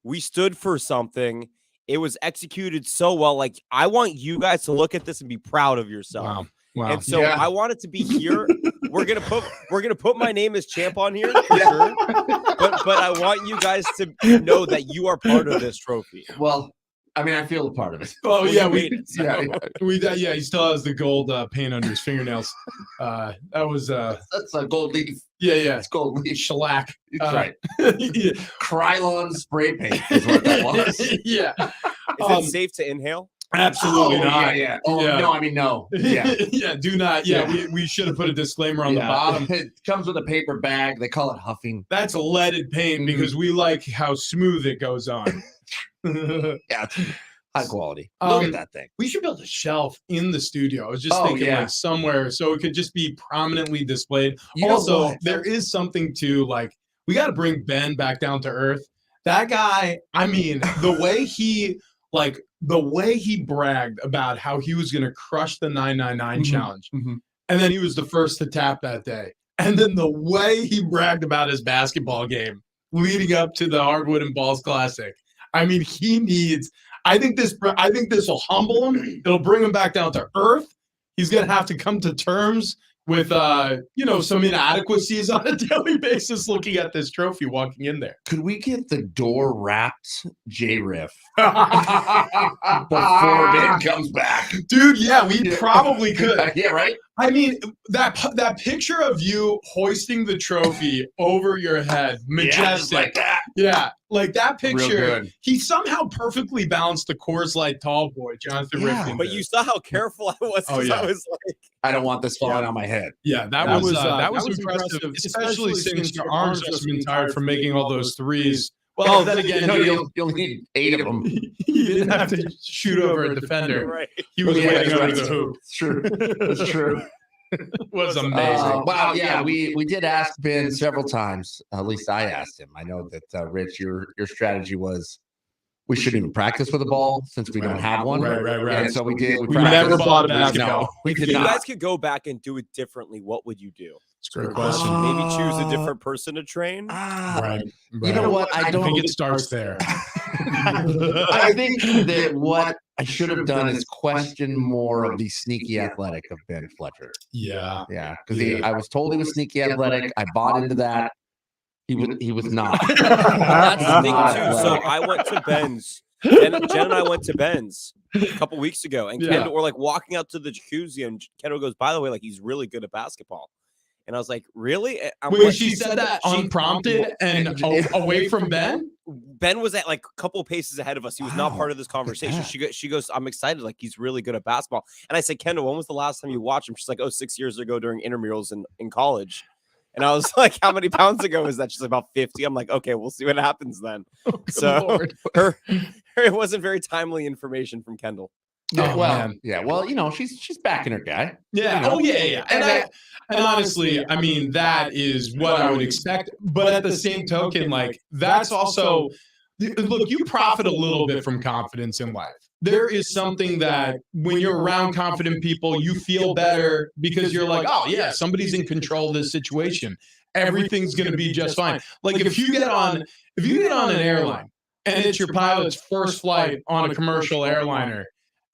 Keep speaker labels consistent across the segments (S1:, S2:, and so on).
S1: We stood for something. It was executed so well. Like, I want you guys to look at this and be proud of yourself.
S2: Wow.
S1: And so I want it to be here. We're gonna put my name as champ on here for sure. But I want you guys to know that you are part of this trophy.
S3: Well, I mean, I feel a part of it.
S2: Oh,
S1: Well,
S2: yeah,
S1: you made it, so.
S2: he still has the gold paint under his fingernails. That was
S3: That's a gold leaf.
S2: yeah,
S3: It's gold leaf.
S2: shellac.
S3: That's right.
S2: Yeah.
S3: Krylon spray paint is what that was.
S2: Yeah.
S1: Is it safe to inhale?
S2: Absolutely not.
S3: Yeah. Oh,
S2: Yeah.
S3: no, I mean, no. Yeah.
S2: Yeah, do not. Yeah, we should have put a disclaimer on the bottom.
S3: It comes with a paper bag. They call it huffing.
S2: That's leaded paint because we like how smooth it goes on.
S3: Yeah, it's high quality. Look at that thing.
S2: We should build a shelf in the studio. I was just thinking like somewhere so it could just be prominently displayed. Also, there is something to like, we got to bring Ben back down to earth. That guy, I mean, the way he bragged about how he was going to crush the 999 challenge. And then he was the first to tap that day. And then the way he bragged about his basketball game leading up to the Hardwood and Balls Classic. I mean, I think this will humble him. It'll bring him back down to earth. He's going to have to come to terms with, some inadequacies on a daily basis looking at this trophy walking in there.
S3: Could we get the door wrapped J-Riff before Ben comes back?
S2: Dude, yeah, we probably could.
S3: Yeah, right?
S2: I mean, that picture of you hoisting the trophy over your head, majestic.
S3: Yeah, like that.
S2: Yeah, like that picture.
S3: good.
S2: He somehow perfectly balanced the Coors Light tall boy, Jonathan Rifkin.
S1: But you saw how careful I was.
S2: Oh, yeah.
S1: I was like,
S3: I don't want this falling on my head.
S2: Yeah, that was impressive, especially since your arms must have been tired from making all those threes. Well, then again,
S3: you'll need 8 of them.
S2: He didn't have to shoot over a defender.
S1: right.
S2: He was waiting under the hoop.
S3: It's true. It's true.
S2: It was amazing.
S3: Wow, yeah, we did ask Ben several times. At least I asked him. I know that, Rich, your strategy was we shouldn't even practice with a ball since we don't have one.
S2: Right.
S3: And so we did.
S2: We never bought a basketball.
S3: No, we
S1: If
S3: did
S1: you
S3: not.
S1: guys could go back and do it differently, what would you do?
S2: It's a great question.
S1: Maybe choose a different person to train?
S2: Right.
S3: You know what? I don't
S2: think it starts there.
S3: I think that what I should have done is question more of the sneaky athletic of Ben Fletcher.
S2: Yeah.
S3: Yeah, because I was told he was sneaky athletic. I bought into that. He was not.
S1: That's the thing too. So I went to Ben's. Jen and I went to Ben's a couple weeks ago, and Kendall, we're like walking out to the jacuzzi, and Kendall goes, "By the way, like he's really good at basketball." And I was like, "Really?"
S2: Wait, she said that unprompted and away from Ben?
S1: Ben was at like a couple paces ahead of us. He was not part of this conversation. She goes, "I'm excited. Like he's really good at basketball." And I said, "Kendall, when was the last time you watched him?" She's like, "Oh, 6 years ago during intramurals in college." And I was like, "How many pounds ago is that?" She's like, "About 50." I'm like, "Okay, we'll see what happens then." So it wasn't very timely information from Kendall.
S3: Well, she's backing her guy.
S2: Yeah. Oh, yeah. And honestly, I mean, that is what I would expect. But at the same token, like, that's also, look, you profit a little bit from confidence in life. There is something that when you're around confident people, you feel better because you're like, oh, yeah, somebody's in control of this situation. Everything's going to be just fine. Like, if you get on an airline and it's your pilot's first flight on a commercial airliner,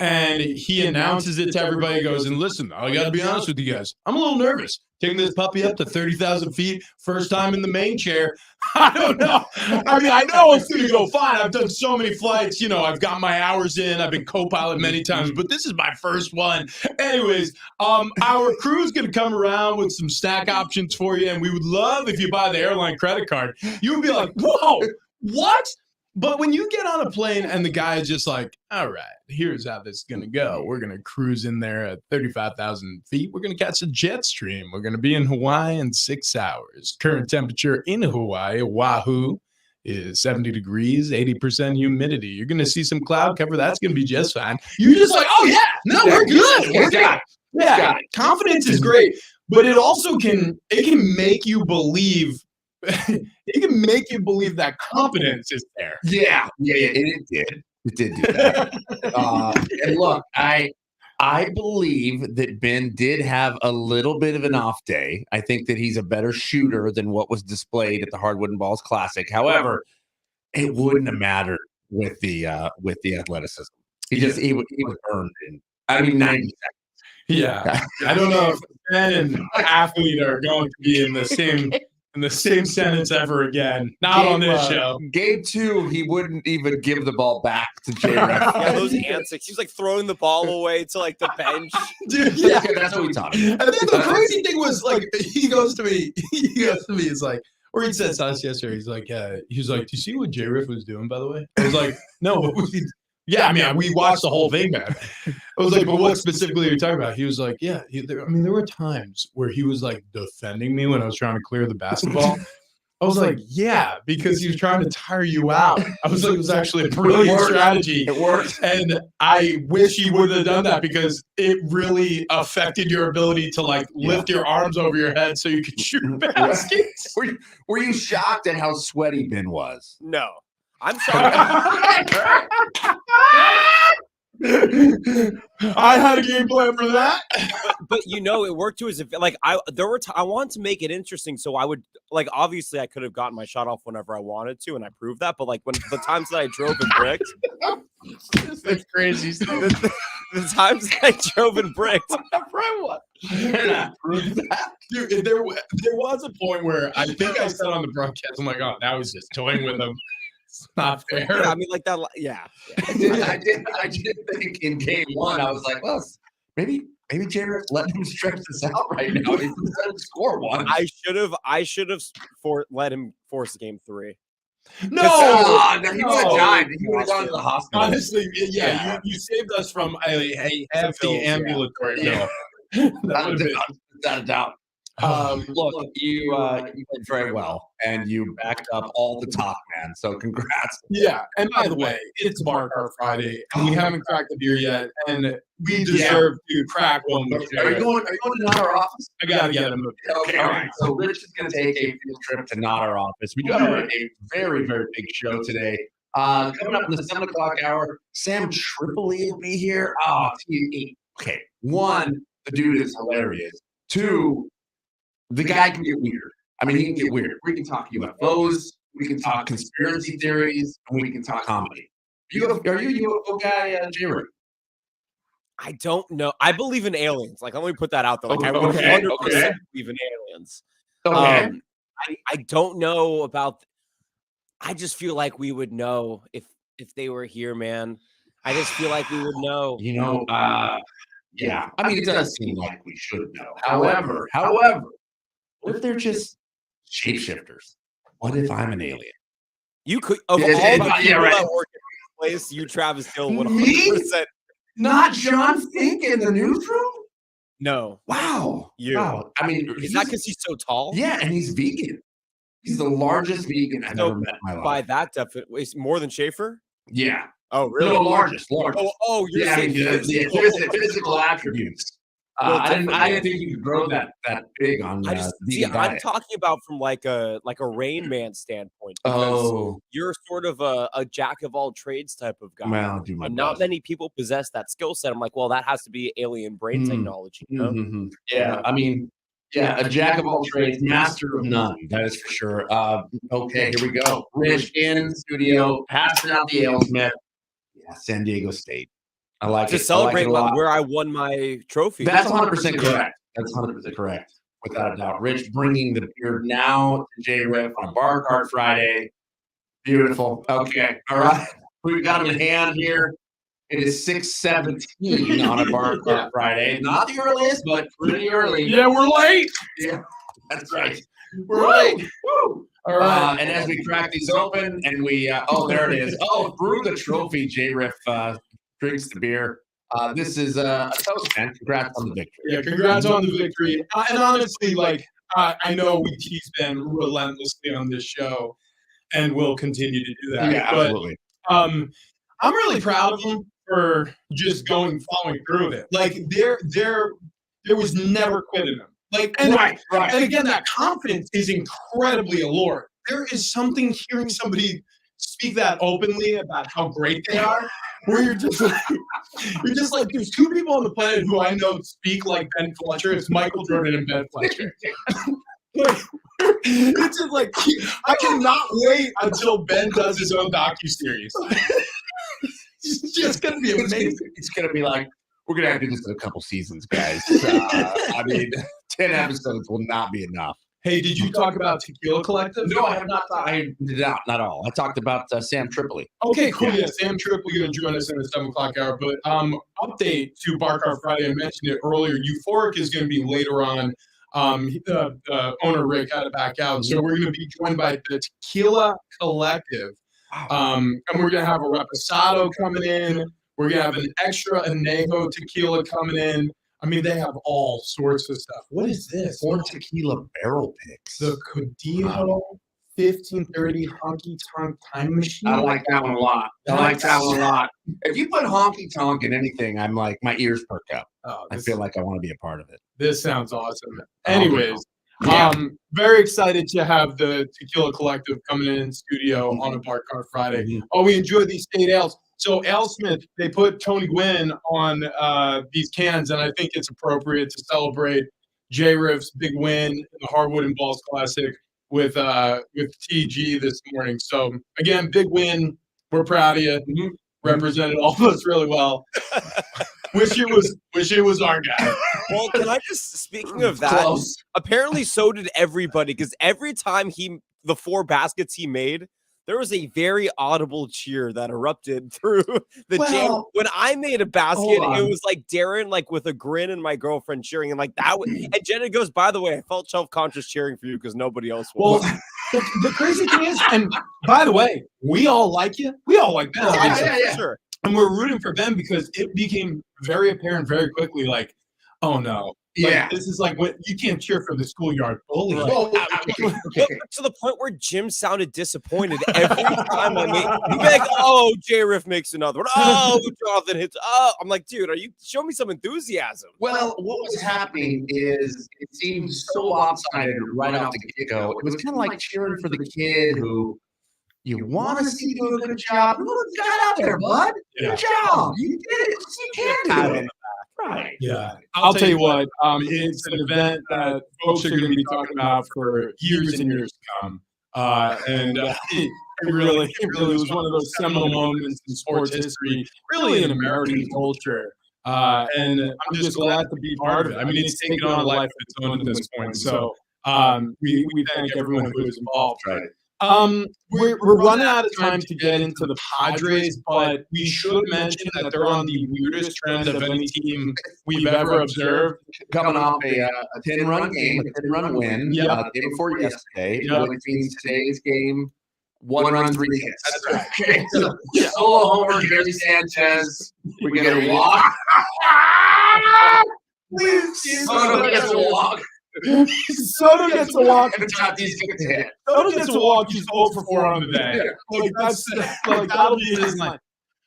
S2: and he announces it to everybody, goes, and listen, I got to be honest with you guys. I'm a little nervous taking this puppy up to 30,000 feet, first time in the main chair. I don't know. I mean, I know it's going to go fine. I've done so many flights. I've got my hours in. I've been co-pilot many times, but this is my first one. Anyways, our crew is going to come around with some snack options for you, and we would love if you buy the airline credit card. You would be like, whoa, what? But when you get on a plane and the guy is just like, all right, here's how this is going to go. We're going to cruise in there at 35,000 feet. We're going to catch a jet stream. We're going to be in Hawaii in 6 hours. Current temperature in Hawaii, Oahu, is 70 degrees, 80% humidity. You're going to see some cloud cover. That's going to be just fine. You're just like, oh, yeah, no, we're good. We're good. Yeah, confidence is great. But it also can make you believe it can make you believe that competence is there.
S3: Yeah, it did. It did do that. And look, I believe that Ben did have a little bit of an off day. I think that he's a better shooter than what was displayed at the Hardwood and Balls Classic. However, it wouldn't have mattered with the athleticism. He was burned in 90 seconds.
S2: Yeah. I don't know if fan and athlete are going to be in the same sentence ever again. Not on this show.
S3: Game 2, he wouldn't even give the ball back to J-Ref.
S1: Yeah, those antics. He was like throwing the ball away to like the bench.
S2: Dude, yeah.
S3: That's what we taught
S2: And then the crazy thing was like he goes to me, he's like, or he said to us yesterday, he's like, do you see what J-Riff was doing, by the way? I was like, no, what was he? Yeah, I mean, we watched the whole thing, man. I was like, but what specifically are you talking about? He was like, yeah, there were times where he was like defending me when I was trying to clear the basketball. I was like, yeah, because he was trying to tire you out. I was like, it was actually a brilliant strategy.
S3: It worked.
S2: And I wish he would have done that because it really affected your ability to like lift your arms over your head so you could shoot baskets.
S3: Were you shocked at how sweaty Ben was?
S1: No. I'm sorry.
S2: I had a game plan for that.
S1: But it worked to his like I wanted to make it interesting, so I would like obviously I could have gotten my shot off whenever I wanted to, and I proved that. But like when the times that I drove and bricked,
S2: that's crazy.
S1: the times that I drove and bricked,
S3: whenever I want.
S2: Dude, there was a point where I think I said on the broadcast, I'm like, oh, now he's just toying with him. It's not fair.
S1: Yeah, I mean, like that. Yeah.
S3: I did think in game 1, I was like, well, maybe J-Ref let him stretch this out right now. He doesn't score one.
S1: I should have let him force game 3.
S2: No,
S3: he would have died. He would have gone to the hospital.
S2: Honestly, yeah. You saved us from a hefty ambulatory bill.
S3: Without a doubt. Look, you played very well, and you backed up all the talk, man. So congrats.
S2: Yeah, and by the way, it's Bar Cart Friday, and we haven't cracked the beer yet, and we deserve to crack one.
S3: Are you going to our office?
S2: I gotta get him.
S3: Okay, all right. So Rich is going to take a field trip to not our office. We do have a very, very big show today. Coming up in the 7 o'clock hour, Sam Tripoli will be here. Okay. 1, the dude is hilarious. 2, the guy can get weird. I mean, he can get weird. We can talk UFOs, we can talk conspiracy theories, and we can talk comedy. Are you a UFO guy, J-Rick?
S1: I don't know. I believe in aliens. Like, let me put that out there. Like, I 100% believe in aliens.
S3: Okay.
S1: I don't know about. I just feel like we would know if they were here, man. I just feel like we would know.
S3: Yeah. I mean, it does seem like we should know. However, what if they're just shapeshifters? What if I'm an alien?
S1: You could of all the people that work in this place, you Travis Hill 100%.
S3: Not John Fink in the newsroom?
S1: No.
S3: Wow. Wow. I mean,
S1: is that because he's so tall?
S3: Yeah, and he's vegan. He's the largest vegan I've ever met in my life.
S1: By that definition, it's more than Schaefer?
S3: Yeah.
S1: Oh, really?
S3: No, largest.
S1: You're saying
S3: physical attributes. I didn't think you could grow that big on
S1: I'm talking about from like a Rain Man standpoint. You're sort of a jack of all trades type of guy.
S3: Well,
S1: and not many people possess that skill set. I'm like, well, that has to be alien brain technology. You know?
S3: Mm-hmm. Yeah, I mean, a jack of all trades, master of none. That is for sure. Okay, here we go. Rich in the studio, passing out the ale, Smith. Yeah, San Diego State. I like
S1: to celebrate where I won my trophy.
S3: That's 100% correct. That's 100% correct, without a doubt. Rich bringing the beer now to J-Riff on Bar Cart Friday. Beautiful. Okay, all right. We've got him in hand here. It is 6:17 on a Bar Cart Friday. Not the earliest, but pretty early.
S2: Yeah, we're late.
S3: Yeah, that's right. We're late. Woo! All right. And as we crack these open, and we there it is. Brew the trophy. J-Riff drinks the beer. This is a toast, man. Congrats on the victory.
S2: Yeah, congrats on the victory. And honestly, like I know we tease Ben relentlessly on this show, and we'll continue to do that.
S3: Yeah, absolutely.
S2: I'm really proud of him for just following through with it. Like there was never quit in him. Like right. And again, that confidence is incredibly alluring. There is something hearing somebody speak that openly about how great they are, where you're just like, there's 2 people on the planet who I know speak like Ben Fletcher. It's Michael Jordan and Ben Fletcher. Like, it's just like I cannot wait until Ben does his own docuseries. It's just gonna be amazing.
S3: It's gonna be like, we're gonna have to do this in a couple seasons, guys. I mean, 10 episodes will not be enough.
S2: Hey, did you talk about Tequila Collective?
S3: No, I have not. I did not all. I talked about Sam Tripoli.
S2: Okay, cool. Yeah, Sam Tripoli going to join us in the 7 o'clock hour. But update to Bar Cart Friday. I mentioned it earlier. Euphoric is going to be later on. The owner Rick had to back out, so we're going to be joined by the Tequila Collective, and we're going to have a Reposado coming in. We're going to have an extra Anejo tequila coming in. I mean, they have all sorts of stuff. What is this?
S3: 4 tequila barrel picks.
S2: The Codijo 1530 Honky Tonk Time Machine.
S3: I like that one a lot. If you put honky tonk in anything, I'm like, my ears perk up.
S2: Oh,
S3: I feel like I want to be a part of it.
S2: This sounds awesome. Anyways, very excited to have the Tequila Collective coming in studio on a Bar Cart Friday.
S3: Mm-hmm.
S2: Oh, we enjoyed these state ales. So AleSmith, they put Tony Gwynn on these cans, and I think it's appropriate to celebrate J-Riff's big win in the Hardwood and Balls Classic with TG this morning. So again, big win. We're proud of you. Mm-hmm. Represented all of us really well. Wish it was our guy.
S1: Well, can I just, speaking of that, apparently so did everybody, because every time the 4 baskets he made, there was a very audible cheer that erupted through the jam. When I made a basket, it was like Darren, like with a grin, and my girlfriend cheering, and like that. And Jenna goes, "By the way, I felt self-conscious cheering for you because nobody else was."
S2: Well, the crazy thing is, and by the way, we all like you. We all like Ben.
S1: Yeah. Sure.
S2: And we're rooting for Ben because it became very apparent very quickly, like, oh no. Like, this is like what you can't cheer for the schoolyard bully.
S1: Right. To the point where Jim sounded disappointed every time I made. He'd be like, "Oh, J-Riff makes another one. Oh, Jonathan hits. Oh," I'm like, "Dude, show me some enthusiasm."
S3: Well, what was happening is it seemed so lopsided right off the get-go. It was kind of like cheering for the kid who you want to see do a good job. Look, got out there, bud. Good job. You did it. You can do it. Right.
S2: Yeah. I'll tell you what, it's an event that folks are going to be talking about for years and years to come. It really was one of those seminal moments in sports history, really in American culture. And I'm just glad to be part of it. I mean, it's taken on a life of its own at this point. So we thank everyone who was involved.
S3: Right.
S2: We're running out of time to get into the Padres, but we should mention that they're on the weirdest trend of any team we've ever observed.
S3: Coming off a 10-run game, a 10-run win, the day before yesterday, which means today's game, 1 run, 3 hits. That's right. Okay. So, solo homer, Gary Sanchez. We get a walk. Soto gets a walk.
S2: Soto gets a walk.
S3: And Tatis gets a hit.
S2: Soto gets a walk. He's 0 for 4 on the day. Like that'll be his line.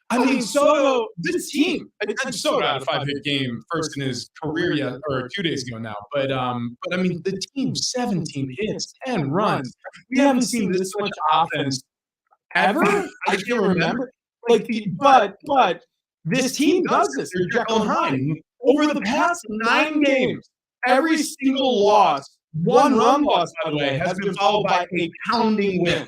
S2: I mean, Soto, this team, and Soto had a 5-hit game first in his career or 2 days ago now. But I mean, the team 17 hits, 10 runs. We haven't seen this much offense ever. I can't remember. But this team does this. They're Jekyll and Hyde. Over the past 9 games, every single loss, 1-run loss, by the way, has been followed by a pounding win.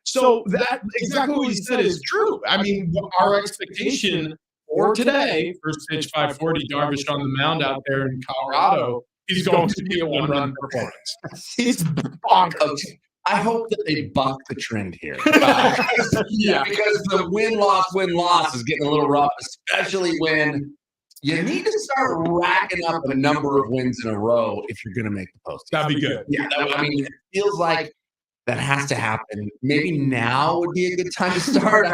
S2: So that exactly what you said is true. I mean, our expectation for today, first pitch 540, Darvish on the mound out there in Colorado, is going to be a 1-run performance. He's bonkers.
S3: I hope that they buck the trend here. Because the win-loss is getting a little rough, especially when you need to start racking up a number of wins in a row if you're going to make the postseason.
S2: That'd be good.
S3: Yeah, I mean, it feels like that has to happen. Maybe now would be a good time to start.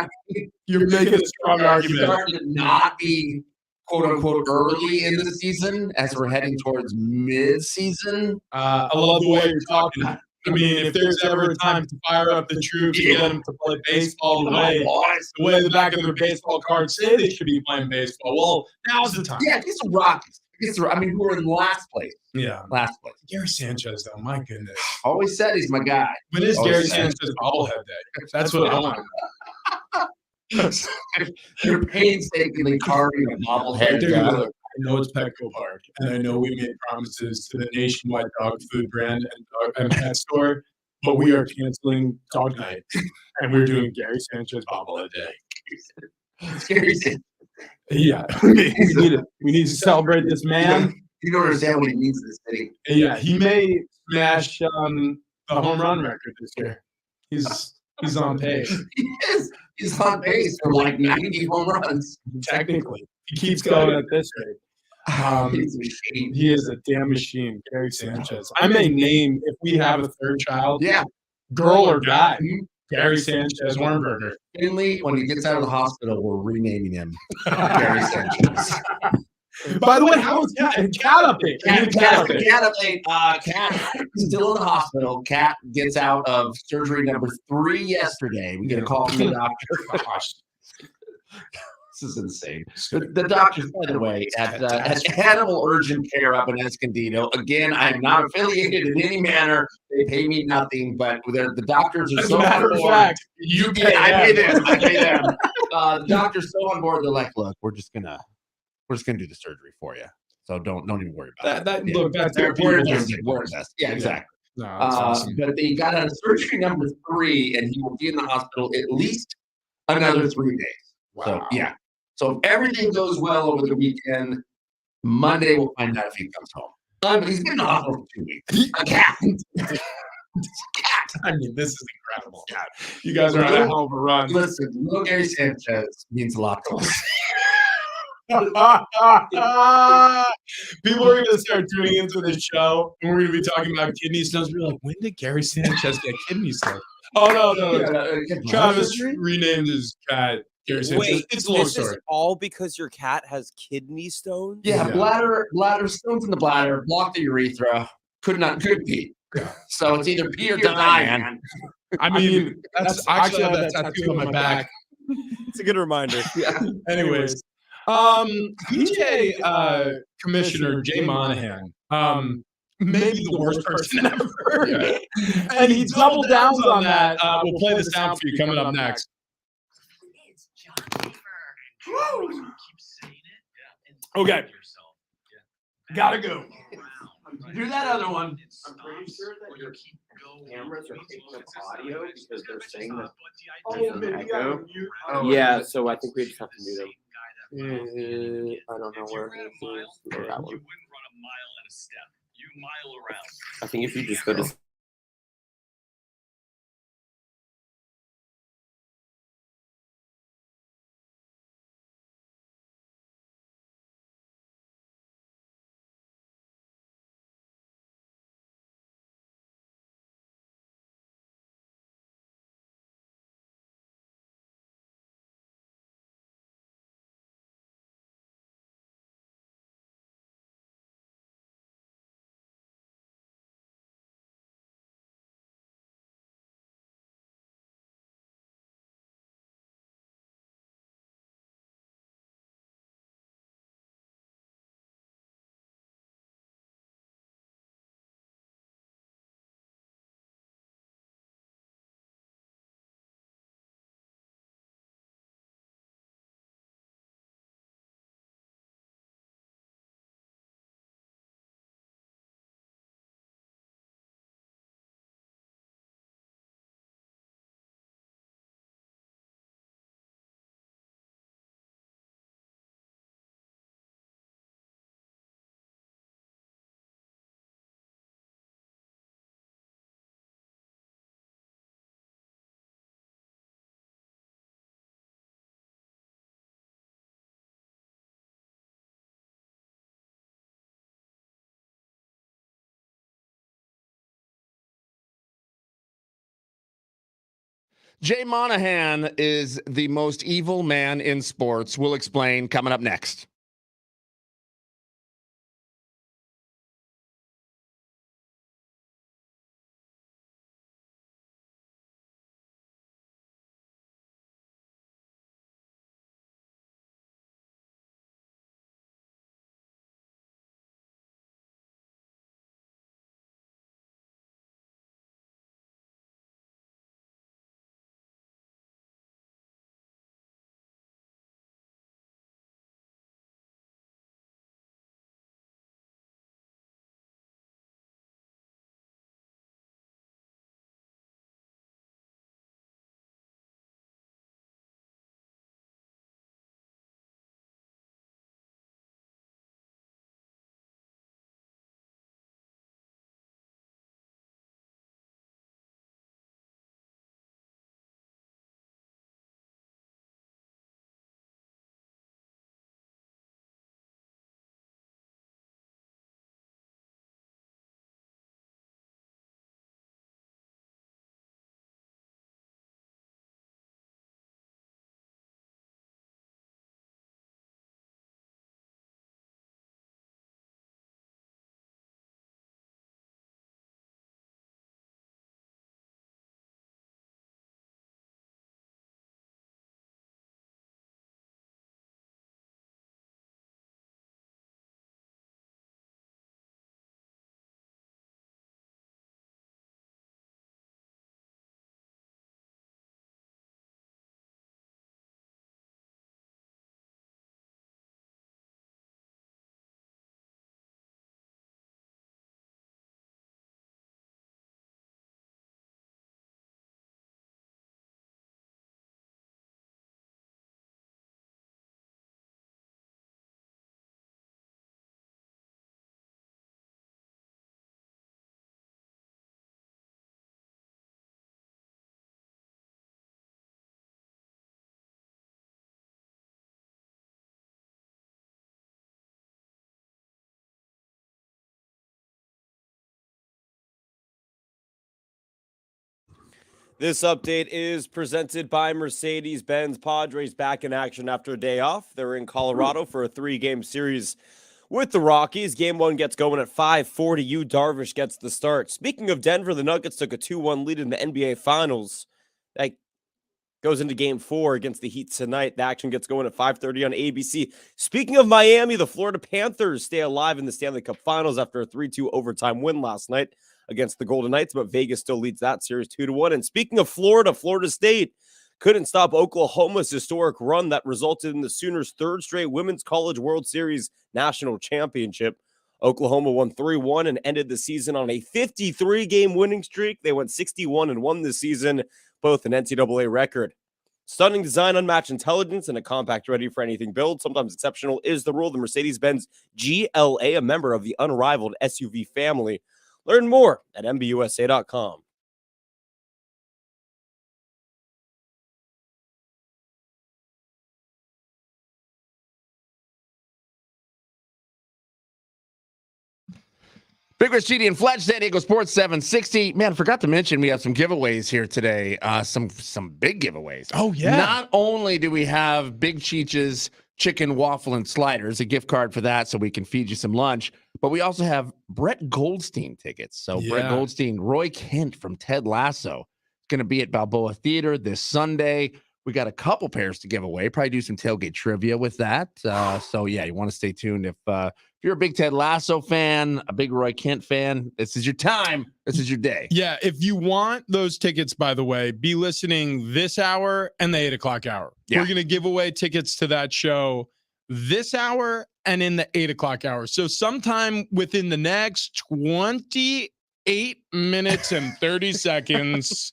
S2: You're making a strong argument.
S3: Starting to not be quote-unquote early in the season as we're heading towards mid-season.
S2: I love the way you're talking. I mean, if there's ever a time to fire up the troops and get them to play baseball the way the back of their baseball cards say they should be playing baseball, well, now's the time.
S3: Yeah, get some Rockies. I mean, we're in last place.
S2: Yeah.
S3: Last place.
S2: Gary Sanchez, though, my goodness.
S3: Always said he's my guy.
S2: When is Gary Sanchez bobblehead day? That's what I want.
S3: You're painstakingly carving a bobblehead.
S2: know it's Petco Park, and I know we made promises to the nationwide dog food brand and pet store, but we are canceling dog night, and we're doing Gary Sanchez bobblehead day.
S3: Gary Sanchez.
S2: Yeah, we need to celebrate this man.
S3: You don't understand what he means to this city.
S2: Yeah, he may smash the home run record this year. He's on pace.
S3: He is. He's on pace for like 90 home runs.
S2: Technically, he keeps going at this rate.
S3: He's a machine.
S2: He is a damn machine, Gary Sanchez. I may name, if we have a third child, girl or guy, Gary Sanchez Warnberger.
S3: Finley, when he gets out of the hospital, we're renaming him Gary Sanchez.
S2: By the way, how is Cat update?
S3: Cat update. Cat still in the hospital. Cat gets out of surgery number 3 yesterday. We get a call from the doctor. Gosh. This is insane. The doctors, by the way, at Animal Urgent Care up in Escondido. Again, I'm not affiliated in any manner. They pay me nothing, but the doctors are so
S2: matter of fact, you pay
S3: I pay them. The doctor's so on board. They're like, look, we're just gonna do the surgery for you. So don't even worry about it.
S2: Look, that's
S3: We're
S2: their
S3: best. Yeah, exactly.
S2: No, that's awesome.
S3: But they got out of surgery number 3, and he will be in the hospital at least another 3 days.
S2: Wow.
S3: So yeah. So if everything goes well over the weekend, Monday we'll find out if he comes home. He's been in the hospital for 2 weeks. A cat. Cat.
S2: I mean, this is incredible. God. You guys are on a hell of a run.
S3: Listen, little Gary Sanchez means a lot to us.
S2: People are going to start tuning into this show, and we're going to be talking about kidney stones. We're like, when did Gary Sanchez get kidney stones? Oh, no. Travis renamed his cat Gary Sanchez.
S1: Wait,
S2: it's a long
S1: this
S2: story.
S1: is all because your cat has kidney stones?
S3: Yeah, bladder stones in the bladder, block the urethra, could pee.
S2: Yeah.
S3: So it's either pee or die, man.
S2: I mean, that's actually I have that tattoo on my back.
S1: It's a good reminder.
S3: Yeah.
S2: Anyways, PGA Commissioner Jay Monahan, maybe the worst person ever. Yeah. And he doubled down on that. We'll play the sound for you coming up next. Okay. Gotta go.
S3: Do that other one.
S4: I'm pretty sure that your cameras are picking up audio because they're saying that
S2: Oh,
S4: there's an echo.
S1: Yeah, so I think we just have to mute him.
S4: I don't know where he is. That one. I think if you just go to
S3: Jay Monahan is the most evil man in sports. We'll explain coming up next.
S1: This update is presented by Mercedes-Benz. Padres back in action after a day off. They're in Colorado for a 3-game series with the Rockies. Game 1 gets going at 5:40. Yu Darvish gets the start. Speaking of Denver, the Nuggets took a 2-1 lead in the NBA Finals. That goes into Game 4 against the Heat tonight. The action gets going at 5:30 on ABC. Speaking of Miami, the Florida Panthers stay alive in the Stanley Cup Finals after a 3-2 overtime win last night against the Golden Knights, but Vegas still leads that series 2-1. And speaking of Florida, Florida State couldn't stop Oklahoma's historic run that resulted in the Sooners' 3rd straight Women's College World Series national championship. Oklahoma won 3-1 and ended the season on a 53-game winning streak. They went 61-1 this season, both an NCAA record. Stunning design, unmatched intelligence, and a compact ready for anything build. Sometimes exceptional is the rule. The Mercedes-Benz GLA, a member of the unrivaled SUV family. Learn more at MBUSA.com.
S3: Big Rich GD and Fletch, San Diego Sports 760. Man, I forgot to mention we have some giveaways here today. Some big giveaways.
S2: Oh, yeah.
S3: Not only do we have Big Cheech's chicken, waffle, and sliders, a gift card for that so we can feed you some lunch, but we also have Brett Goldstein tickets. So Brett Goldstein, Roy Kent from Ted Lasso, is going to be at Balboa Theater this Sunday. We got a couple pairs to give away. Probably do some tailgate trivia with that. So yeah, you want to stay tuned. If you're a big Ted Lasso fan, a big Roy Kent fan, this is your time. This is your day.
S2: Yeah, if you want those tickets, by the way, be listening this hour and the 8 o'clock hour.
S3: Yeah.
S2: We're going to give away tickets to that show this hour and in the 8 o'clock hour. So sometime within the next 28 minutes and 30 seconds.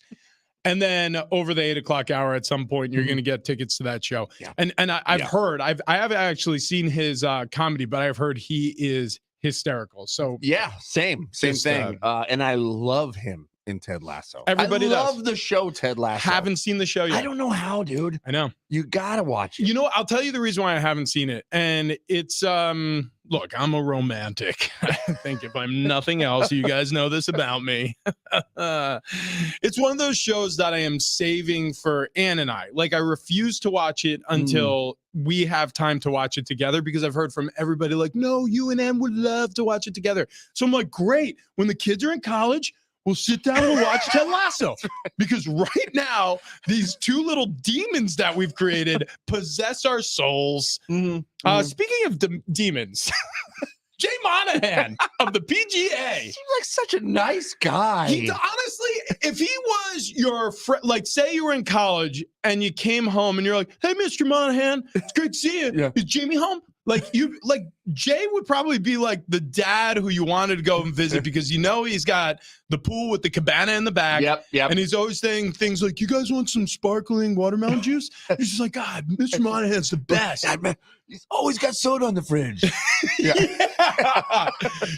S2: And then over the 8 o'clock hour at some point, you're going to get tickets to that show. Yeah. And I've heard, I haven't actually seen his comedy, but I've heard he is hysterical. So
S3: yeah, same thing. And I love him in Ted Lasso.
S2: Everybody
S3: love the show Ted Lasso.
S2: Haven't seen the show yet.
S3: I don't know how, dude.
S2: I know.
S3: You gotta watch it.
S2: You know, I'll tell you the reason why I haven't seen it. And it's look, I'm a romantic. I think if I'm nothing else, you guys know this about me. It's one of those shows that I am saving for Ann and I. Like, I refuse to watch it until we have time to watch it together, because I've heard from everybody like, no, you and Ann would love to watch it together. So I'm like, great. When the kids are in college, we'll sit down and watch Ted Lasso, because right now, these two little demons that we've created possess our souls. Speaking of demons, Jay Monahan of the PGA.
S3: Seems like such a nice guy.
S2: Honestly, if he was your friend, like say you were in college and you came home and you're like, hey, Mr. Monahan, it's great to see you. Yeah. Is Jamie home? Like Jay would probably be like the dad who you wanted to go and visit, because you know he's got the pool with the cabana in the back. Yep. And he's always saying things like, you guys want some sparkling watermelon juice? He's just like, God, Mr. Monahan's the best.
S3: He's always got soda on the fridge.
S2: Yeah.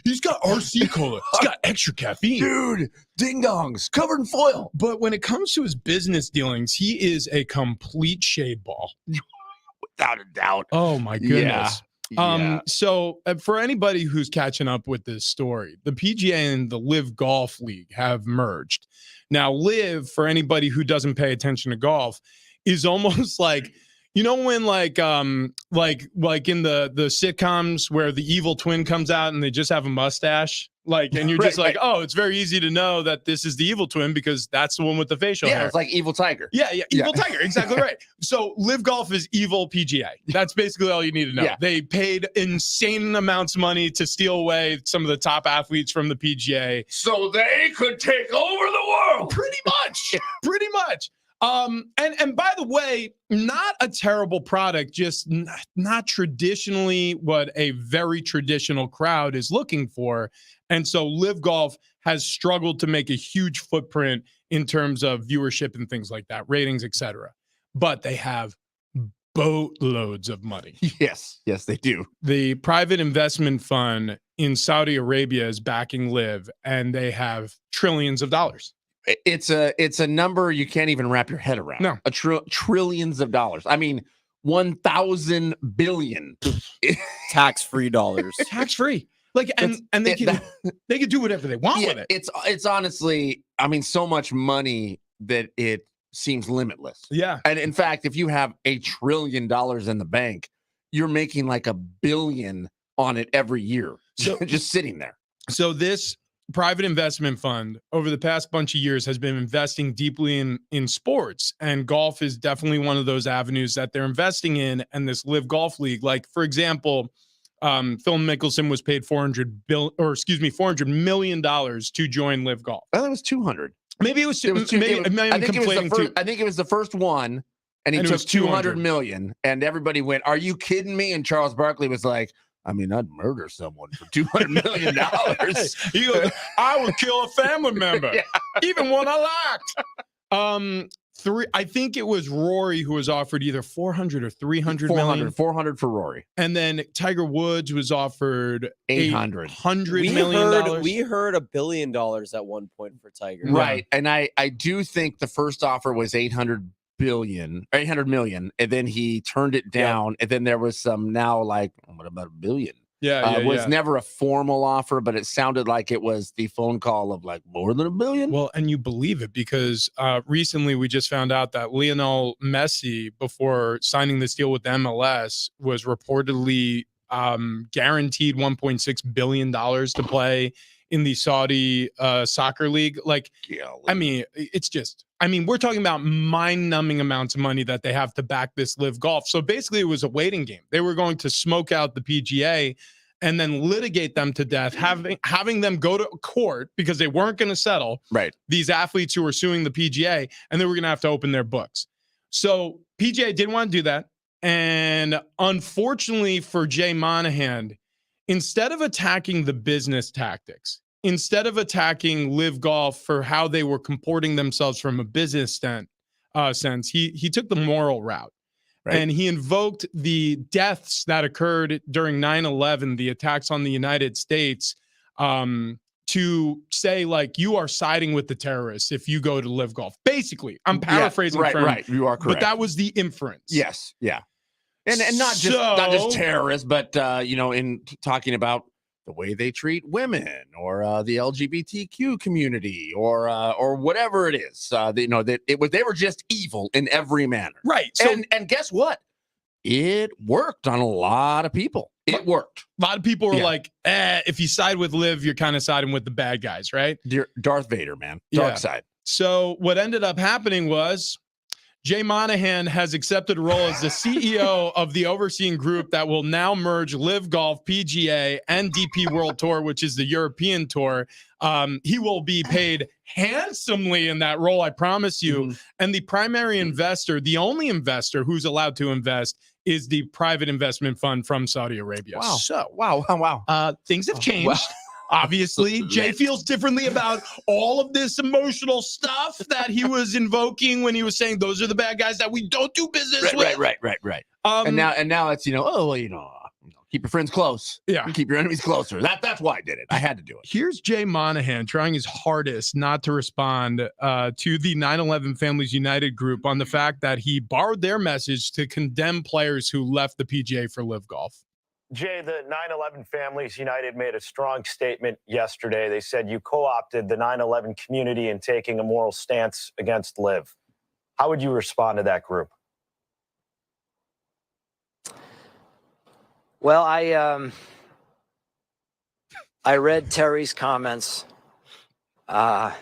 S2: He's got RC cola. He's got extra caffeine.
S3: Dude, ding dongs covered in foil.
S2: But when it comes to his business dealings, he is a complete shade ball.
S3: Without a doubt.
S2: Oh my goodness. So for anybody who's catching up with this story, the PGA and the Live Golf League have merged. Now, Live, for anybody who doesn't pay attention to golf, is almost like, you know, when like in the sitcoms where the evil twin comes out and they just have a mustache, like, and you're just like, oh, it's very easy to know that this is the evil twin because that's the one with the facial hair.
S3: It's like Evil Tiger.
S2: Yeah, Evil Tiger, exactly right. So Live Golf is evil PGA. That's basically all you need to know. Yeah. They paid insane amounts of money to steal away some of the top athletes from the PGA,
S3: so they could take over the world.
S2: Pretty much. Pretty much. And by the way, not a terrible product, just not traditionally what a very traditional crowd is looking for. And so Live Golf has struggled to make a huge footprint in terms of viewership and things like that, ratings, etc. But they have boatloads of money.
S3: Yes, they do.
S2: The private investment fund in Saudi Arabia is backing Live, and they have trillions of dollars.
S3: It's a number you can't even wrap your head around.
S2: No,
S3: trillions of dollars. I mean, 1,000 billion
S1: tax-free dollars.
S2: Tax-free. Like, and they can do whatever they want with it.
S3: It's honestly, I mean, so much money that it seems limitless.
S2: Yeah.
S3: And in fact, if you have $1 trillion in the bank, you're making like $1 billion on it every year. So just sitting there.
S2: So this private investment fund over the past bunch of years has been investing deeply in sports, and golf is definitely one of those avenues that they're investing in. And this Live Golf League, like for example, Phil Mickelson was paid $400 million to join Live Golf.
S3: I thought it was 200.
S2: Maybe it was two. I think
S3: it was the first one, and he took 200 million, and everybody went, "Are you kidding me?" And Charles Barkley was like, "I mean, I'd murder someone for $200 million."
S2: He goes, "I would kill a family member, even one I liked." I think it was Rory who was offered either 400 or 300 million.
S3: 400 for Rory.
S2: And then Tiger Woods was offered $800 million.
S1: We heard $1 billion at one point for Tiger.
S3: Right. And I do think the first offer was 800 million, and then he turned it down. And then there was some now like, what about $1 billion? It was never a formal offer, but it sounded like it was the phone call of like more than $1 billion.
S2: Well, and you believe it because recently we just found out that Lionel Messi, before signing this deal with MLS, was reportedly guaranteed $1.6 billion to play in the Saudi soccer league. Like, I mean, it's just, we're talking about mind-numbing amounts of money that they have to back this Live Golf. So basically it was a waiting game. They were going to smoke out the PGA and then litigate them to death, having them go to court because they weren't going to settle these athletes who were suing the PGA, and they were going to have to open their books. So PGA didn't want to do that. And unfortunately for Jay Monahan, instead of attacking the business tactics, instead of attacking Live Golf for how they were comporting themselves from a business sense, he took the moral route. Right. And he invoked the deaths that occurred during 9/11, the attacks on the United States, to say, like, you are siding with the terrorists if you go to Live Golf. Basically, I'm paraphrasing.
S3: Right. You are correct.
S2: But that was the inference.
S3: Yes. Yeah. And not just terrorists, but in talking about the way they treat women or the LGBTQ community or whatever it is, they were just evil in every manner.
S2: Right. So,
S3: and guess what? It worked on a lot of people. It worked.
S2: A lot of people were like, if you side with Liv, you're kind of siding with the bad guys, right?
S3: Darth Vader, man. Dark side.
S2: So what ended up happening was Jay Monahan has accepted a role as the CEO of the overseeing group that will now merge Live Golf, PGA, and DP World Tour, which is the European Tour. He will be paid handsomely in that role, I promise you. Mm-hmm. And the primary investor, the only investor who's allowed to invest, is the private investment fund from Saudi Arabia.
S3: Wow.
S2: So,
S3: wow.
S2: Things have changed. Wow. Obviously, Jay feels differently about all of this emotional stuff that he was invoking when he was saying those are the bad guys that we don't do business with.
S3: Right. And now it's keep your friends close.
S2: Yeah,
S3: keep your enemies closer. That's why I did it. I had to do it.
S2: Here's Jay Monahan trying his hardest not to respond to the 9/11 Families United group on the fact that he borrowed their message to condemn players who left the PGA for Live Golf.
S5: Jay, the 9/11 Families United made a strong statement yesterday. They said you co-opted the 9/11 community in taking a moral stance against Live. How would you respond to that group?
S6: Well, I read Terry's comments. I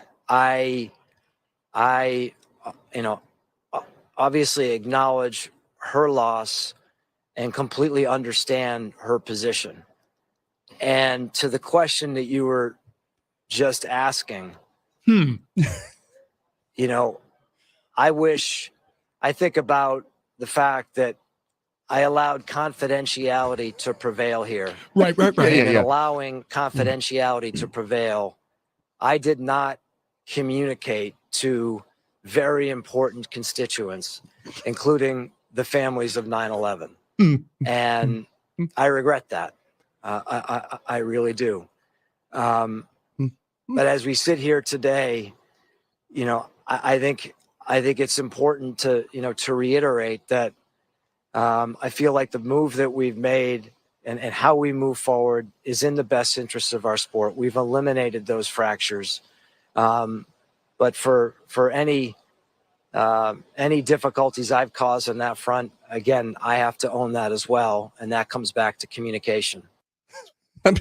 S6: obviously acknowledge her loss and completely understand her position. And to the question that you were just asking, I think about the fact that I allowed confidentiality to prevail here.
S2: Right.
S6: And allowing confidentiality to prevail, I did not communicate to very important constituents, including the families of 9/11. And I regret that. I really do. But as we sit here today, I think it's important to reiterate that I feel like the move that we've made and how we move forward is in the best interest of our sport. We've eliminated those fractures. But for any Any difficulties I've caused on that front, again, I have to own that as well. And that comes back to communication.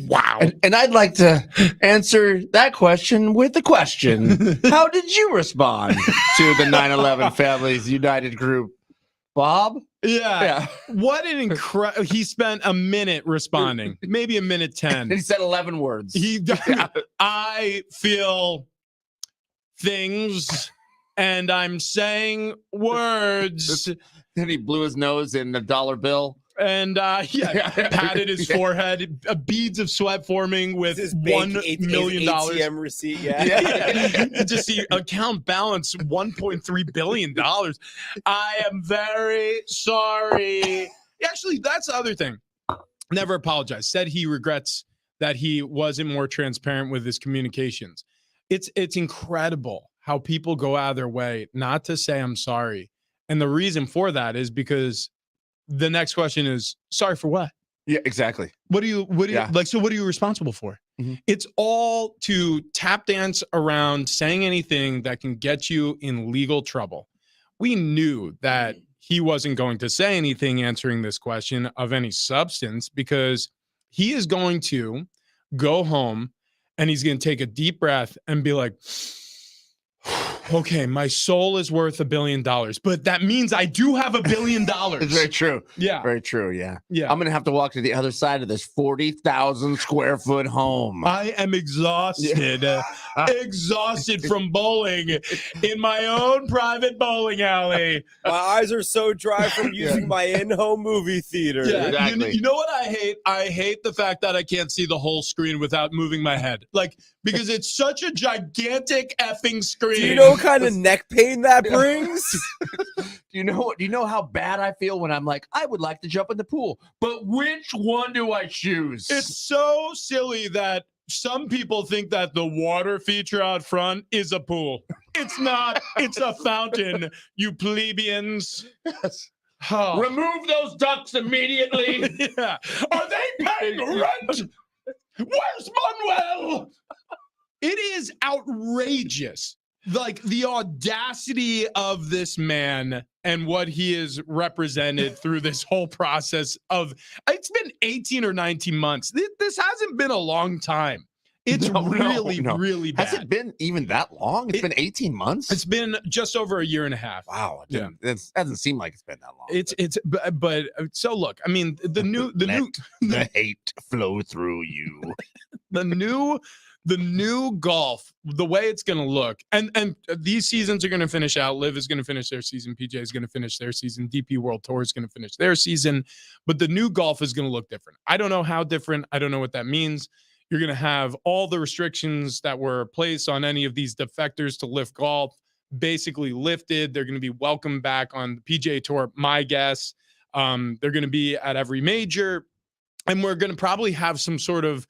S3: Wow. And I'd like to answer that question with a question. How did you respond to the 9/11 Families United group, Bob?
S2: Yeah. What an incredible. He spent a minute responding, maybe a minute 10.
S3: And he said 11 words.
S2: I feel things and I'm saying words.
S3: Then he blew his nose in a dollar bill.
S2: And patted his forehead, beads of sweat forming with $1 million.
S1: ATM receipt,
S2: Just see account balance $1.3 billion. I am very sorry. Actually, that's the other thing. Never apologized. Said he regrets that he wasn't more transparent with his communications. It's incredible how people go out of their way not to say I'm sorry. And the reason for that is because the next question is, sorry for what?
S3: Yeah, exactly.
S2: What do you like? So what are you responsible for?
S3: Mm-hmm.
S2: It's all to tap dance around saying anything that can get you in legal trouble. We knew that he wasn't going to say anything answering this question of any substance because he is going to go home and he's going to take a deep breath and be like, okay, my soul is worth $1 billion, but that means I do have $1 billion.
S3: It's very true.
S2: Yeah.
S3: Very true. Yeah.
S2: Yeah.
S3: I'm going to have to walk to the other side of this 40,000 square foot home.
S2: I am exhausted, exhausted from bowling in my own private bowling alley.
S1: My eyes are so dry from using my in-home movie theater.
S2: Yeah,
S3: Exactly.
S2: you know what I hate? I hate the fact that I can't see the whole screen without moving my head. Like, because it's such a gigantic effing screen.
S1: Do you know what kind of neck pain that brings?
S3: Do you know how bad I feel when I'm like, I would like to jump in the pool, but which one do I choose?
S2: It's so silly that some people think that the water feature out front is a pool. It's not. It's a fountain, you plebeians. Oh.
S3: Remove those ducks immediately.
S2: Yeah. Are they paying rent? Where's Manuel? It is outrageous. Like the audacity of this man and what he has represented through this whole process of, it's been 18 or 19 months. This hasn't been a long time. It's really bad.
S3: Has it been even that long? It's been 18 months.
S2: It's been just over a year and a half.
S3: Wow. It doesn't seem like it's been that long.
S2: But so look, I mean,
S3: the hate flow through you.
S2: the new golf, the way it's going to look, and these seasons are going to finish out. Liv is going to finish their season. PJ is going to finish their season. DP World Tour is going to finish their season. But the new golf is going to look different. I don't know how different. I don't know what that means. You're going to have all the restrictions that were placed on any of these defectors to lift golf basically lifted. They're going to be welcome back on the PGA Tour, my guess. They're going to be at every major. And we're going to probably have some sort of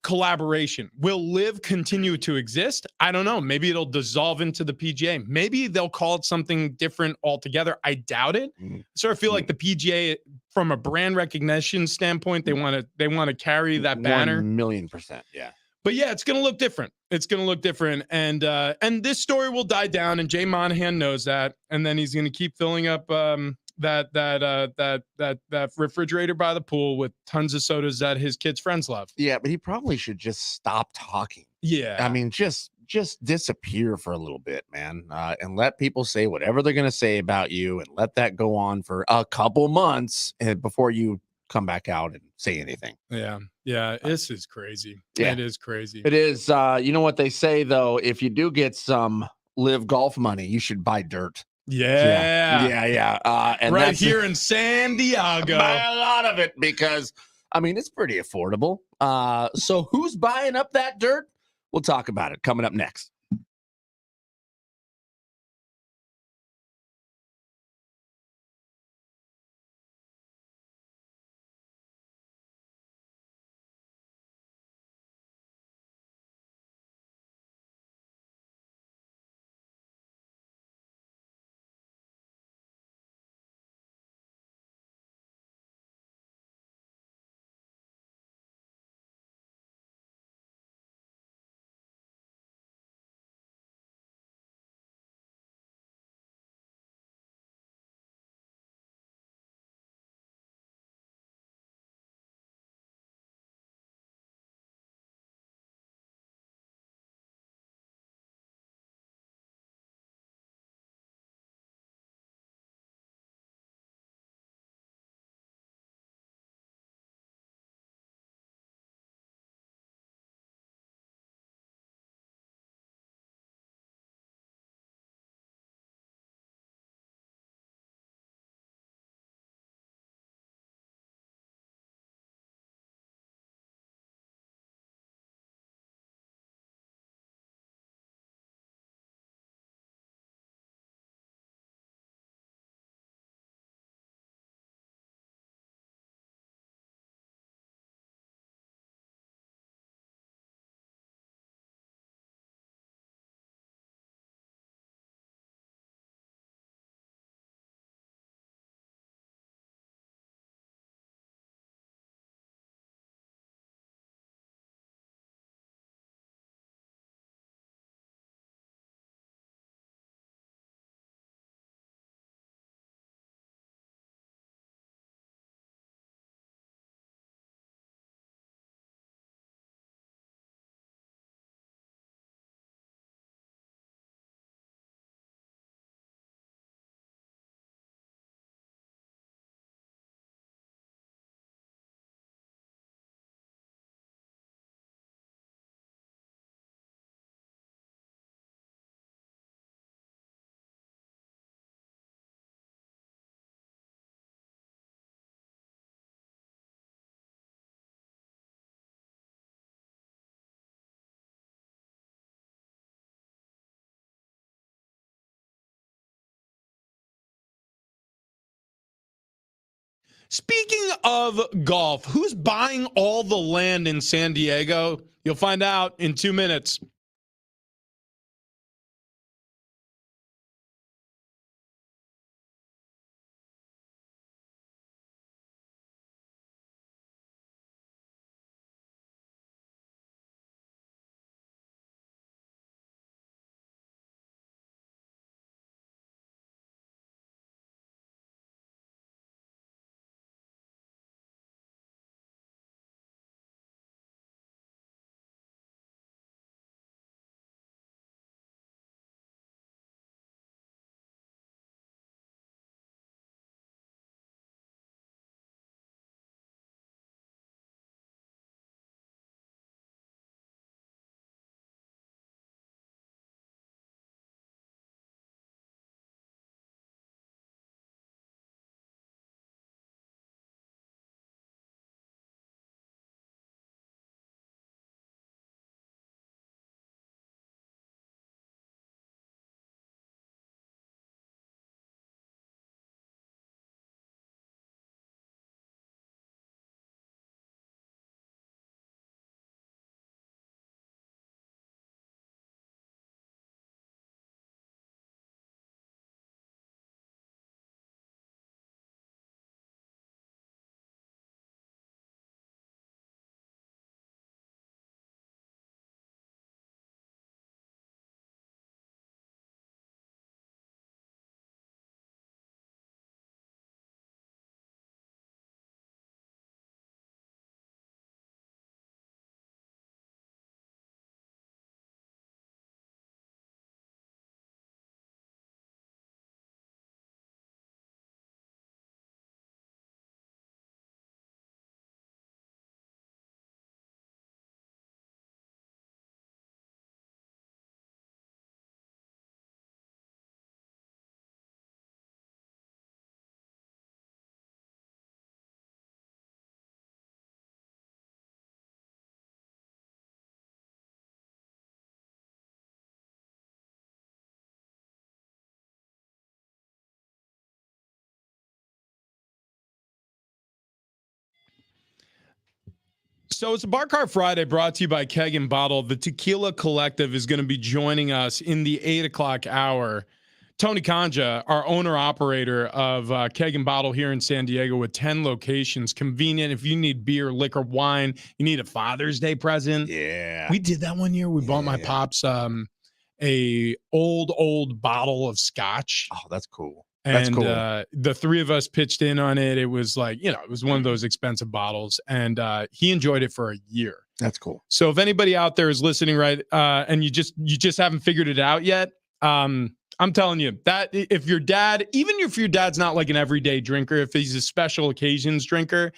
S2: collaboration. Will Liv continue to exist? I don't know. Maybe it'll dissolve into the PGA. Maybe they'll call it something different altogether. I doubt it. So I feel like the PGA, from a brand recognition standpoint, they want to carry that banner.
S3: 1,000,000%. Yeah.
S2: But yeah, it's going to look different. It's going to look different. And this story will die down, and Jay Monahan knows that. And then he's going to keep filling up that refrigerator by the pool with tons of sodas that his kids' friends love.
S3: Yeah, but he probably should just stop talking.
S2: Yeah.
S3: I mean, just disappear for a little bit, man, and let people say whatever they're going to say about you, and let that go on for a couple months before you come back out and say anything.
S2: Yeah. This is crazy.
S3: Yeah.
S2: It is crazy.
S3: It is. You know what they say, though? If you do get some Live golf money, you should buy dirt.
S2: Yeah.
S3: And
S2: right
S3: that's
S2: here in San Diego.
S3: Buy a lot of it because, I mean, it's pretty affordable. So who's buying up that dirt? We'll talk about it coming up next.
S2: Speaking of golf, who's buying all the land in San Diego? You'll find out in 2 minutes. So it's a Bar Car Friday brought to you by Keg and Bottle. The Tequila Collective is going to be joining us in the 8 o'clock hour. Tony Kanja, our owner-operator of Keg and Bottle here in San Diego with 10 locations. Convenient if you need beer, liquor, wine, you need a Father's Day present.
S3: Yeah.
S2: We did that one year. We bought my pops a old bottle of scotch.
S3: Oh, that's cool.
S2: And
S3: That's cool.
S2: The three of us pitched in on it. It was like, it was one of those expensive bottles, and he enjoyed it for a year.
S3: That's cool.
S2: So if anybody out there is listening, right, and you just haven't figured it out yet, I'm telling you that if your dad, even if your dad's not like an everyday drinker, if he's a special occasions drinker,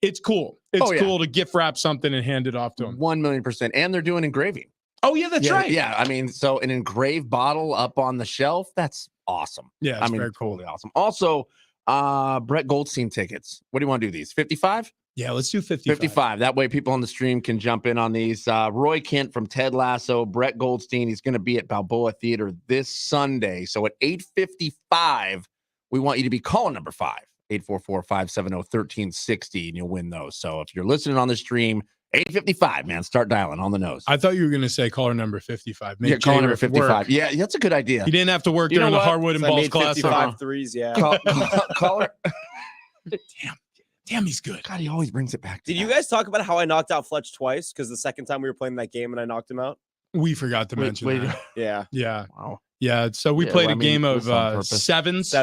S2: it's cool. It's cool to gift wrap something and hand it off to him.
S3: 1,000,000%. And they're doing engraving.
S2: Oh yeah, that's right.
S3: Yeah, I mean, so an engraved bottle up on the shelf, that's awesome.
S2: Yeah,
S3: I mean,
S2: very cool.
S3: totally awesome. Also, Brett Goldstein tickets. What do you want to do these? 55?
S2: Yeah, let's do 55.
S3: 55. That way people on the stream can jump in on these. Roy Kent from Ted Lasso, Brett Goldstein. He's going to be at Balboa Theater this Sunday. So at 8:55, we want you to be calling number 5, 844-570-1360, and you'll win those. So if you're listening on the stream, 8:55, man, start dialing on the nose.
S2: I thought you were going to say caller number 55.
S3: Yeah, caller number 55. Yeah, that's a good idea.
S2: You didn't have to work during the hardwood and balls class.
S1: 55 threes, yeah.
S3: Caller.
S2: Damn, he's good.
S3: God, he always brings it back.
S1: Did you guys talk about how I knocked out Fletch twice? Because the second time we were playing that game and I knocked him out.
S2: We forgot to mention that.
S1: Yeah.
S2: Yeah.
S3: Wow.
S2: Yeah. So we played a game of sevens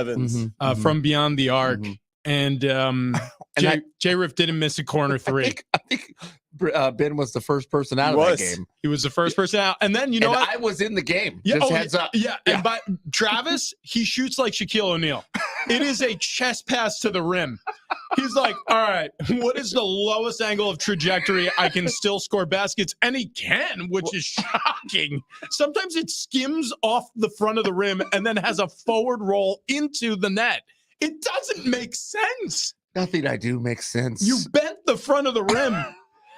S2: from beyond the arc. And J Riff didn't miss a corner three.
S3: I think Ben was the first person out of that game.
S2: He was the first person out. And then, you know what?
S3: I was in the game.
S2: Yeah,
S3: Just heads up.
S2: Yeah. And by Travis, he shoots like Shaquille O'Neal. It is a chest pass to the rim. He's like, all right, what is the lowest angle of trajectory I can still score baskets? And he can, which is shocking. Sometimes it skims off the front of the rim and then has a forward roll into the net. It doesn't make sense.
S3: Nothing I do makes sense.
S2: You bent the front of the rim.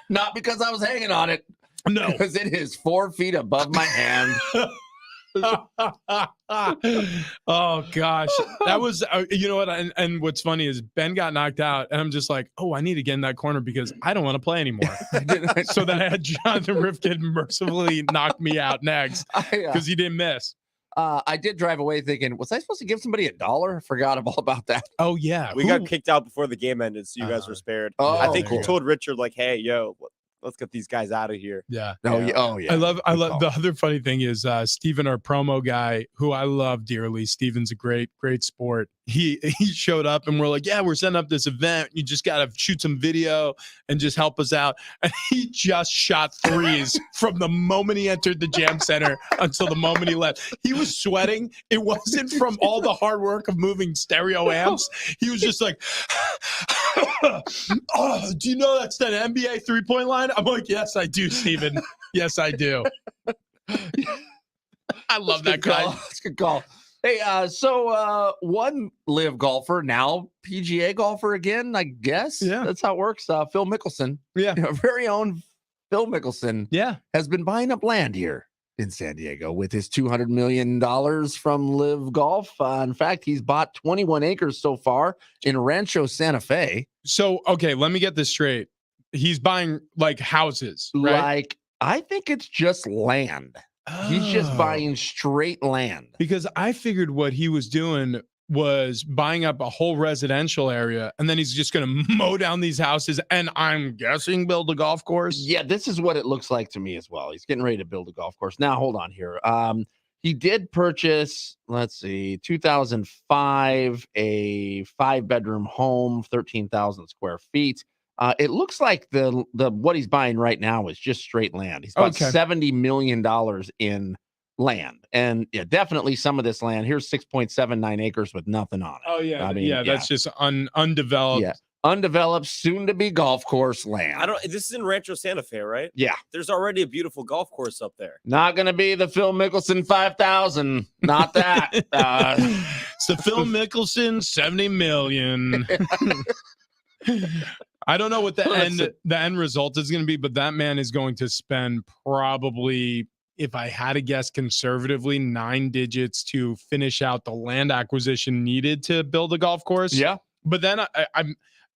S3: Not because I was hanging on it.
S2: No.
S3: Because it is 4 feet above my hand.
S2: Oh gosh, that was you know what? And what's funny is Ben got knocked out, and I'm just like, oh, I need to get in that corner because I don't want to play anymore. So then I had Jonathan Rifkin mercifully knock me out next because he didn't miss.
S3: I did drive away thinking, was I supposed to give somebody $1? I forgot all about that.
S2: Oh yeah,
S1: We got kicked out before the game ended, so you guys were spared.
S3: Oh,
S1: I think
S2: there
S1: you
S2: you
S1: told Richard like, "Hey, yo, let's get these guys out of here."
S2: Yeah.
S3: Oh yeah. Oh yeah.
S2: I love
S3: call.
S2: the other funny thing is Steven, our promo guy, who I love dearly. Steven's a great sport. He showed up and we're like, yeah, we're setting up this event. You just gotta shoot some video and just help us out. And he just shot threes from the moment he entered the jam center until the moment he left. He was sweating. It wasn't from all the hard work of moving stereo amps. He was just like, oh, do you know that's that NBA 3-point line? I'm like, yes, I do, Steven. Yes, I do. I love that guy.
S3: That's a good call. Hey, so one live golfer, now PGA golfer again, I guess.
S2: Yeah.
S3: That's how it works. Phil Mickelson,
S2: Yeah.
S3: our very own Phil Mickelson,
S2: Yeah.
S3: has been buying up land here in San Diego with his $200 million from Live Golf. In fact, he's bought 21 acres so far in Rancho Santa Fe.
S2: So, okay, let me get this straight. He's buying like houses, right?
S3: Like, I think it's just land. He's just
S2: Oh.
S3: buying straight land.
S2: Because I figured what he was doing was buying up a whole residential area and then he's just going to mow down these houses and I'm guessing build a golf course.
S3: Yeah, this is what it looks like to me as well. He's getting ready to build a golf course. Now, hold on here. He did purchase, let's see, 2005, a 5-bedroom home, 13,000 square feet. It looks like the what he's buying right now is just straight land. He's bought $70 million in land. And yeah, definitely some of this land. Here's 6.79 acres with nothing on it.
S2: Oh, yeah.
S3: I mean,
S2: That's just undeveloped.
S3: Yeah. Undeveloped, soon to be golf course land.
S1: This is in Rancho Santa Fe, right?
S3: Yeah.
S1: There's already a beautiful golf course up there.
S3: Not going to be the Phil Mickelson 5,000. Not that.
S2: It's the Phil Mickelson 70 million. I don't know what the end result is going to be, but that man is going to spend probably, if I had to guess conservatively, 9 digits to finish out the land acquisition needed to build a golf course.
S3: Yeah.
S2: But then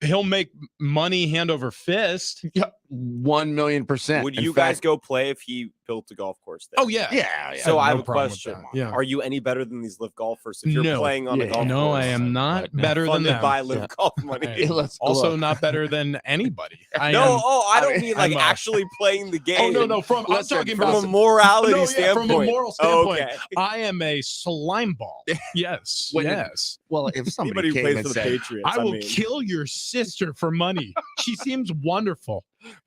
S2: he'll make money hand over fist.
S3: Yeah, 1,000,000%.
S1: Would you guys go play if he built a golf course there?
S2: Oh, yeah.
S3: Yeah.
S1: So I have
S2: no
S1: a
S2: problem with
S1: question.
S2: that. Yeah.
S1: Are you any better than these live golfers if you're
S2: No.
S1: playing on a golf course?
S2: No, I am not better than
S1: Funded
S2: them.
S1: by live golf money.
S2: Also not better than anybody. I
S1: don't mean like
S2: I'm
S1: actually playing the game.
S2: Oh, no. I'm talking
S1: from
S2: about
S1: a morality
S2: From
S1: standpoint.
S2: a moral standpoint.
S1: Okay.
S2: I am a slime ball. Yes. Yes.
S3: Well, if somebody
S1: Anybody who
S3: came
S1: plays
S3: and
S1: for the
S3: said,
S1: Patriots,
S2: I will
S1: mean.
S2: kill your sister for money. She seems wonderful,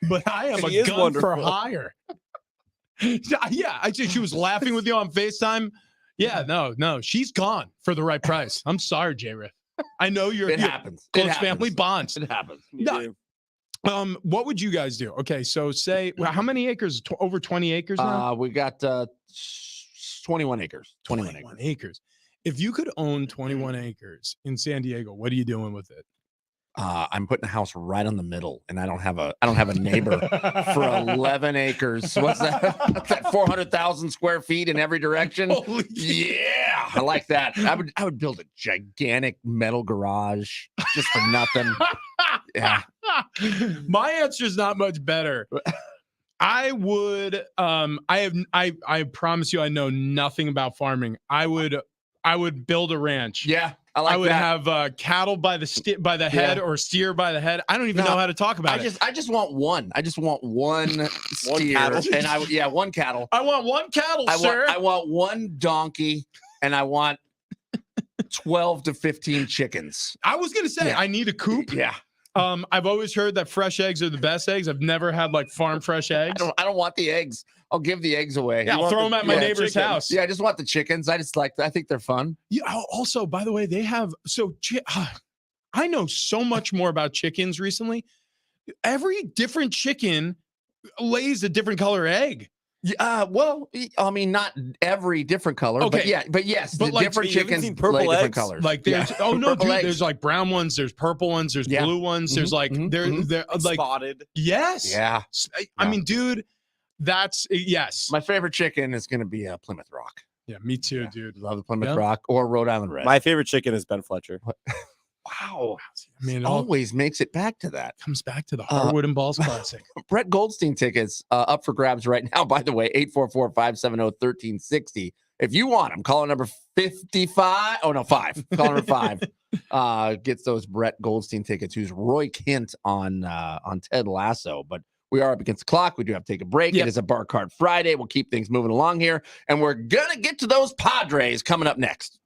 S2: but I am
S1: She
S2: a
S1: is
S2: gun for
S1: wonderful.
S2: hire. Yeah, I think she was laughing with you on FaceTime. Yeah, no, she's gone for the right price. I'm sorry, J-Riff. I know you're
S3: it happens.
S2: close
S3: It happens.
S2: family bonds.
S3: It happens.
S1: You
S2: No.
S1: do.
S2: What would you guys do? Okay, so say how many acres? Over 20 acres now?
S3: We got 21 acres. 21 acres.
S2: acres. If you could own 21 acres in San Diego, what are you doing with it?
S3: I'm putting a house right on the middle, and I don't have a neighbor for 11 acres. What's that? That's that 400,000 square feet in every direction.
S2: Holy
S3: Yeah, I like that. I would build a gigantic metal garage just for nothing. Yeah.
S2: My answer is not much better. I would I promise you I know nothing about farming. I would build a ranch.
S3: Yeah. I
S2: would
S3: that.
S2: have cattle by the head or steer by the head. I don't even know how to talk about it.
S3: I just want one. I just want one steer,
S1: cattle.
S3: and one cattle.
S2: I want one cattle, sir.
S3: I want one donkey, and I want 12 to 15 chickens.
S2: I was gonna say I need a coop.
S3: Yeah.
S2: I've always heard that fresh eggs are the best eggs. I've never had like farm fresh eggs.
S3: I don't want the eggs. I'll give the eggs away.
S2: Yeah, I'll throw them at my neighbor's
S1: chicken.
S2: house.
S3: Yeah, I just want the chickens. I think they're fun.
S2: Yeah. Also, by the way, they have I know so much more about chickens recently. Every different chicken lays a different color egg.
S3: Well, I mean, not every different color, but yes,
S2: But
S3: the
S2: like,
S3: different
S1: you haven't
S3: chickens
S1: seen purple
S3: lay different
S1: eggs?
S3: colors.
S2: Like there's
S3: Yeah.
S2: oh no,
S3: Purple
S2: dude,
S3: eggs.
S2: there's like brown ones, there's purple ones, there's
S3: Yeah.
S2: blue ones, there's like they're like
S1: Spotted.
S2: yes.
S3: Yeah.
S2: I mean, dude, that's yes.
S3: My favorite chicken is going to be a Plymouth Rock.
S2: Yeah, me too, dude.
S3: Love the Plymouth
S2: Yep.
S3: Rock or Rhode Island Red.
S1: My favorite chicken is Ben Fletcher.
S3: Wow.
S2: I mean, it all
S3: Always makes it back to that.
S2: comes back to the Hardwood and Balls Classic.
S3: Brett Goldstein tickets up for grabs right now. By the way, 844-570-1360. If you want them, caller number 55. Oh, no, 5. Caller number 5 gets those Brett Goldstein tickets, who's Roy Kent on Ted Lasso. But we are up against the clock. We do have to take a break.
S2: Yep.
S3: It is a Bar Card Friday. We'll keep things moving along here. And we're going to get to those Padres coming up next.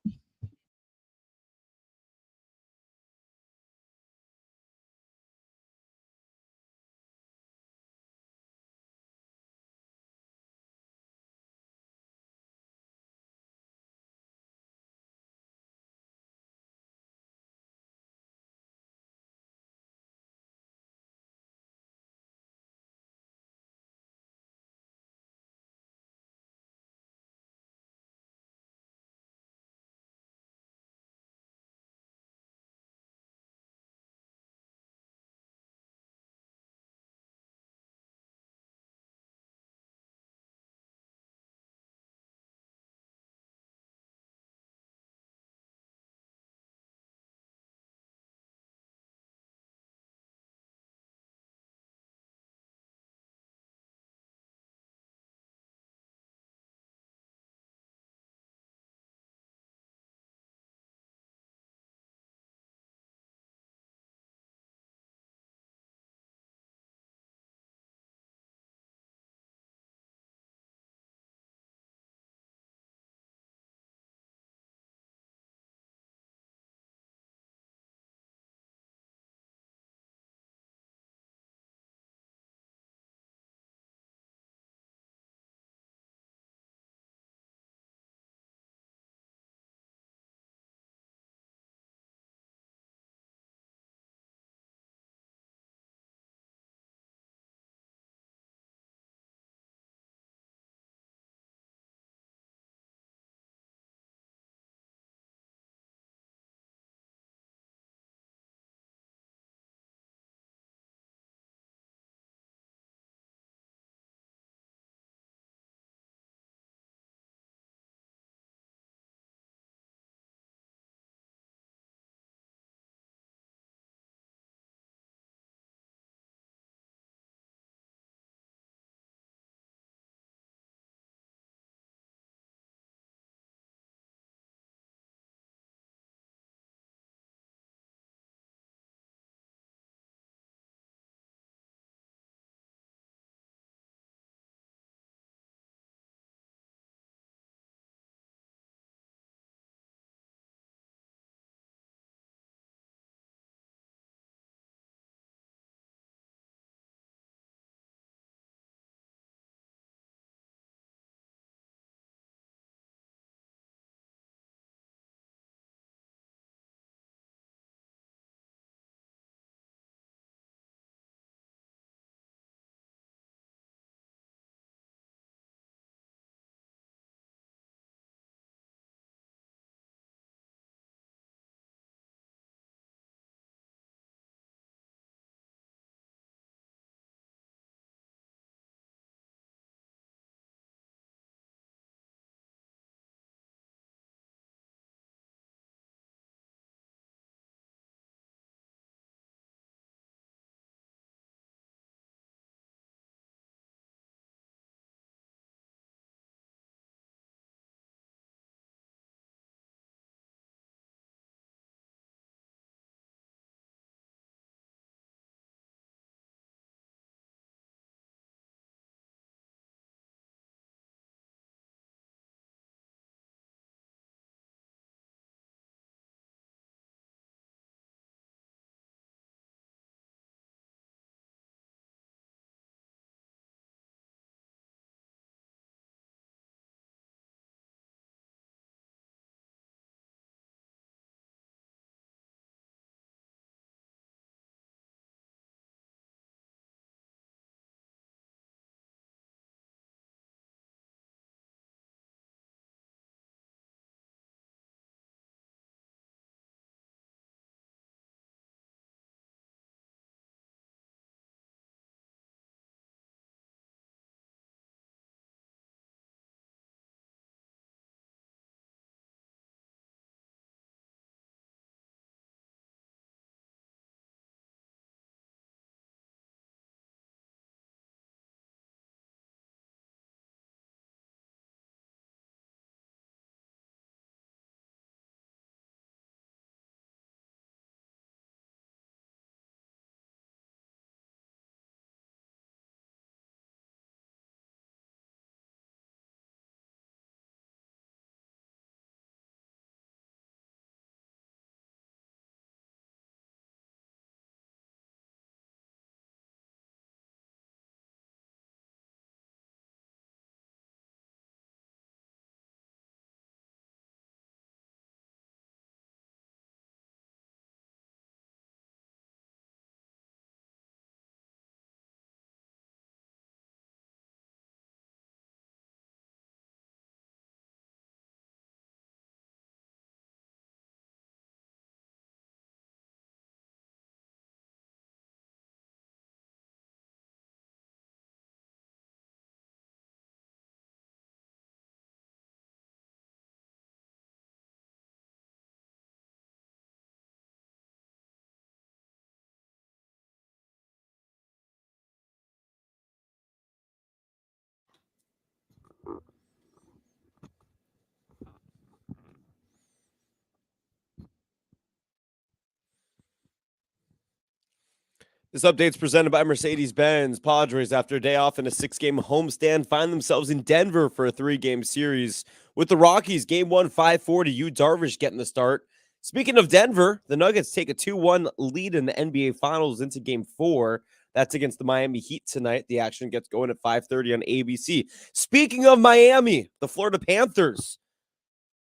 S1: This update's presented by Mercedes-Benz. Padres, after a day off and a 6-game homestand, find themselves in Denver for a 3-game series. With the Rockies, Game 1, 5-4 to Yu Darvish getting the start. Speaking of Denver, the Nuggets take a 2-1 lead in the NBA Finals into Game 4. That's against the Miami Heat tonight. The action gets going at 5:30 on ABC. Speaking of Miami, the Florida Panthers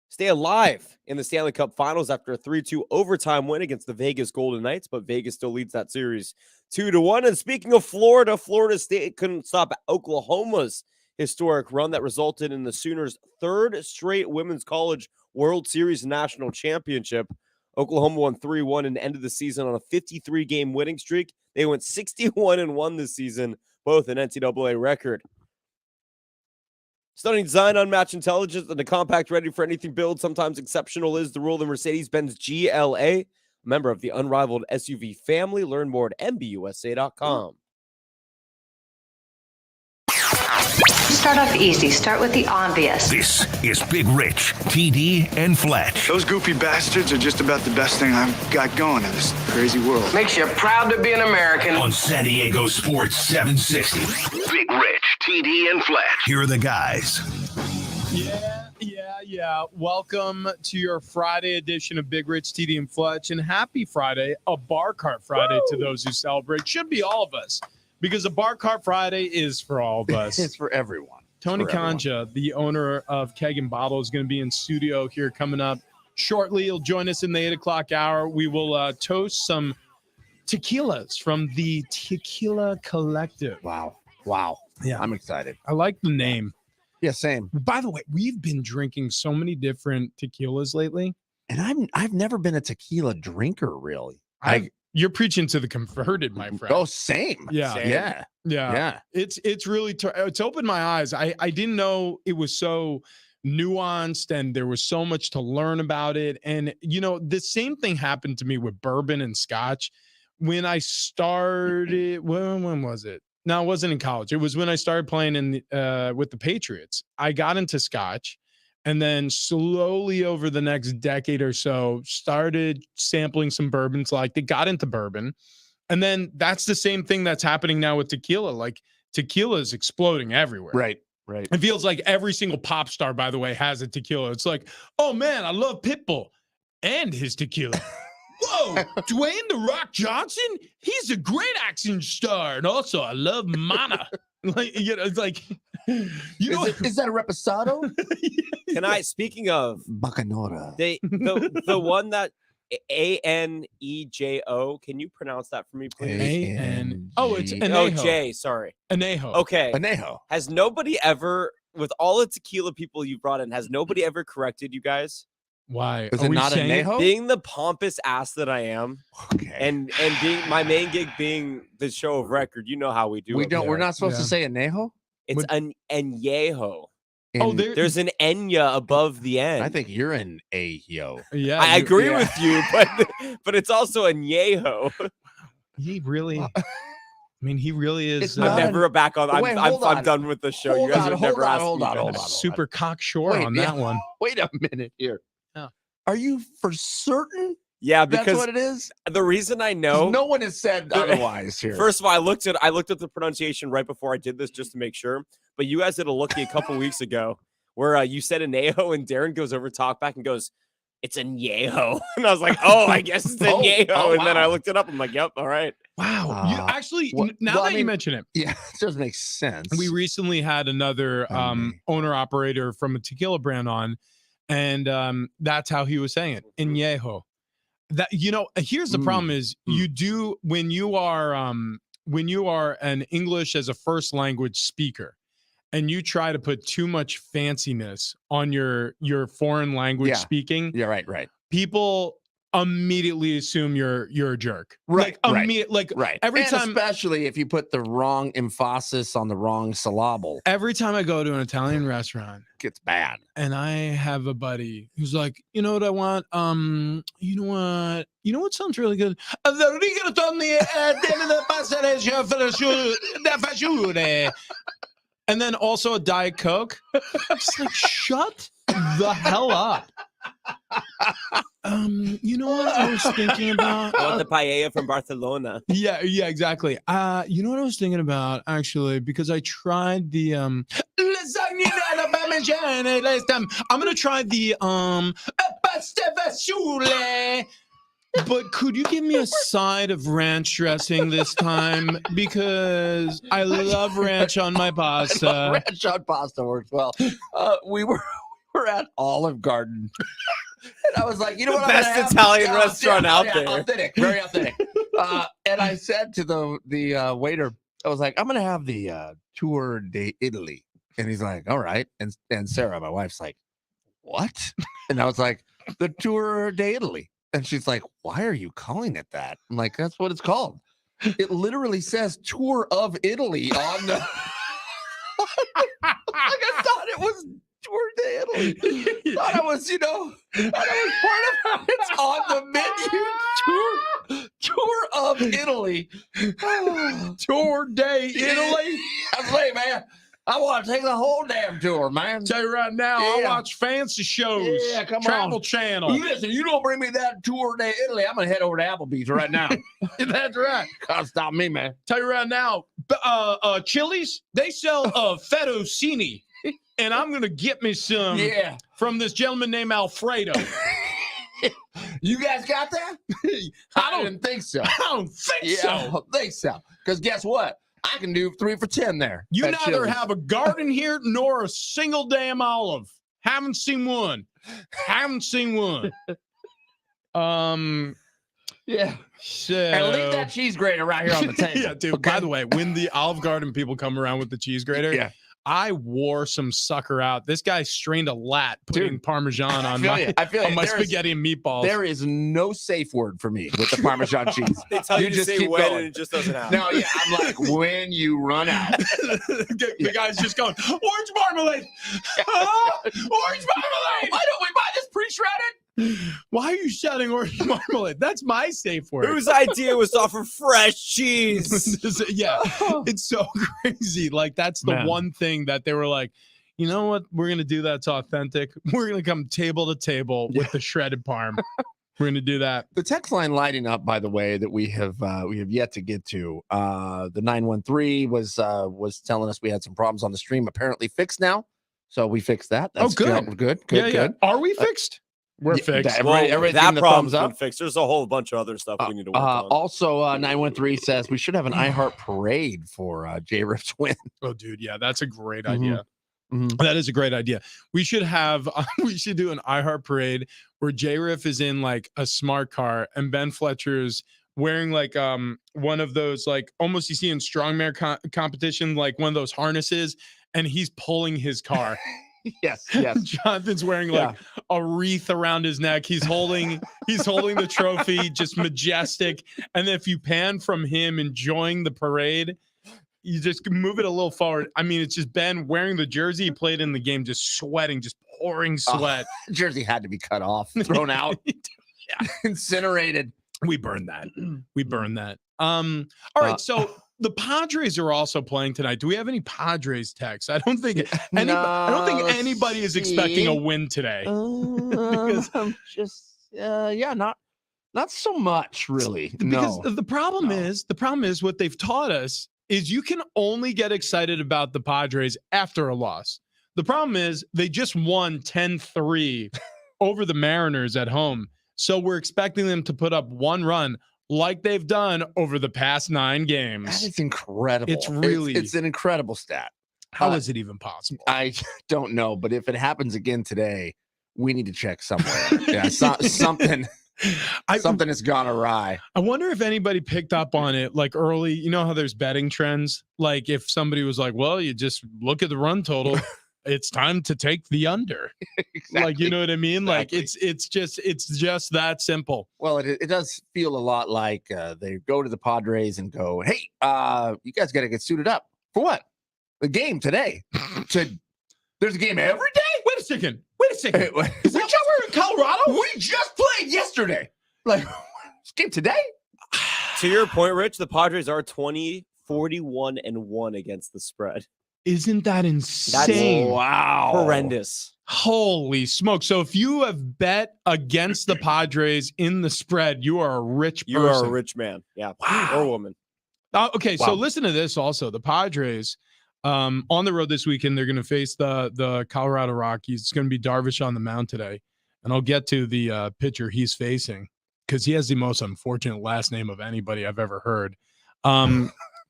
S1: stay alive in the Stanley Cup Finals after a 3-2 overtime win against the Vegas Golden Knights, but Vegas still leads that series 2-1. And speaking of Florida, Florida State couldn't stop Oklahoma's historic run that resulted in the Sooners' third straight Women's College World Series National Championship. Oklahoma won 3-1 and ended the season on a 53-game winning streak. They went 61-1 this season, both an NCAA record. Stunning design, unmatched intelligence, and a compact ready for anything build. Sometimes exceptional is the rule. The Mercedes-Benz GLA, a member of the unrivaled SUV family. Learn more at MBUSA.com.
S7: Start off easy. Start with the obvious.
S8: This is Big Rich, TD, and Fletch.
S9: Those goofy bastards are just about the best thing I've got going in this crazy world.
S10: Makes you proud to be an American.
S8: On San Diego Sports 760. Big Rich, TD, and Fletch. Here are the guys.
S2: Yeah. Welcome to your Friday edition of Big Rich, TD, and Fletch. And happy Friday, a Bar Cart Friday to those who celebrate. Should be all of us. Because a Bar Cart Friday is for all of us.
S3: It's for everyone.
S2: Tony Concha, the owner of Keg and Bottle, is going to be in studio here coming up shortly. He'll join us in the 8 o'clock hour. We will toast some tequilas from the Tequila Collective.
S3: Wow.
S2: Yeah.
S3: I'm excited.
S2: I like the name.
S3: Yeah, same.
S2: By the way, we've been drinking so many different tequilas lately.
S3: And I've never been a tequila drinker, really.
S2: You're preaching to the converted, my friend.
S3: Oh, same.
S2: Yeah.
S3: Same. Yeah.
S2: It's really it's opened my eyes. I didn't know it was so nuanced and there was so much to learn about it. And the same thing happened to me with bourbon and scotch when I started. When was it? No, it wasn't in college. It was when I started playing with the Patriots. I got into scotch. And then slowly over the next decade or so, started sampling some bourbons, like they got into bourbon. And then that's the same thing that's happening now with tequila. Like tequila is exploding everywhere.
S3: Right.
S2: It feels like every single pop star, by the way, has a tequila. It's like, oh man, I love Pitbull and his tequila. Whoa, Dwayne The Rock Johnson? He's a great action star. And also, I love Mana. It's like,
S3: is that a reposado?
S1: Can I, speaking of
S3: Bacanora,
S1: the one that Anejo, can you pronounce that for me, please?
S2: It's Anejo.
S1: Oh, J, sorry.
S2: Anejo.
S1: Okay.
S3: Anejo.
S1: Has nobody ever, with all the tequila people you brought in, has nobody ever corrected you guys?
S2: Why?
S3: Is it not Anejo?
S1: Being the pompous ass that I am,
S3: okay, and
S1: being my main gig being the show of record, you know how we do.
S3: We're not supposed to say Anejo.
S1: It's an Añejo.
S2: Oh,
S1: there's an Enya above the N.
S3: I think you're an Ayo.
S2: Yeah,
S1: I agree with you, but it's also Añejo.
S2: He really. I mean, he really is.
S1: I'm never back on. I'm done with the show. You guys are never asking.
S3: Hold on.
S2: Super cocksure on that one.
S3: Wait a minute here. Are you for certain?
S1: Yeah, because
S3: that's what it is.
S1: The reason I know,
S3: no one has said otherwise here.
S1: First of all, I looked at the pronunciation right before I did this just to make sure. But you guys did a looky a couple weeks ago where you said Anejo and Darren goes over talk back and goes, "It's Añejo," and I was like, "Oh, I guess it's Añejo."
S3: Wow.
S1: And then I looked it up. I'm like, "Yep, all right."
S2: Wow. You actually, now that you mention it,
S3: yeah, it does make sense.
S2: We recently had another owner operator from a tequila brand on. And that's how he was saying it, Añejo. That here's the problem is you do when you are an English as a first language speaker, and you try to put too much fanciness on your foreign language speaking.
S3: Yeah, right.
S2: People immediately assume you're a jerk.
S3: Right.
S2: Every time,
S3: especially if you put the wrong emphasis on the wrong syllable.
S2: Every time I go to an Italian restaurant,
S3: it gets bad.
S2: And I have a buddy who's like, you know what I want? You know what sounds really good? And then also a Diet Coke. It's like, shut the hell up. You know what I was thinking about?
S1: I want the paella from Barcelona.
S2: Yeah, exactly. You know what I was thinking about actually, because I tried the lasagna alla parmigiana last time. I'm gonna try the pasta fagioli. But could you give me a side of ranch dressing this time? Because I love ranch on my pasta.
S3: Ranch on pasta works well. We were at Olive Garden. And I was like, you know what?
S1: Best Italian restaurant out there.
S3: Authentic, very authentic. And I said to the waiter, I was like, I'm going to have the Tour d'Italy. And he's like, all right. And Sarah, my wife's like, what? And I was like, the Tour d'Italy. And she's like, why are you calling it that? I'm like, that's what it's called. It literally says Tour of Italy on the. Like I thought it was Tour d'Italy. Thought I was, thought I was part of it. It's on the menu. Tour of Italy.
S2: Tour d'Italy.
S3: I was like, man, I want to take the whole damn tour, man.
S2: Tell you right now, I watch fancy shows.
S3: Yeah, come
S2: Travel
S3: on.
S2: Channel.
S3: Listen, you don't bring me that Tour d'Italy, I'm going to head over to Applebee's right now.
S2: That's right.
S3: Can't stop me, man.
S2: Tell you right now, Chili's, they sell fettuccine. And I'm going to get me some from this gentleman named Alfredo.
S3: You guys got that? I didn't think so.
S2: I don't think so.
S3: I don't think so. Because guess what? I can do 3 for $10 there.
S2: You
S3: at
S2: neither
S3: Chili's.
S2: have a garden here nor a single damn olive. Haven't seen one. Haven't seen one.
S3: Yeah.
S2: So,
S3: And leave that cheese grater right here on the table.
S2: Yeah, dude.
S3: Okay?
S2: By the way, when the Olive Garden people come around with the cheese grater, I wore some sucker out. This guy strained a lat putting Parmesan on my spaghetti and meatballs.
S3: There is no safe word for me with the Parmesan cheese.
S1: They tell you to
S3: just
S1: say
S3: keep
S1: when
S3: going.
S1: and it just doesn't happen.
S3: No, yeah, I'm like, when you run out.
S2: The guy's just going, orange marmalade. Orange marmalade.
S3: Why don't we buy this pre-shredded?
S2: Why are you shouting orange marmalade? That's my safe word.
S1: Whose idea was to offer fresh cheese?
S2: It's so crazy. Like, that's the one thing that they were like, you know what? We're going to do that's authentic. We're going to come table to table with the shredded parm. We're going to do that.
S3: The text line lighting up, by the way, that we have yet to get to. The 913 was telling us we had some problems on the stream. Apparently fixed now. So we fixed that. That's
S2: good.
S3: Good.
S2: Are we fixed? We're fixed.
S3: Everything
S1: that
S3: the
S1: problem's
S3: thumbs
S1: been
S3: up.
S1: fixed. There's a whole bunch of other stuff we need to work on.
S3: Also, 913 says we should have an iHeart parade for J-Riff's win.
S2: Oh, dude, yeah, that's a great idea. That is a great idea. We should have we should do an iHeart parade where J-Riff is in like a smart car and Ben Fletcher's wearing like one of those like almost you see in strongman competition, like one of those harnesses, and he's pulling his car.
S3: Yes.
S2: Jonathan's wearing like a wreath around his neck. He's holding the trophy, just majestic. And if you pan from him enjoying the parade, you just move it a little forward. I mean, it's just Ben wearing the jersey he played in the game, just sweating, just pouring sweat.
S3: Jersey had to be cut off, thrown out, incinerated.
S2: We burned that. All right, so the Padres are also playing tonight. Do we have any Padres texts? I don't think anybody is expecting a win today.
S3: Because I'm just not so much really.
S2: Because the problem is what they've taught us is you can only get excited about the Padres after a loss. The problem is they just won 10-3 over the Mariners at home. So we're expecting them to put up one run like they've done over the past 9 games.
S3: That is incredible.
S2: It's really
S3: it's an incredible stat.
S2: How is it even possible?
S3: I don't know, but if it happens again today, we need to check somewhere. Something has gone awry.
S2: I wonder if anybody picked up on it like early. You know how there's betting trends? Like if somebody was like, well, you just look at the run total. It's time to take the under.
S3: Exactly.
S2: Like, you know what I mean?
S3: Exactly.
S2: Like it's just that simple.
S3: Well, it does feel a lot like they go to the Padres and go, hey, you guys got to get suited up. For what? The game today. There's a game every day?
S2: Wait a second. Is that we're in Colorado?
S3: We just played yesterday. Like, this game today?
S1: To your point, Rich, the Padres are 20-41-1 against the spread.
S2: Isn't that insane?
S3: Wow.
S1: Horrendous.
S2: Holy smoke. So if you have bet against the Padres in the spread, you are a rich person.
S1: You are a rich man. Yeah.
S2: Wow.
S1: Or woman.
S2: Okay, so listen to this also. The Padres on the road this weekend, they're going to face the Colorado Rockies. It's going to be Darvish on the mound today. And I'll get to the pitcher he's facing because he has the most unfortunate last name of anybody I've ever heard.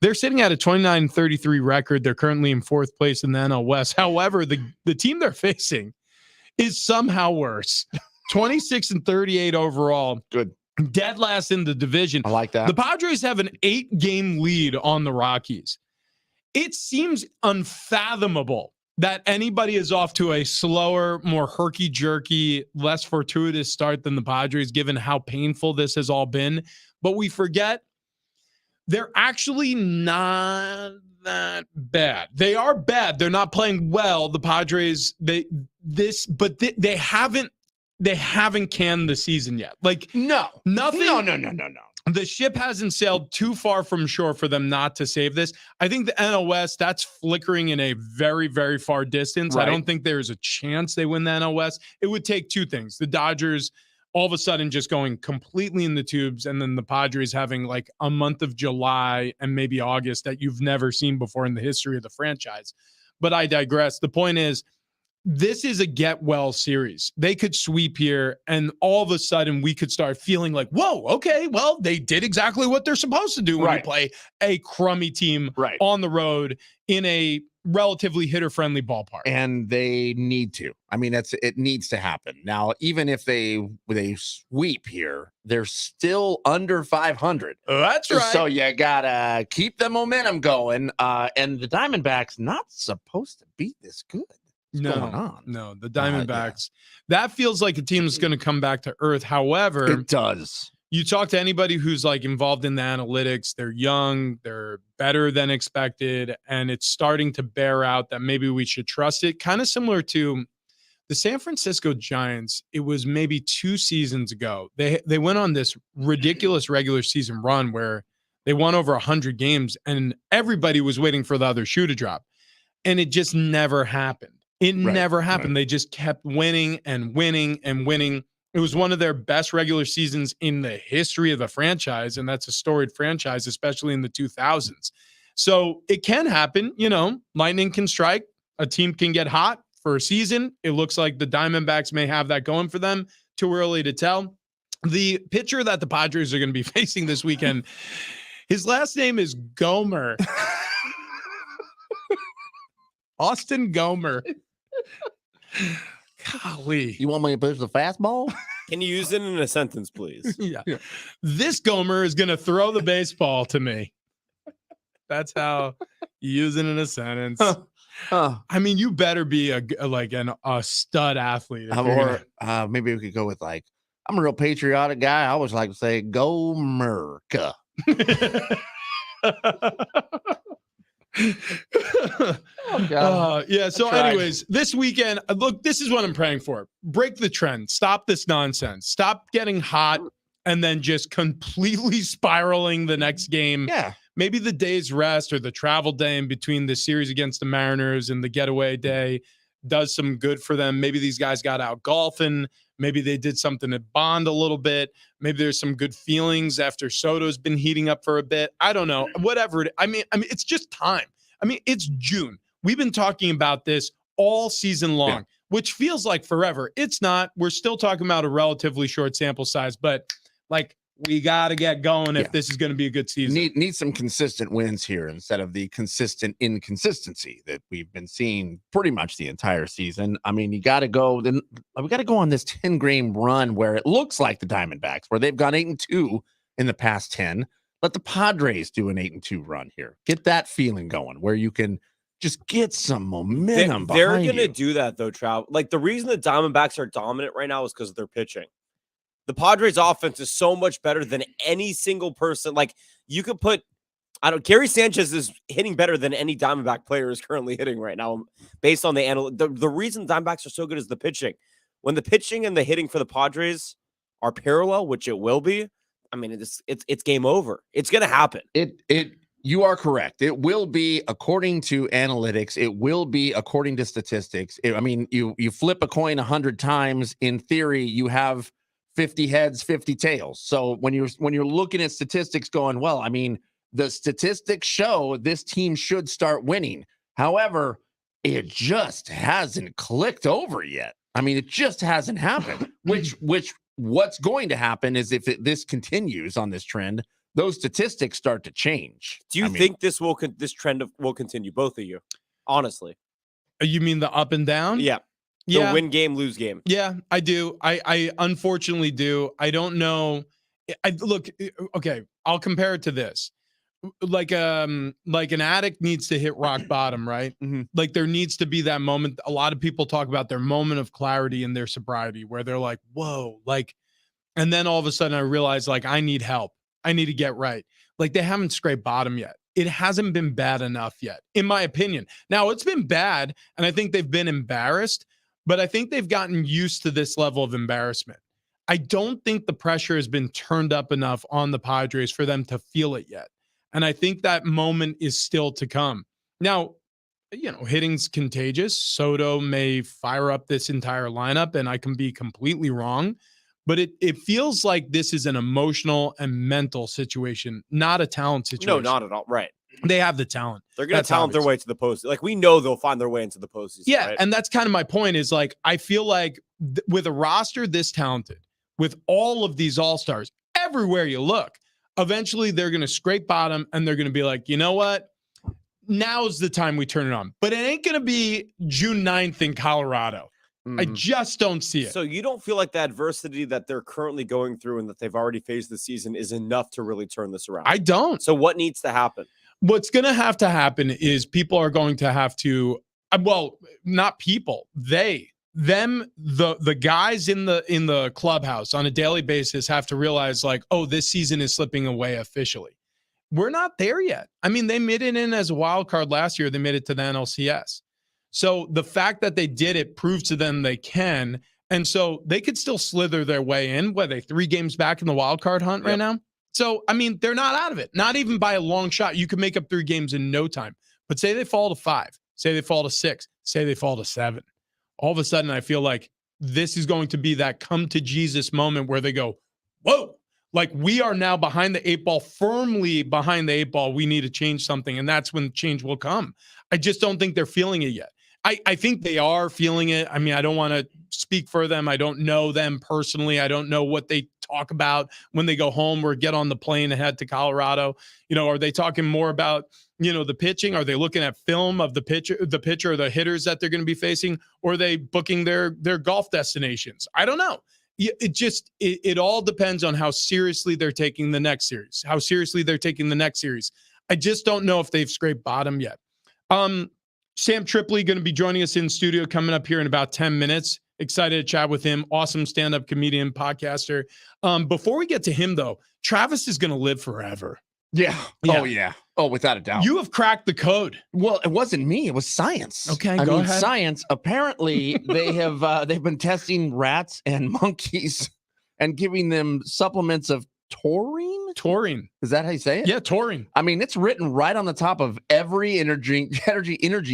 S2: They're sitting at a 29-33 record. They're currently in 4th place in the NL West. However, the team they're facing is somehow worse. 26-38 overall.
S3: Good.
S2: Dead last in the division.
S3: I like that.
S2: The Padres have an 8-game lead on the Rockies. It seems unfathomable that anybody is off to a slower, more herky-jerky, less fortuitous start than the Padres, given how painful this has all been. But we forget they're actually not that bad. They are bad. They're not playing well. The Padres, they haven't canned the season yet. Like nothing.
S3: No.
S2: The ship hasn't sailed too far from shore for them not to save this. I think the NL West, that's flickering in a very, very far distance.
S3: Right.
S2: I don't think there's a chance they win the NL West. It would take two things. The Dodgers all of a sudden just going completely in the tubes, and then the Padres having like a month of July and maybe August that you've never seen before in the history of the franchise. But I digress. The point is, this is a get well series. They could sweep here, and all of a sudden we could start feeling like, whoa, okay, well, they did exactly what they're supposed to do when you play a crummy team on the road in a relatively hitter-friendly ballpark.
S3: And they need to. I mean, it needs to happen. Now, even if they sweep here, they're still under 500.
S2: That's right.
S3: So you gotta keep the momentum going. And the Diamondbacks not supposed to be this good. What's going on?
S2: No, the Diamondbacks. That feels like a team that's going to come back to earth. However,
S3: it does.
S2: You talk to anybody who's like involved in the analytics, they're young, they're better than expected, and it's starting to bear out that maybe we should trust it. Kind of similar to the San Francisco Giants. It was maybe 2 seasons ago. They went on this ridiculous regular season run where they won over 100 games, and everybody was waiting for the other shoe to drop. And it just never happened. It never happened. They just kept winning and winning and winning. It was one of their best regular seasons in the history of the franchise, and that's a storied franchise, especially in the 2000s. So it can happen. You know, lightning can strike. A team can get hot for a season. It looks like the Diamondbacks may have that going for them. Too early to tell. The pitcher that the Padres are going to be facing this weekend, his last name is Gomer. Austin Gomer. Golly.
S3: You want me to push the fastball?
S1: Can you use it in a sentence, please?
S2: Yeah. This Gomer is going to throw the baseball to me. That's how you use it in a sentence. I mean, you better be a stud athlete.
S3: Or maybe we could go with like, I'm a real patriotic guy. I always like to say, go Merca.
S2: Yeah. So anyways, this weekend, look, this is what I'm praying for. Break the trend. Stop this nonsense. Stop getting hot and then just completely spiraling the next game.
S3: Yeah.
S2: Maybe the day's rest or the travel day in between the series against the Mariners and the getaway day does some good for them. Maybe these guys got out golfing. Maybe they did something to bond a little bit. Maybe there's some good feelings after Soto's been heating up for a bit. I don't know. Whatever. I mean, it's just time. I mean, it's June. We've been talking about this all season long, which feels like forever. It's not. We're still talking about a relatively short sample size, but like we got to get going if this is going to be a good season.
S3: Need some consistent wins here instead of the consistent inconsistency that we've been seeing pretty much the entire season. I mean, you got to go. Then we got to go on this 10-game run where it looks like the Diamondbacks, where they've gone 8-2 in the past 10. Let the Padres do an 8-2 run here. Get that feeling going where you can just get some momentum.
S1: They're going to do that though, Trav. Like the reason the Diamondbacks are dominant right now is because of their pitching. The Padres offense is so much better than any single person. Like you could put, Gary Sanchez is hitting better than any Diamondback player is currently hitting right now based on the reason Diamondbacks are so good is the pitching. When the pitching and the hitting for the Padres are parallel, which it will be, I mean, it's game over. It's going to happen.
S11: You are correct. It will be according to analytics. It will be according to statistics. I mean, you flip a coin 100 times. In theory, you have 50 heads, 50 tails. So when you're looking at statistics, going, well, I mean, the statistics show this team should start winning. However, it just hasn't clicked over yet. I mean, it just hasn't happened. Which what's going to happen is if this continues on this trend, those statistics start to change.
S1: Do you think this trend will continue? Both of you, honestly.
S2: You mean the up and down?
S1: Yeah. The win game, lose game.
S2: Yeah, I do. I unfortunately do. I don't know. Okay, I'll compare it to this. Like an addict needs to hit rock bottom, right?
S11: Mm-hmm.
S2: Like there needs to be that moment. A lot of people talk about their moment of clarity in their sobriety where they're like, whoa, like, and then all of a sudden I realize like I need help. I need to get right. Like they haven't scraped bottom yet. It hasn't been bad enough yet, in my opinion. Now it's been bad, and I think they've been embarrassed, but I think they've gotten used to this level of embarrassment. I don't think the pressure has been turned up enough on the Padres for them to feel it yet. And I think that moment is still to come. Now, hitting's contagious. Soto may fire up this entire lineup, and I can be completely wrong. But it feels like this is an emotional and mental situation, not a talent situation.
S1: No, not at all. Right.
S2: They have the talent.
S1: They're going to talent their way to the postseason. Like, we know they'll find their way into the postseason.
S2: Yeah,
S1: right?
S2: and that's kind of my point is, like, I feel like with a roster this talented, with all of these all-stars, everywhere you look, eventually they're going to scrape bottom, and they're going to be like, you know what? Now's the time we turn it on. But it ain't going to be June 9th in Colorado. I just don't see it.
S1: So you don't feel like the adversity that they're currently going through and that they've already faced this season is enough to really turn this around?
S2: I don't.
S1: So what needs to happen?
S2: What's going to happen is people are going to have to, well, not people, the guys in the clubhouse on a daily basis have to realize like, oh, this season is slipping away officially. We're not there yet. I mean, they made it in as a wild card last year. They made it to the NLCS. So the fact that they did it proves to them they can. And so they could still slither their way in. What are they, 3 games back in the wild card hunt right now? So, I mean, they're not out of it. Not even by a long shot. You can make up 3 games in no time. But say they fall to 5. Say they fall to 6. Say they fall to 7. All of a sudden, I feel like this is going to be that come to Jesus moment where they go, whoa, like we are now behind the 8 ball, firmly behind the 8 ball. We need to change something. And that's when change will come. I just don't think they're feeling it yet. I think they are feeling it. I mean, I don't want to speak for them. I don't know them personally. I don't know what they talk about when they go home or get on the plane and head to Colorado. Are they talking more about, the pitching? Are they looking at film of the pitcher or the hitters that they're going to be facing? Or are they booking their golf destinations? I don't know. It all depends on how seriously they're taking the next series, I just don't know if they've scraped bottom yet. Sam Tripoli going to be joining us in studio coming up here in about 10 minutes. Excited to chat with him. Awesome stand-up comedian, podcaster. Before we get to him, though, Travis is going to live forever.
S11: Yeah. Oh, yeah. Oh, without a doubt.
S2: You have cracked the code.
S11: Well, it wasn't me. It was science.
S2: Okay,
S11: go
S2: ahead.
S11: Science. Apparently, they've been testing rats and monkeys and giving them supplements of taurine. Is that how you say it?
S2: Yeah, taurine.
S11: I mean, it's written right on the top of every energy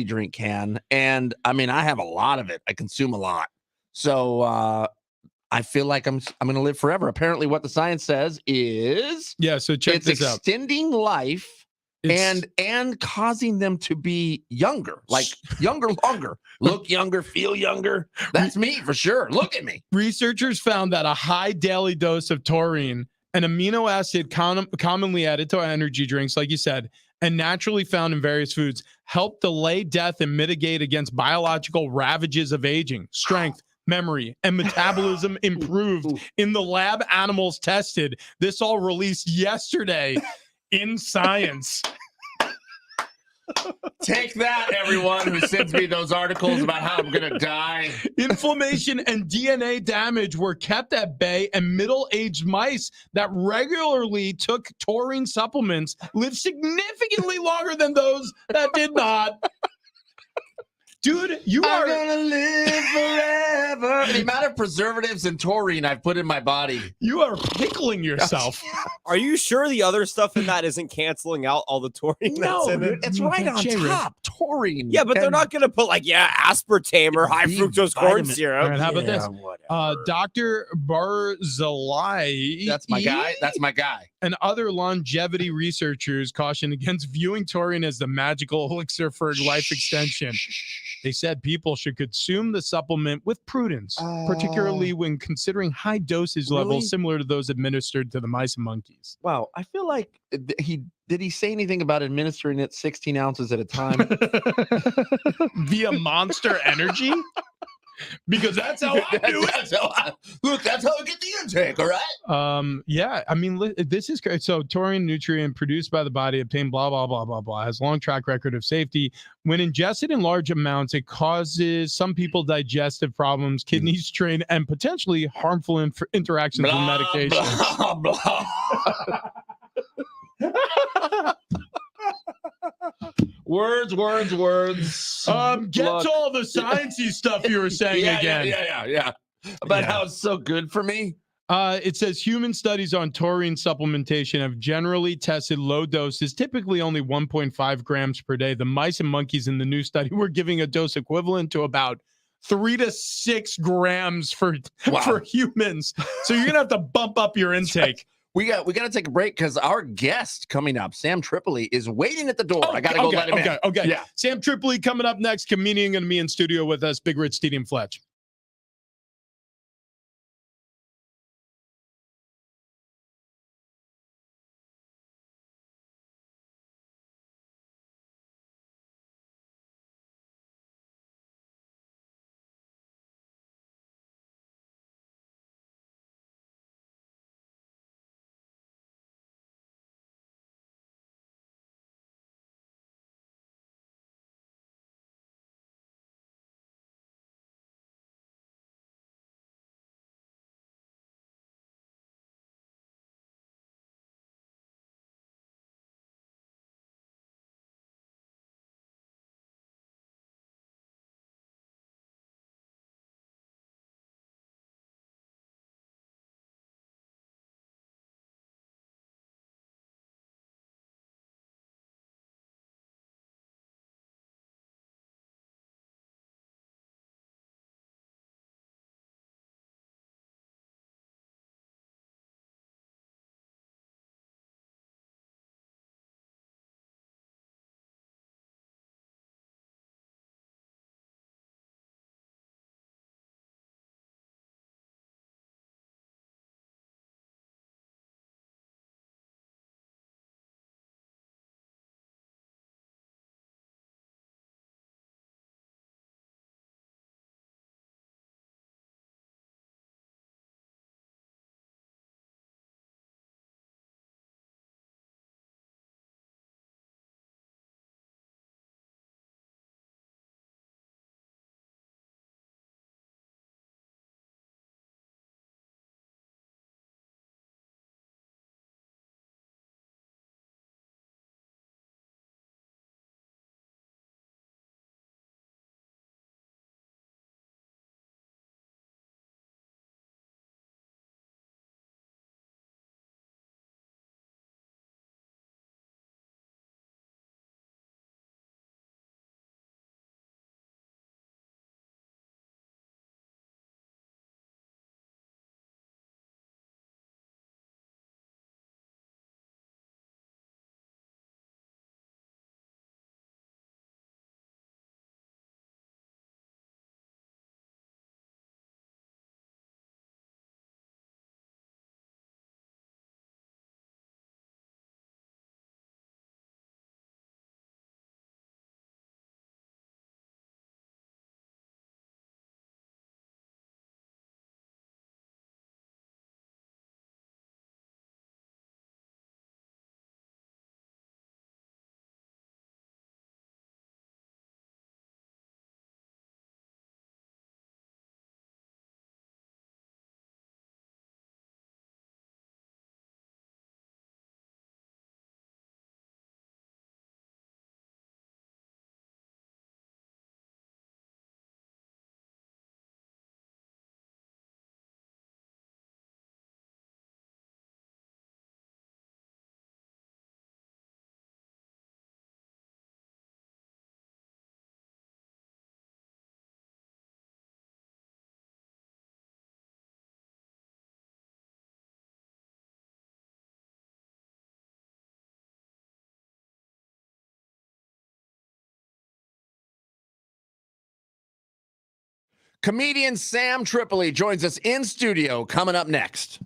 S11: drink can. And I mean, I have a lot of it. I consume a lot. So I feel like I'm going to live forever. Apparently what the science says is
S2: so check this out.
S11: It's extending life and causing them to be younger, like younger, longer, look younger, feel younger. That's me for sure. Look at me.
S2: Researchers found that a high daily dose of taurine, an amino acid commonly added to energy drinks, like you said, and naturally found in various foods, help delay death and mitigate against biological ravages of aging. Strength, memory, and metabolism improved in the lab animals tested. This all released yesterday in Science.
S11: Take that, everyone who sends me those articles about how I'm going to die.
S2: Inflammation and DNA damage were kept at bay, and middle-aged mice that regularly took taurine supplements lived significantly longer than those that did not. Dude, you
S11: I'm
S2: are
S11: gonna live forever. The amount of preservatives and taurine I've put in my body.
S2: you are pickling yourself.
S1: Are you sure the other stuff in that isn't canceling out all the taurine that's
S11: No,
S1: in it?
S11: dude, it's right on
S2: J-Ray.
S11: top. Taurine.
S1: Yeah, but they're
S11: and
S1: not going to put like, aspartame or high
S11: B
S1: fructose corn
S11: vitamin.
S1: syrup.
S2: All right, how about this?
S6: Whatever.
S2: Dr. Barzilai.
S11: That's my guy. That's my guy.
S2: And other longevity researchers cautioned against viewing taurine as the magical elixir for life extension. They said people should consume the supplement with prudence, particularly when considering high dosage
S11: Really?
S2: levels similar to those administered to the mice and monkeys.
S11: Wow, I feel like did he say anything about administering it 16 ounces at a time?
S2: Via Monster Energy? Because that's how I do it.
S11: That's how I get the intake, all right?
S2: Yeah, I mean, this is great. So taurine nutrient produced by the body, obtained blah, blah, blah, blah, blah, has long track record of safety. When ingested in large amounts, it causes some people digestive problems, kidney strain, and potentially harmful interactions with medication.
S11: Blah, blah. Words.
S2: Get
S11: Look.
S2: to all the sciencey stuff you were saying again.
S11: Yeah. About how it's so good for me.
S2: It says human studies on taurine supplementation have generally tested low doses, typically only 1.5 grams per day. The mice and monkeys in the new study were giving a dose equivalent to about 3 to 6 grams for humans. So you're gonna have to bump up your intake.
S11: We got to take a break because our guest coming up, Sam Tripoli, is waiting at the door. I got to go let him in.
S2: Okay.
S11: Yeah.
S2: Sam Tripoli coming up next. Comedian going to be in studio with us. Big Rich, TD, and Fletch.
S11: Comedian Sam Tripoli joins us in studio coming up next.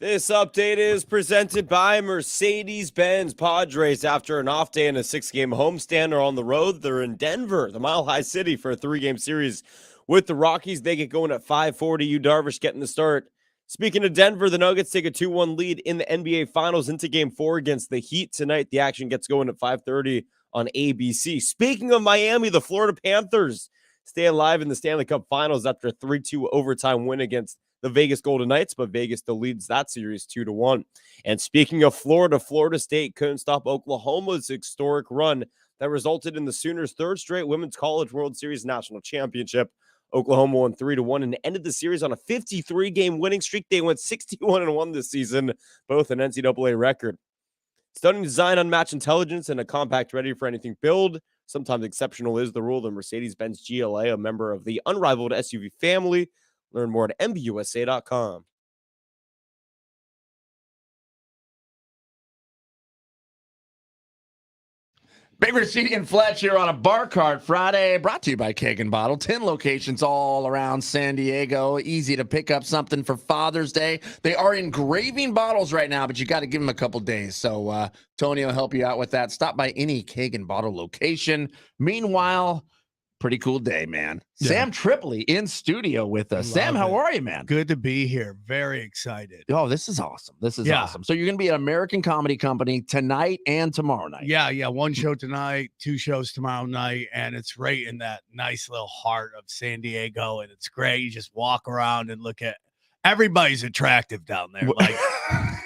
S1: This update is presented by Mercedes-Benz. Padres, after an off day and a 6-game homestand, are on the road. They're in Denver, the Mile High City, for a 3-game series with the Rockies. They get going at 5:40. Yu Darvish getting the start. Speaking of Denver, the Nuggets take a 2-1 lead in the NBA Finals into Game 4 against the Heat tonight. The action gets going at 5:30 on ABC. Speaking of Miami, the Florida Panthers stay alive in the Stanley Cup Finals after a 3-2 overtime win against the Vegas Golden Knights, but Vegas still leads that series 2-1. And speaking of Florida, Florida State couldn't stop Oklahoma's historic run that resulted in the Sooners' third straight Women's College World Series national championship. Oklahoma won 3-1 and ended the series on a 53-game winning streak. They went 61-1 this season, both an NCAA record. Stunning design, unmatched intelligence, and a compact ready for anything build. Sometimes exceptional is the rule. The Mercedes-Benz GLA, a member of the unrivaled SUV family. Learn more at MBUSA.com.
S11: Big Rich and Fletch here on a Bar Cart Friday, brought to you by Keg and Bottle. 10 locations all around San Diego. Easy to pick up something for Father's Day. They are engraving bottles right now, but you got to give them a couple days. So Tony will help you out with that. Stop by any Keg and Bottle location. Meanwhile, pretty cool day, man. Yeah. Sam Tripoli in studio with us. Sam, how are you, man?
S12: Good to be here. Very excited.
S11: Oh, this is awesome. This is awesome. So you're going to be at American Comedy Company tonight and tomorrow night.
S12: Yeah. One show tonight, 2 shows tomorrow night, and it's right in that nice little heart of San Diego, and it's great. You just walk around and look at everybody's attractive down there. Like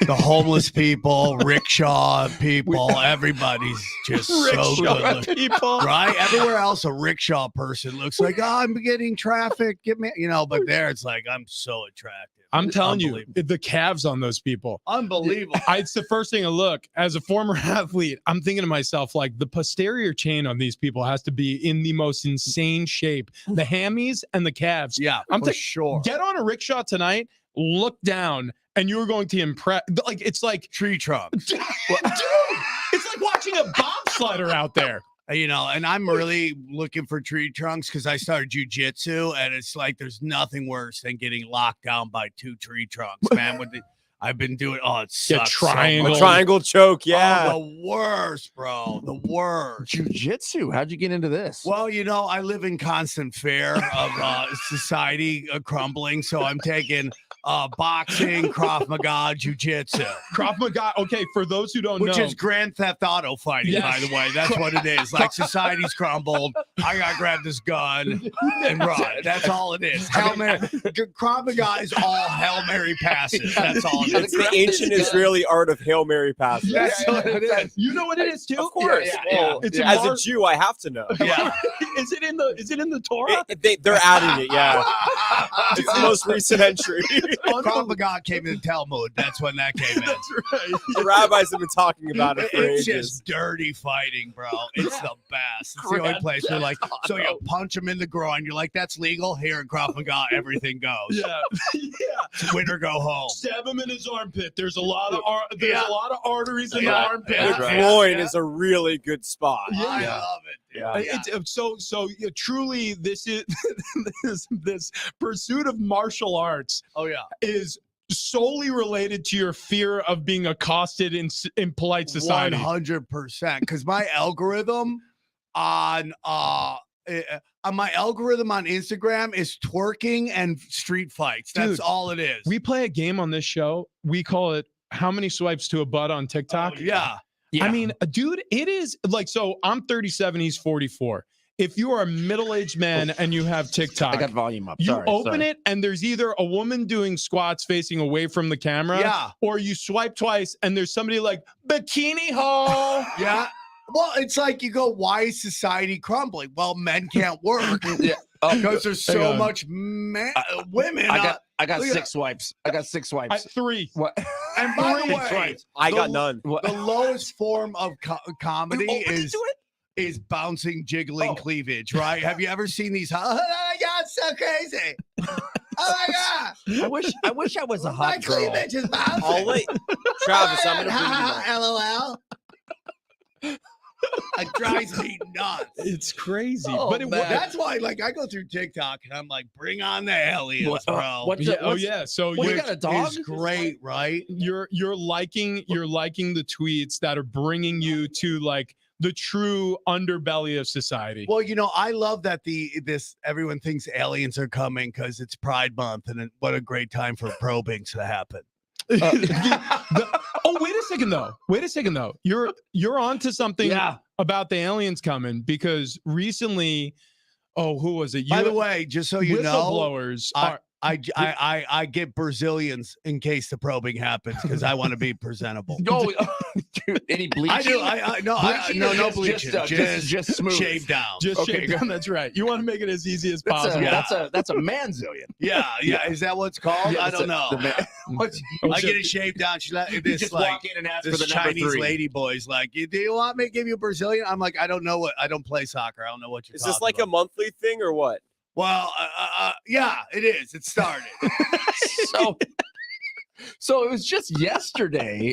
S12: the homeless people, rickshaw people, everybody's just so good people. Right? Everywhere else, a rickshaw person looks like, oh, I'm getting traffic. Get me, but there it's like, I'm so attractive.
S2: I'm telling you, the calves on those people.
S12: Unbelievable.
S2: It's the first thing I look. As a former athlete, I'm thinking to myself, like, the posterior chain on these people has to be in the most insane shape. The hammies and the calves.
S12: Yeah,
S2: I'm
S12: sure.
S2: Get on a rickshaw tonight, look down, and you're going to impress. Like, it's like
S12: tree trunks.
S2: Dude, it's like watching a bobsledder out there.
S12: And I'm really looking for tree trunks because I started jujitsu, and it's like there's nothing worse than getting locked down by 2 tree trunks, man. I've been doing, it sucks.
S1: Triangle choke, yeah.
S12: Oh, the worst, bro. The worst.
S11: Jiu-jitsu. How'd you get into this?
S12: Well, I live in constant fear of society crumbling, so I'm taking boxing, Krav Maga, jiu-jitsu.
S2: Krav Maga. Okay, for those who don't know,
S12: Which is Grand Theft Auto fighting, by the way. That's what it is. Like society's crumbled. I gotta grab this gun and run. That's all it is. Hail Mary. Krav Maga is all Hail Mary passes. That's all it
S1: It's
S12: is.
S1: the ancient Israeli art of Hail Mary passes.
S2: That's what it is. You know what it is too?
S1: Of course.
S2: Yeah. It's
S1: As a Jew, I have to know.
S12: Yeah.
S2: Is it in the Torah?
S1: They're adding it, yeah. It's the most recent entry.
S12: Krav Maga came in the Talmud. That's when that came in.
S2: That's right.
S1: The rabbis have been talking about it for
S12: It's
S1: ages.
S12: just dirty fighting, bro. It's the best. It's the only place where, like, so you punch him in the groin. You're like, that's legal. Here in Krav Maga, everything goes.
S2: Yeah.
S12: It's win or go home.
S2: Stab him in his armpit. There's a lot of arteries in the
S12: Yeah.
S2: armpit.
S1: The groin is a really good spot.
S12: I love it.
S1: Yeah.
S2: It's so truly this is this pursuit of martial arts
S12: Oh yeah.
S2: is solely related to your fear of being accosted in polite society.
S12: 100%. Because my algorithm on Instagram is twerking and street fights. That's
S2: Dude,
S12: all it is.
S2: We play a game on this show. We call it "How Many Swipes to a Butt" on TikTok.
S12: Yeah.
S2: I mean, dude, it is like, so I'm 37, he's 44. If you are a middle-aged man and you have TikTok,
S11: I got volume up.
S2: you open it and there's either a woman doing squats facing away from the camera,
S12: Yeah.
S2: or you swipe twice and there's somebody like bikini hole.
S12: Yeah. Well, it's like you go, why is society crumbling? Well, men can't work because there's so much women.
S11: I got
S12: look at
S11: 6 swipes. I got 6 swipes.
S2: 3.
S11: What?
S12: And by the way,
S1: I got none.
S12: the lowest form of comedy
S11: You open into it?
S12: is bouncing, jiggling cleavage, right? Have you ever seen these? Oh my God, so crazy. Oh my God.
S11: I wish I was a
S12: My
S11: hot girl.
S12: cleavage is bouncing.
S1: I'll wait. Travis, I'm going to bring you
S12: LOL. It drives me nuts.
S2: It's crazy.
S11: Oh,
S2: but
S11: man.
S12: That's why, like, I go through TikTok and I'm like, bring on the aliens, bro.
S2: So
S11: you got a dog?
S12: It's great, right?
S2: You're liking the tweets that are bringing you to like the true underbelly of society.
S12: Well, you know, I love that everyone thinks aliens are coming because it's Pride Month, and what a great time for probing to happen.
S2: Wait a second though. You're onto something about the aliens coming, because recently, who was it?
S12: By the way, just so you know,
S2: whistleblowers
S12: I get Brazilians in case the probing happens because I want to be presentable.
S11: Dude, any bleaching?
S12: I do. No bleaching.
S11: Just smooth.
S12: Shave down.
S2: Just shave down. That's right. You want to make it as easy as possible.
S11: That's a manzillion.
S12: Yeah. Is that what it's called?
S11: Yeah,
S12: I don't know. I get it shaved down.
S11: You just walk in and ask for the number
S12: Chinese
S11: 3.
S12: lady boy's like, do you want me to give you a Brazilian? I'm like, I don't know I don't play soccer. I don't know what you're
S1: Is
S12: talking
S1: this like
S12: about.
S1: a monthly thing or what?
S12: Well, yeah, it is. It started.
S11: So it was just yesterday.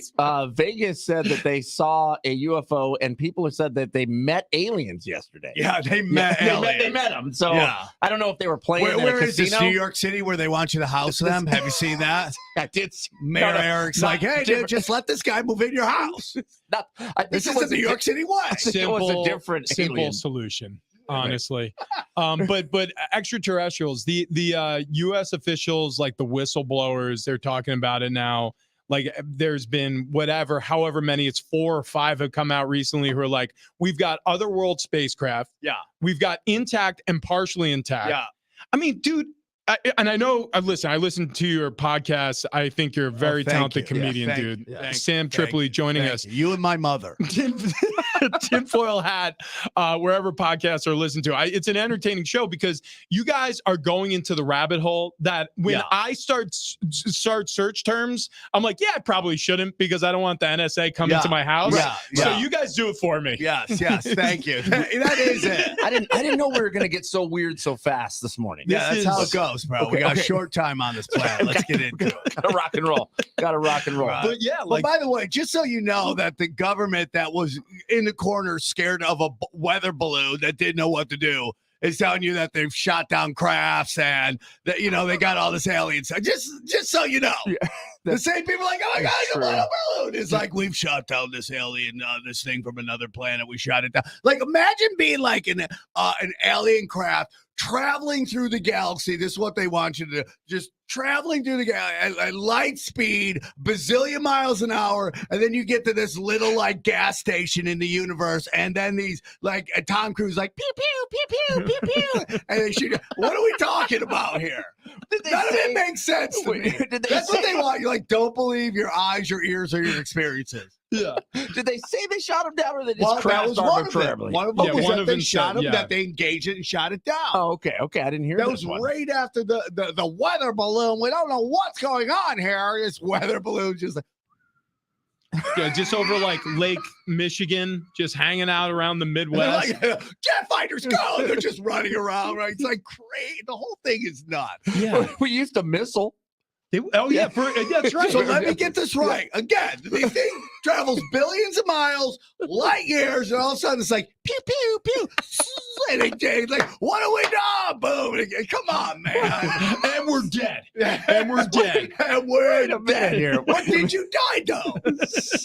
S11: Vegas said that they saw a UFO, and people have said that they met aliens yesterday.
S12: Yeah, they met aliens.
S11: They met them. So I don't know if they were playing in a
S12: where is
S11: casino.
S12: this, New York City, where they want you to house them? Have you seen that?
S11: I did.
S12: Mayor Eric's like, hey, dude, just let this guy move in your house.
S11: I think
S12: This is the New York City way.
S11: I think it was a different
S2: simple
S11: alien.
S2: solution. Honestly, but extraterrestrials, the U.S. officials, like the whistleblowers, they're talking about it now. Like, there's been however many, it's 4 or 5 have come out recently who are like, we've got other world spacecraft.
S12: Yeah,
S2: we've got intact and partially intact.
S12: Yeah,
S2: I mean, dude. I know. I listened to your podcast. I think you're a very talented comedian, dude. Sam Tripoli joining us.
S12: You and my mother.
S2: Tinfoil hat, wherever podcasts are listened to. It's an entertaining show because you guys are going into the rabbit hole that when I start search terms, I'm like, I probably shouldn't because I don't want the NSA coming to my house. So you guys do it for me.
S12: Yes. Thank you. That is it.
S11: I didn't know we were gonna get so weird so fast this morning.
S12: Yeah, that's how it goes, bro.
S11: Okay,
S12: we got a short time on this planet. Let's get into it.
S11: Gotta rock and roll.
S2: But
S12: But by the way, just so you know that the government that was in the corner scared of a weather balloon that didn't know what to do is telling you that they've shot down crafts and that, they got all this alien stuff. Just so you know. The same people are like, oh my God, it's a weather balloon. It's like, we've shot down this alien, this thing from another planet. We shot it down. Like, imagine being like an alien craft traveling through the galaxy. This is what they want you to do. Just traveling through the galaxy at light speed, bazillion miles an hour, and then you get to this little like gas station in the universe, and then these like Tom Cruise like pew pew pew pew pew pew, and they shoot. What are we talking about here? None of it makes sense to me. That's what they want. You're like, don't believe your eyes, your ears, or your experiences.
S2: Yeah.
S11: Did they say they shot him down, or they just crashed arbitrarily?
S12: One of them was
S2: one
S12: that
S2: of
S12: they
S2: them
S12: shot
S2: said,
S12: him,
S2: yeah.
S12: that they engaged it and shot it down.
S11: Oh, okay. I didn't hear
S12: That
S11: this
S12: was
S11: one.
S12: right after the weather balloon. We don't know what's going on here. This weather balloon just like,
S2: Yeah, just over like Lake Michigan, just hanging out around the Midwest.
S12: like, jet fighters go. They're just running around, right? It's like crazy. The whole thing is nuts.
S2: Yeah.
S11: We used a missile.
S2: That's right.
S12: So let me get this right. Again, the thing travels billions of miles, light years, and all of a sudden it's like pew pew pew. And like, what do we know? Boom! And come on, man.
S2: And we're dead. And we're dead.
S12: And we're in a bed here. What did you die though?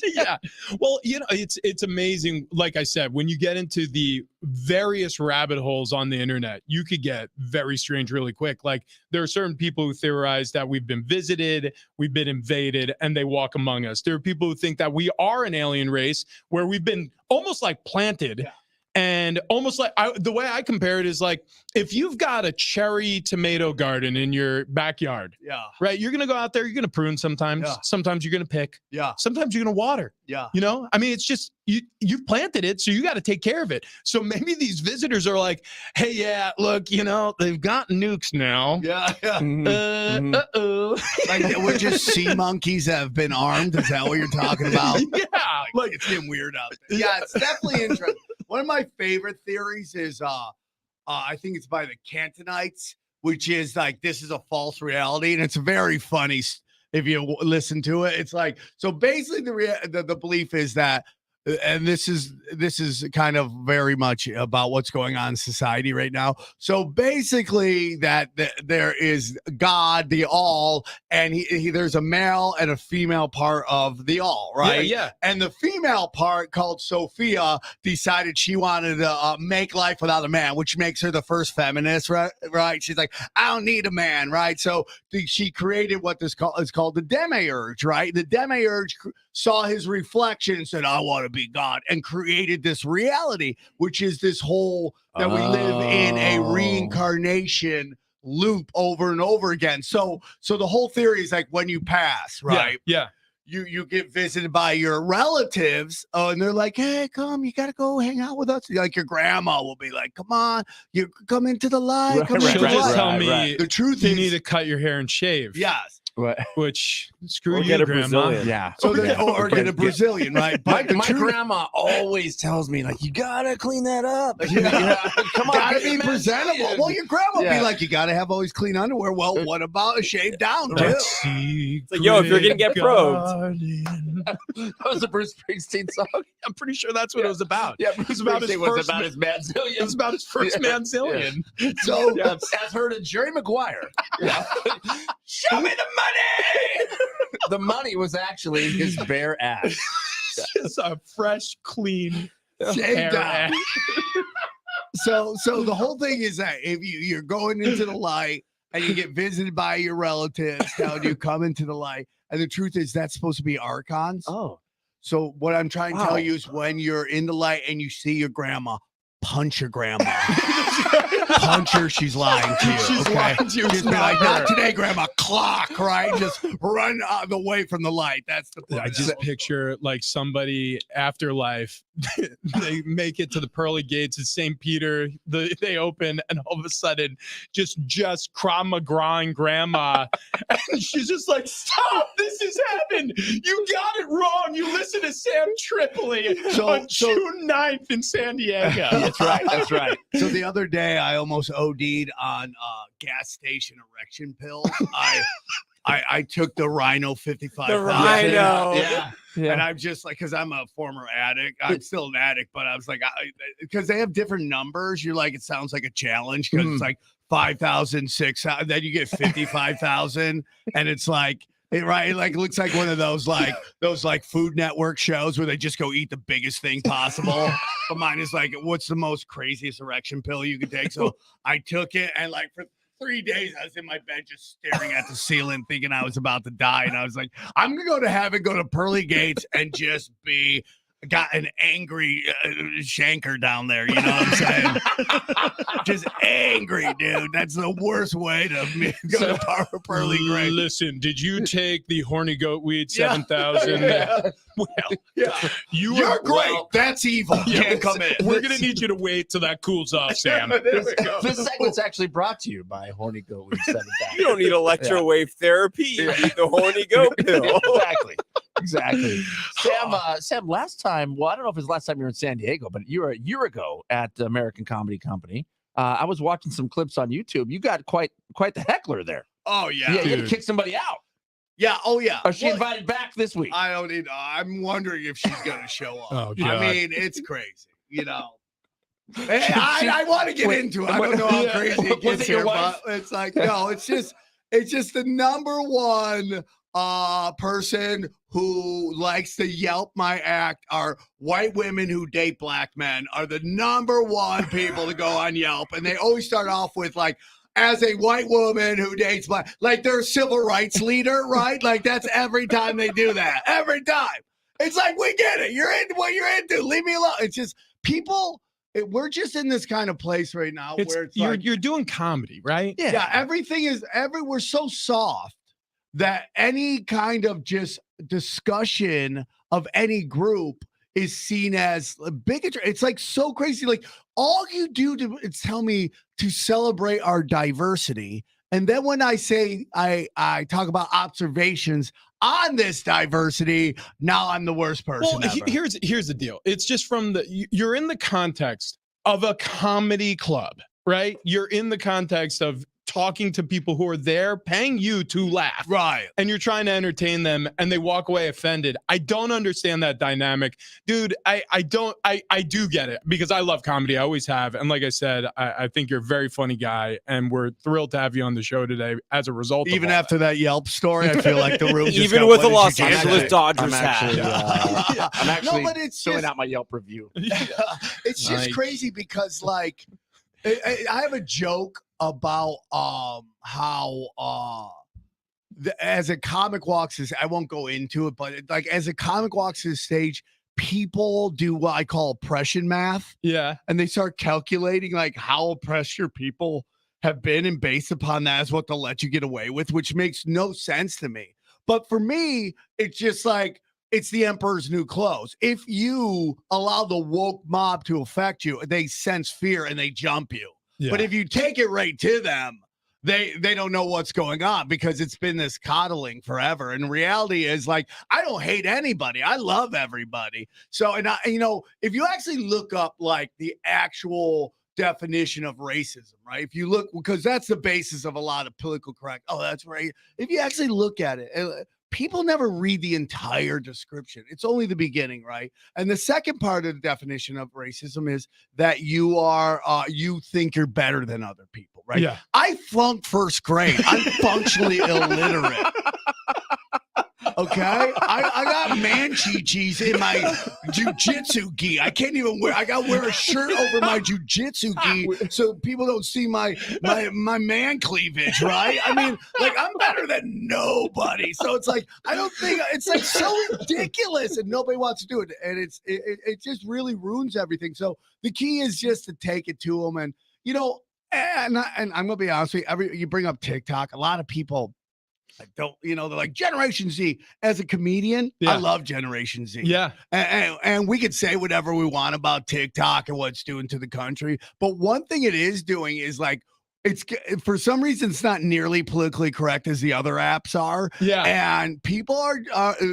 S2: Yeah. Well, it's amazing. Like I said, when you get into the various rabbit holes on the internet, you could get very strange really quick. Like there are certain people who theorize that we've been visited, we've been invaded, and they walk among us. There are people who think that we are an alien race where we've been almost like planted.
S12: Yeah.
S2: And almost like the way I compare it is like if you've got a cherry tomato garden in your backyard, right? You're gonna go out there, you're gonna prune sometimes.
S12: Yeah.
S2: Sometimes you're gonna pick.
S12: Yeah.
S2: Sometimes you're gonna water.
S12: Yeah.
S2: I mean, it's just you've planted it, so you got to take care of it. So maybe these visitors are like, hey, yeah, look, they've got nukes now.
S12: Yeah.
S2: Uh-oh.
S12: Like we're just sea monkeys that have been armed. Is that what you're talking about?
S2: Yeah.
S12: Like it's getting weird out there. Yeah, it's definitely interesting. One of my favorite theories is I think it's by the Cantonites, which is like this is a false reality, and it's very funny if you listen to it. It's like so basically the belief is that, and this is kind of very much about what's going on in society right now. So basically that there is God, the all, and he there's a male and a female part of the all, right?
S2: Yeah.
S12: And the female part, called Sophia, decided she wanted to make life without a man, which makes her the first feminist, right? She's like, I don't need a man, right? So she created what is called the demiurge, right? The demiurge saw his reflection and said, I want to be God, and created this reality, which is this whole that we live in a reincarnation loop over and over again. So the whole theory is like when you pass, right?
S2: Yeah.
S12: You get visited by your relatives, and they're like, hey, come, you got to go hang out with us. Like your grandma will be like, come on, you come into the light.
S2: She'll just tell me
S12: the truth
S2: you
S12: is,
S2: need to cut your hair and shave.
S12: yes.
S2: Which screw
S1: Or
S2: you,
S1: get a
S2: grandma.
S1: Brazilian.
S11: Yeah.
S12: So or get a Brazilian, right? But
S11: My grandma always tells me, like, you gotta clean that up.
S12: Come on, gotta be presentable. Well, your grandma would
S11: Yeah.
S12: be like, you gotta have always clean underwear. Well, what about a shave down too?
S2: It's
S1: like, yo, if you're gonna get probed.
S11: That was a Bruce Springsteen song.
S2: I'm pretty sure that's what it was about.
S11: Yeah,
S2: It was about his first
S11: his manzillion.
S2: It was about his first manzillion.
S12: So
S11: as heard of Jerry Maguire. Yeah.
S2: Show me the money.
S11: The money was actually his bare ass.
S2: Just a fresh, clean
S12: shaved
S2: hair
S12: down.
S2: ass.
S12: So the whole thing is that if you're going into the light and you get visited by your relatives, now you come into the light, and the truth is that's supposed to be archons.
S11: Oh.
S12: So what I'm trying to tell you is when you're in the light and you see your grandma, punch your grandma. Punch her, she's lying to you.
S2: She's
S12: okay?
S2: lying to you.
S12: Just
S2: It's
S12: be like,
S2: not
S12: not
S2: her."
S12: today, grandma. Clock, right? Just run away from the light. That's the point.
S2: I just picture like somebody afterlife, they make it to the pearly gates of St. Peter, they open, and all of a sudden just Krav Maga grandma, and she's just like, stop, this has happened. You got it wrong. You listen to Sam Tripoli on June 9th in San Diego.
S11: That's right. That's right.
S12: So the other day, I almost OD'd on gas station erection pills. I took the Rhino 55.
S1: The Rhino.
S12: Yeah. And I'm just like, because I'm a former addict. I'm still an addict, but I was like, because they have different numbers. You're like, it sounds like a challenge because it's like 5,000, 6,000. Then you get 55,000, and it's like. It like looks like one of those like Food Network shows where they just go eat the biggest thing possible. But mine is like, what's the most craziest erection pill you could take? So I took it, and like for 3 days, I was in my bed just staring at the ceiling, thinking I was about to die. And I was like, I'm gonna go to heaven, go to pearly gates, and just got an angry shanker down there. You know what I'm saying? Just angry, dude. That's the worst way to go to pearly gates.
S2: Listen, did you take the horny goat weed 7,000?
S12: Yeah.
S2: Well,
S12: Yeah.
S2: you're
S12: great.
S2: well,
S12: That's evil. You can't come in.
S2: we're gonna need you to wait till that cools off, Sam.
S11: This segment's actually brought to you by Horny Goat Weed 7,000.
S1: You don't need electrowave therapy. You need the horny goat pill.
S11: Exactly. Sam, last time, well, I don't know if it was last time you were in San Diego, but you were a year ago at American Comedy Company. I was watching some clips on YouTube. You got quite the heckler there.
S12: Oh, yeah.
S11: Yeah, you had to kick somebody out.
S12: Yeah. Oh, yeah.
S11: Or she invited back this week.
S12: I don't need. I'm wondering if she's going to show up.
S2: Oh, God.
S12: I mean, it's crazy. You know. I want to get into it. I don't know how crazy it gets here, but it's like, no, it's just the number one person who likes to Yelp my act are white women who date black men are the number one people to go on Yelp. And they always start off with like, as a white woman who dates black, like they're a civil rights leader, right? Like that's every time they do that. Every time. It's like, we get it. You're into what you're into. Leave me alone. It's just people. We're just in this kind of place right now where it's
S2: you're doing comedy, right?
S12: Yeah. Everything is we're so soft that any kind of just discussion of any group is seen as bigotry. It's like so crazy. Like all you do is tell me to celebrate our diversity. And then when I say I talk about observations on this diversity, now I'm the worst person ever.
S2: Here's the deal. It's just you're in the context of a comedy club, right? You're in the context of talking to people who are there paying you to laugh.
S12: Right.
S2: And you're trying to entertain them and they walk away offended. I don't understand that dynamic. Dude, I do get it because I love comedy. I always have. And like I said, I think you're a very funny guy and we're thrilled to have you on the show today as a result.
S12: Even after that Yelp story, I feel like the room just
S1: even with the Los Angeles Dodgers hat.
S11: I'm actually
S12: no, but it's
S11: filling
S12: just,
S11: out my Yelp review.
S12: It's just crazy because like I have a joke about how as a comic walks his, I won't go into it, but like as a comic walks his stage, people do what I call oppression math.
S2: Yeah.
S12: And they start calculating like how oppressed your people have been, and based upon that is what they'll let you get away with, which makes no sense to me. But for me, it's just like it's the emperor's new clothes. If you allow the woke mob to affect you, they sense fear and they jump you. Yeah. But if you take it right to them, they don't know what's going on because it's been this coddling forever. And reality is like, I don't hate anybody. I love everybody. So, and if you actually look up like the actual definition of racism, right? If you look, because that's the basis of a lot of political correct. Oh, that's right. If you actually look at it, people never read the entire description. It's only the beginning, right? And the second part of the definition of racism is that you are, you think you're better than other people, right?
S2: Yeah.
S12: I flunked first grade. I'm functionally illiterate. Okay, I got man-chi-chis in my jujitsu gi. I can't even wear. I got to wear a shirt over my jujitsu gi so people don't see my man cleavage. Right? I mean, like I'm better than nobody. So it's like I don't think it's like so ridiculous, and nobody wants to do it, and it just really ruins everything. So the key is just to take it to them, and and I'm gonna be honest with you. You bring up TikTok, a lot of people. I don't, they're like Generation Z. As a comedian, I love Generation Z.
S2: Yeah.
S12: And we could say whatever we want about TikTok and what it's doing to the country. But one thing it is doing is like, it's for some reason, it's not nearly politically correct as the other apps are.
S2: Yeah.
S12: And people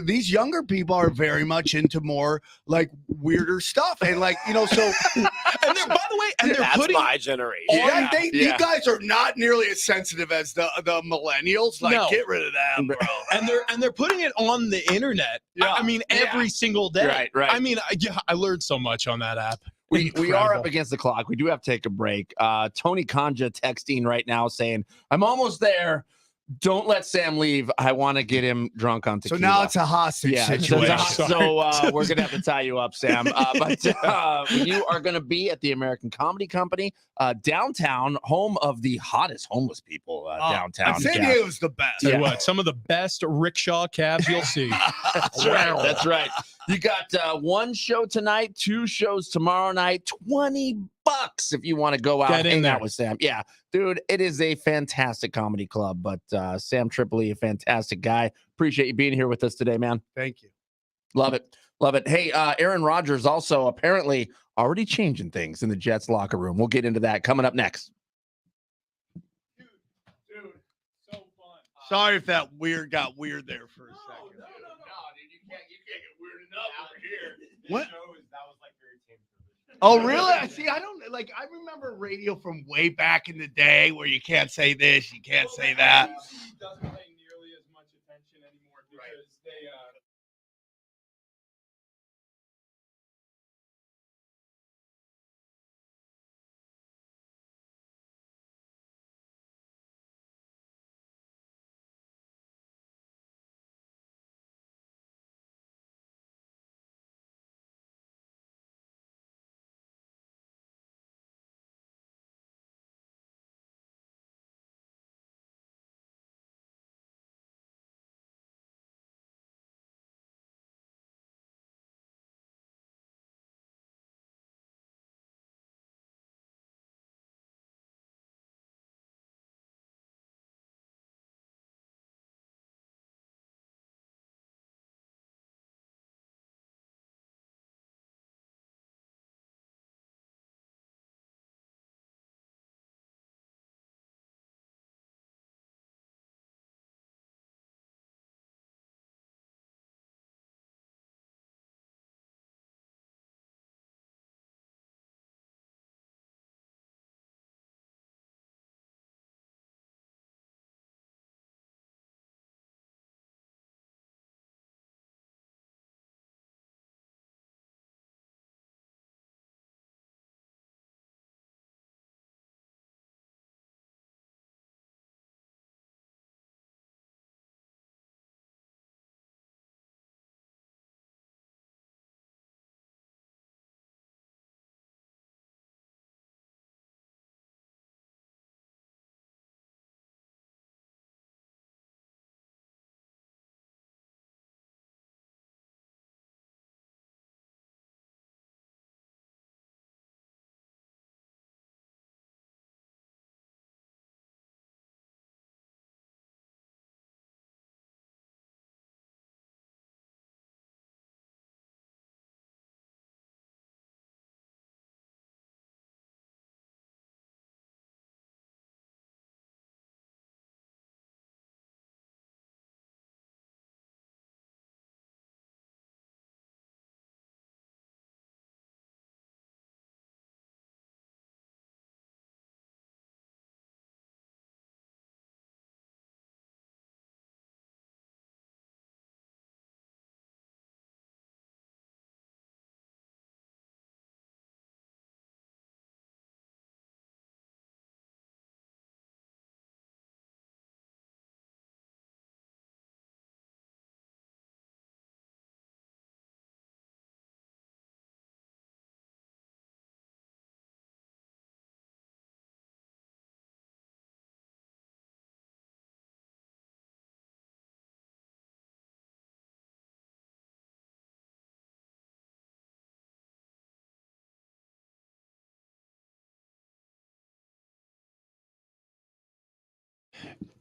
S12: these younger people are very much into more like weirder stuff. And like, so.
S2: And they're, by the way, and they're
S1: That's my generation.
S12: Yeah, you guys are not nearly as sensitive as the millennials. Like, get rid of them, bro.
S2: And they're putting it on the internet. Yeah. I mean, every single day.
S11: Right.
S2: I mean, I learned so much on that app.
S11: We are up against the clock. We do have to take a break. Tony Kanja texting right now saying, I'm almost there. Don't let Sam leave. I want to get him drunk on
S12: So
S11: tequila.
S12: now it's a hostage situation.
S11: So we're gonna have to tie you up, Sam. But you are gonna be at the American Comedy Company downtown, home of the hottest homeless people downtown.
S12: San Diego's the best.
S2: Tell you what, some of the best rickshaw cabs you'll see.
S11: That's right. That's right. You got one show tonight, 2 shows tomorrow night, $20 if you want to go out and hang out with Sam. Yeah, dude, it is a fantastic comedy club. But Sam Tripoli, a fantastic guy. Appreciate you being here with us today, man.
S12: Thank you.
S11: Love it. Love it. Hey, Aaron Rodgers also apparently already changing things in the Jets locker room. We'll get into that coming up next.
S2: Dude, so fun.
S12: Sorry if that got weird there for a second.
S2: No, dude, you can't get weird enough over here.
S12: What?
S4: That was like very tame.
S12: Oh, really? See, I don't like. I remember radio from way back in the day where you can't say this, you can't say that.
S2: NBC doesn't pay nearly as much attention anymore because they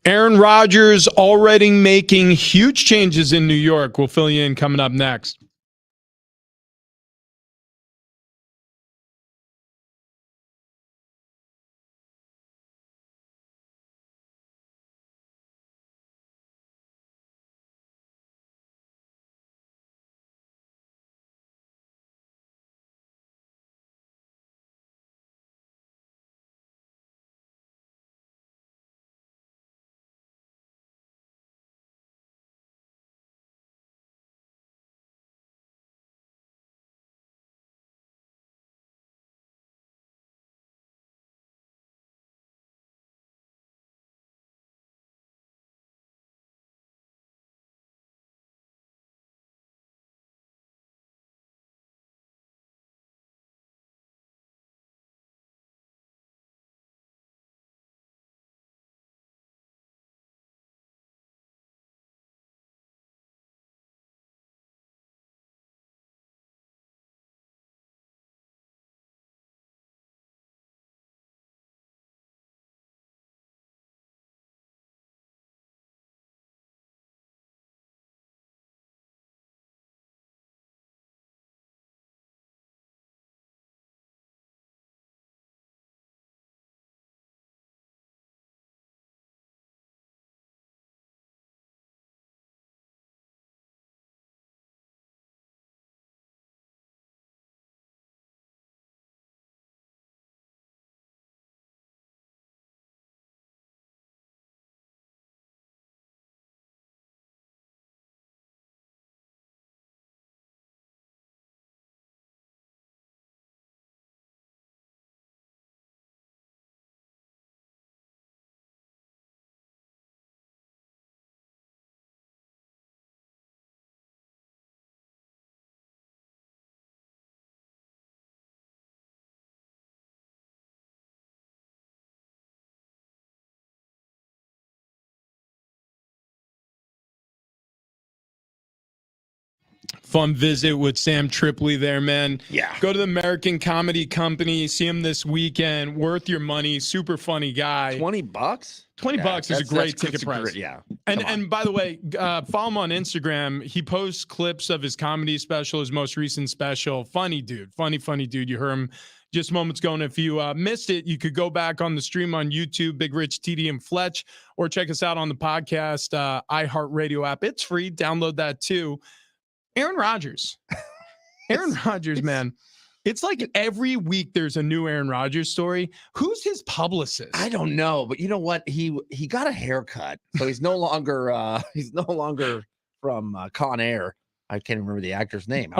S2: Aaron Rodgers already making huge changes in New York. We'll fill you in coming up next. fun visit with Sam Tripoli there, man.
S11: Yeah.
S2: Go to the American Comedy Company. See him this weekend. Worth your money. Super funny guy.
S11: $20?
S2: $20 is a great ticket price.
S11: Yeah.
S2: And by the way, follow him on Instagram. He posts clips of his comedy special, his most recent special. Funny dude. Funny dude. You heard him just moments ago. And if you missed it, you could go back on the stream on YouTube, Big Rich, TD, and Fletch, or check us out on the podcast, iHeartRadio app. It's free. Download that too. Aaron Rodgers. Aaron Rodgers, man. It's like every week there's a new Aaron Rodgers story. Who's his publicist?
S11: I don't know, but you know what? He got a haircut, so he's no longer from Con Air. I can't remember the actor's name.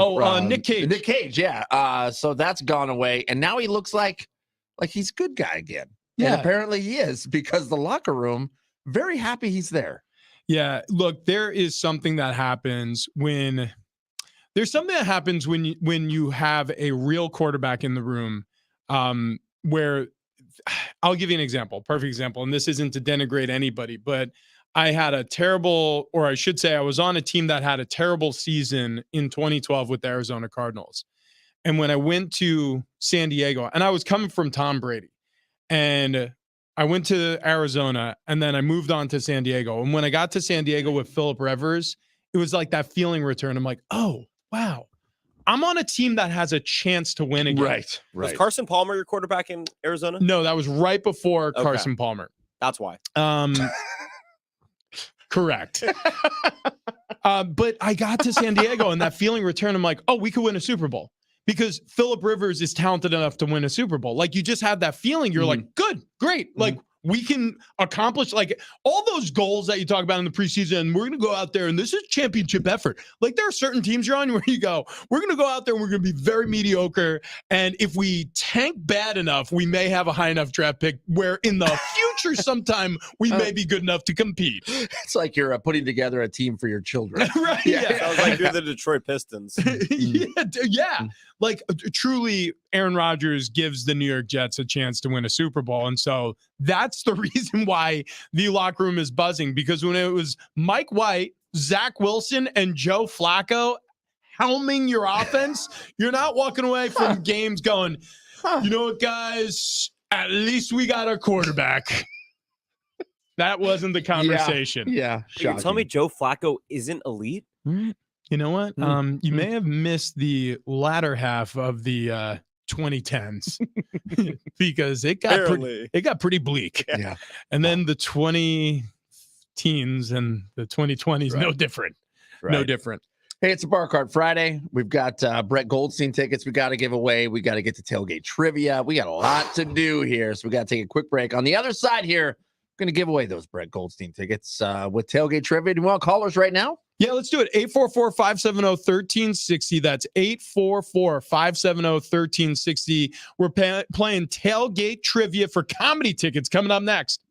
S2: Nick Cage.
S11: Nick Cage, yeah. So that's gone away, and now he looks like he's a good guy again.
S2: Yeah,
S11: and apparently he is, because the locker room very happy he's there.
S2: Yeah, look, there is something that happens when you have a real quarterback in the room, where I'll give you an example, perfect example, and this isn't to denigrate anybody, but I had a terrible, or I should say I was on a team that had a terrible season in 2012 with the Arizona Cardinals. And when I went to San Diego, and I was coming from Tom Brady, and I went to Arizona, and then I moved on to San Diego. And when I got to San Diego with Phillip Rivers, it was like that feeling return. I'm like, oh, wow, I'm on a team that has a chance to win again.
S11: Right.
S1: Was Carson Palmer your quarterback in Arizona?
S2: No, that was right before Carson Palmer.
S1: That's why.
S2: Correct. But I got to San Diego, and that feeling returned. I'm like, oh, we could win a Super Bowl, because Phillip Rivers is talented enough to win a Super Bowl. Like, you just had that feeling. You're like, good, great. Like, we can accomplish like all those goals that you talk about in the preseason. We're going to go out there, and this is championship effort. Like, there are certain teams you're on where you go, we're going to go out there and we're going to be very mediocre. And if we tank bad enough, we may have a high enough draft pick where in the future sometime we may be good enough to compete.
S11: It's like you're putting together a team for your children.
S2: Right?
S1: Yeah. Sounds like you're the Detroit Pistons.
S2: Yeah. Like, truly, Aaron Rodgers gives the New York Jets a chance to win a Super Bowl. And so that's the reason why the locker room is buzzing, because when it was Mike White, Zach Wilson, and Joe Flacco helming your offense, you're not walking away from games going, you know what, guys, at least we got our quarterback. That wasn't the conversation.
S11: Yeah.
S1: You tell me Joe Flacco isn't elite?
S2: You know what? You may have missed the latter half of the 2010s because it got pretty bleak.
S11: Yeah.
S2: And then the 20 teens and the 2020s, no different.
S11: Right.
S2: No different.
S11: Hey, it's a Bar Card Friday. We've got Brett Goldstein tickets we got to give away. We got to get to tailgate trivia. We got a lot to do here, so we got to take a quick break. On the other side here, we're going to give away those Brett Goldstein tickets with tailgate trivia. Do you want callers right now?
S2: Yeah, let's do it. 844-570-1360. That's 844-570-1360. We're playing tailgate trivia for comedy tickets coming up next.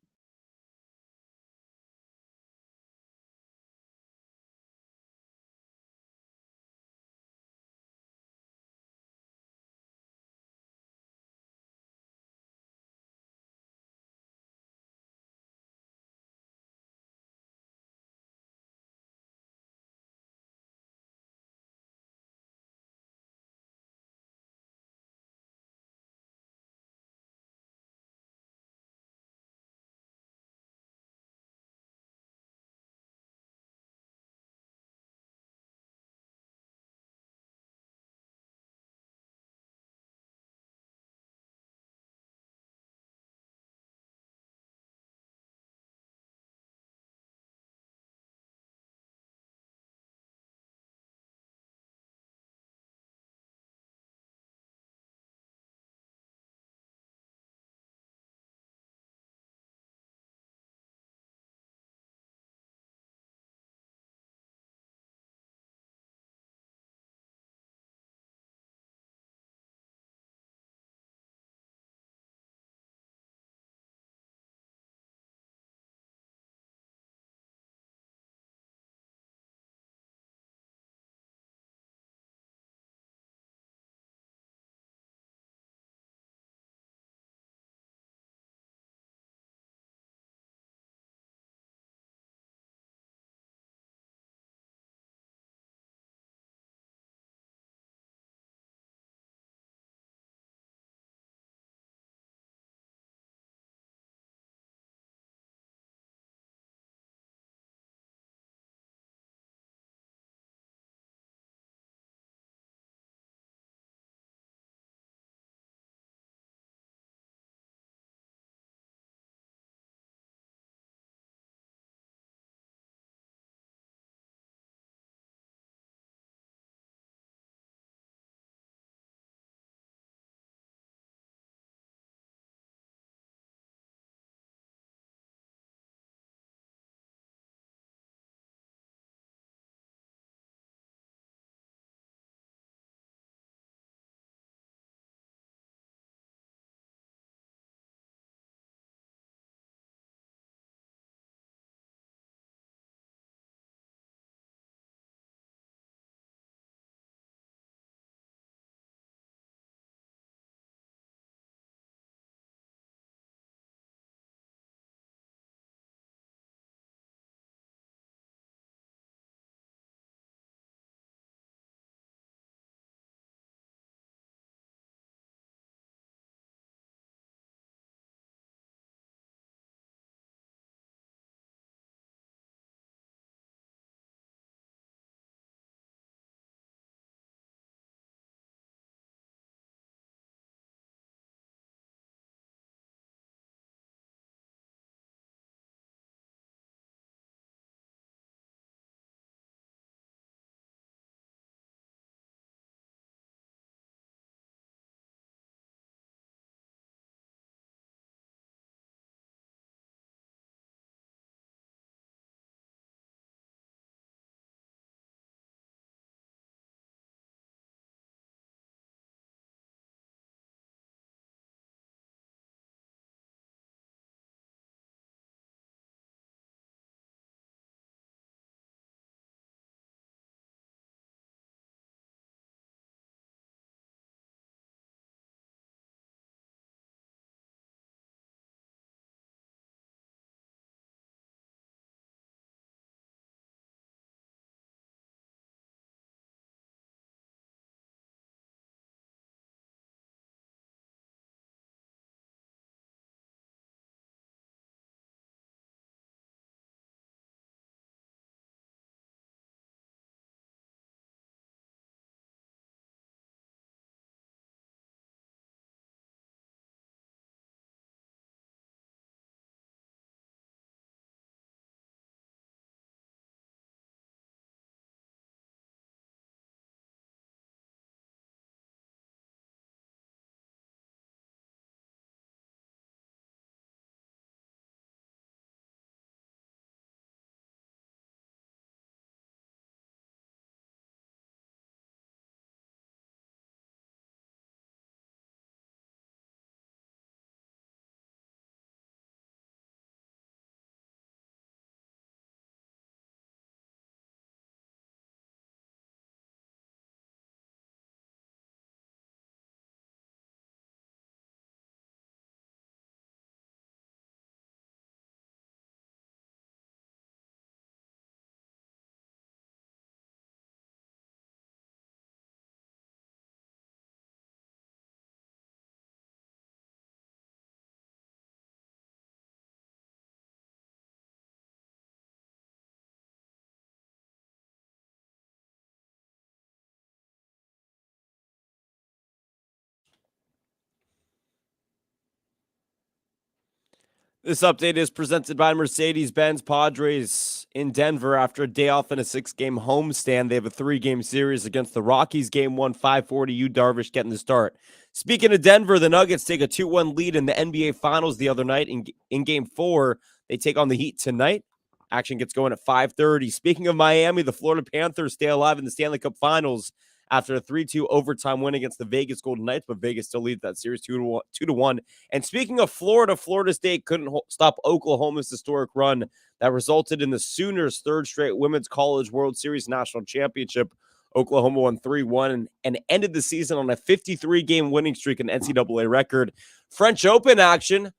S1: This update is presented by Mercedes-Benz. Padres in Denver after a day off in a 6-game homestand. They have a 3-game series against the Rockies. Game 1, 5:40. Yu Darvish getting the start. Speaking of Denver, the Nuggets take a 2-1 lead in the NBA Finals the other night. In Game 4, they take on the Heat tonight. Action gets going at 5:30. Speaking of Miami, the Florida Panthers stay alive in the Stanley Cup Finals after a 3-2 overtime win against the Vegas Golden Knights, but Vegas still leads that series 2-1. And speaking of Florida, Florida State couldn't stop Oklahoma's historic run that resulted in the Sooners' third straight Women's College World Series national championship. Oklahoma won 3-1 and ended the season on a 53-game winning streak, an NCAA record. French Open action.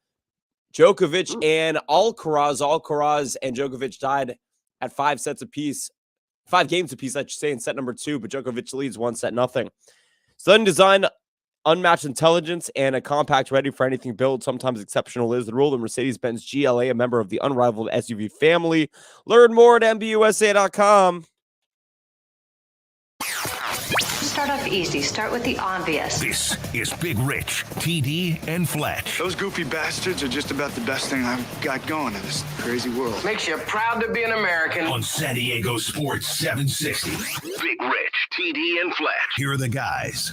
S1: Djokovic and Alcaraz and Djokovic tied at 5 games apiece, I should say, in set number 2, but Djokovic leads 1-0. Sudden design, unmatched intelligence, and a compact ready for anything build, sometimes exceptional, is the rule of Mercedes-Benz GLA, a member of the unrivaled SUV family. Learn more at MBUSA.com.
S7: Start off easy. Start with the obvious.
S8: This is Big Rich, TD, and Fletch.
S9: Those goofy bastards are just about the best thing I've got going in this crazy world.
S10: Makes you proud to be an American.
S8: On San Diego Sports 760. Big Rich, TD, and Fletch. Here are the guys.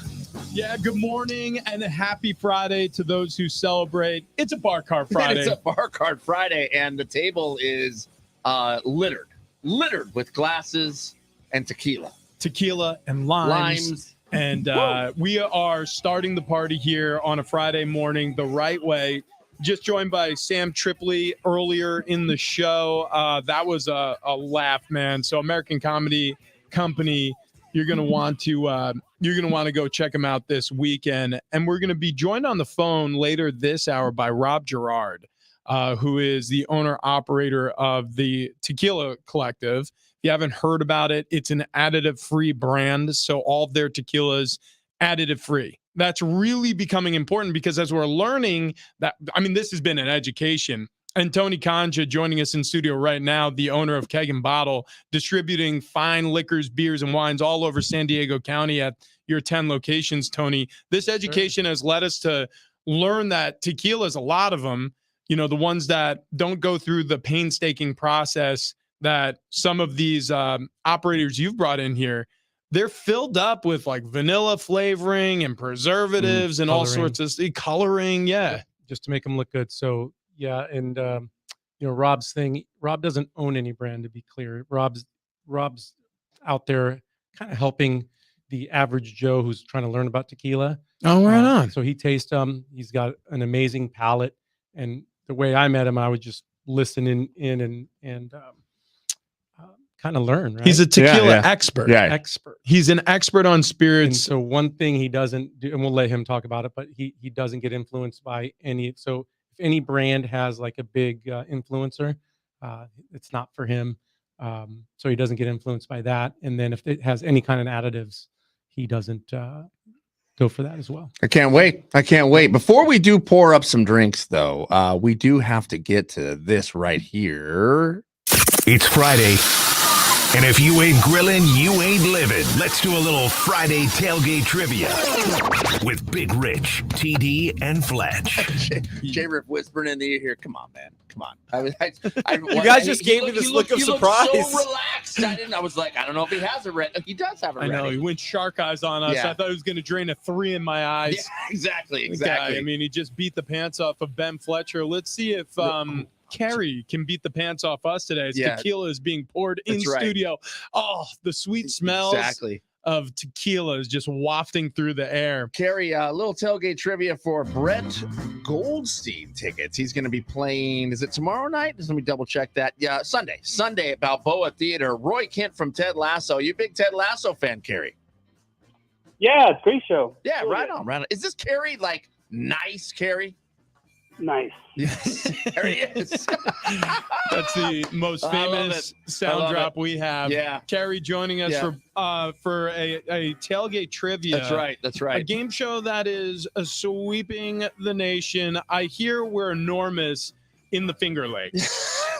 S2: Yeah, good morning and a happy Friday to those who celebrate. It's a Bar Cart Friday.
S11: It's a Bar Cart Friday, and the table is littered with glasses and tequila.
S2: Tequila and limes. And we are starting the party here on a Friday morning the right way. Just joined by Sam Tripoli earlier in the show. That was a laugh, man. So American Comedy Company, you're gonna want to go check them out this weekend. And we're gonna be joined on the phone later this hour by Rob Gerard, who is the owner operator of the Tequila Collective. If you haven't heard about it, it's an additive-free brand, so all of their tequilas additive-free. That's really becoming important because as we're learning that, I mean, this has been an education. And Tony Concha joining us in studio right now, the owner of Keg and Bottle, distributing fine liquors, beers, and wines all over San Diego County at your 10 locations, Tony. This education has led us to learn that tequilas, a lot of them, the ones that don't go through the painstaking process that some of these operators you've brought in here, they're filled up with like vanilla flavoring and preservatives and all sorts of coloring. Yeah.
S13: Just to make them look good. So yeah. And, Rob's thing, Rob doesn't own any brand, to be clear. Rob's out there kind of helping the average Joe who's trying to learn about tequila.
S2: Oh, right on.
S13: So he tastes them. He's got an amazing palate. And the way I met him, I would just listen in and kind of learn, right?
S2: He's a tequila expert.
S11: Yeah.
S13: Expert.
S2: He's an expert on spirits.
S13: And so one thing he doesn't do, and we'll let him talk about it, but he doesn't get influenced by any. So if any brand has like a big influencer, it's not for him. So he doesn't get influenced by that. And then if it has any kind of additives, he doesn't go for that as well.
S11: I can't wait. Before we do pour up some drinks, though, we do have to get to this right here.
S8: It's Friday. And if you ain't grilling, you ain't living. Let's do a little Friday tailgate trivia with Big Rich, TD, and Fletch.
S11: J-Rip whispering in the ear here. Come on, man. Come on.
S1: You guys just gave me this look of surprise.
S11: So relaxed. I was like, I don't know if he has it ready. He does have it ready.
S2: I know. He went shark eyes on us.
S11: Yeah.
S2: I thought he was going to drain a 3 in my eyes.
S11: Yeah, exactly.
S2: I mean, he just beat the pants off of Ben Fletcher. Let's see if Carrie can beat the pants off us today. Tequila is being poured in studio. Oh, the sweet smells of tequila is just wafting through the air.
S11: Carrie, a little tailgate trivia for Brett Goldstein tickets. He's going to be playing, is it tomorrow night? Let me double check that. Yeah, Sunday at Balboa Theater. Roy Kent from Ted Lasso. You a big Ted Lasso fan, Carrie?
S14: Yeah, it's a great show.
S11: Yeah, right on. Is this Carrie like nice, Carrie?
S14: Nice.
S11: Yes, there he is.
S2: That's the most famous sound drop we have.
S11: Yeah.
S2: Carrie joining us for a tailgate trivia.
S11: That's right.
S2: A game show that is sweeping the nation. I hear we're enormous in the Finger Lakes.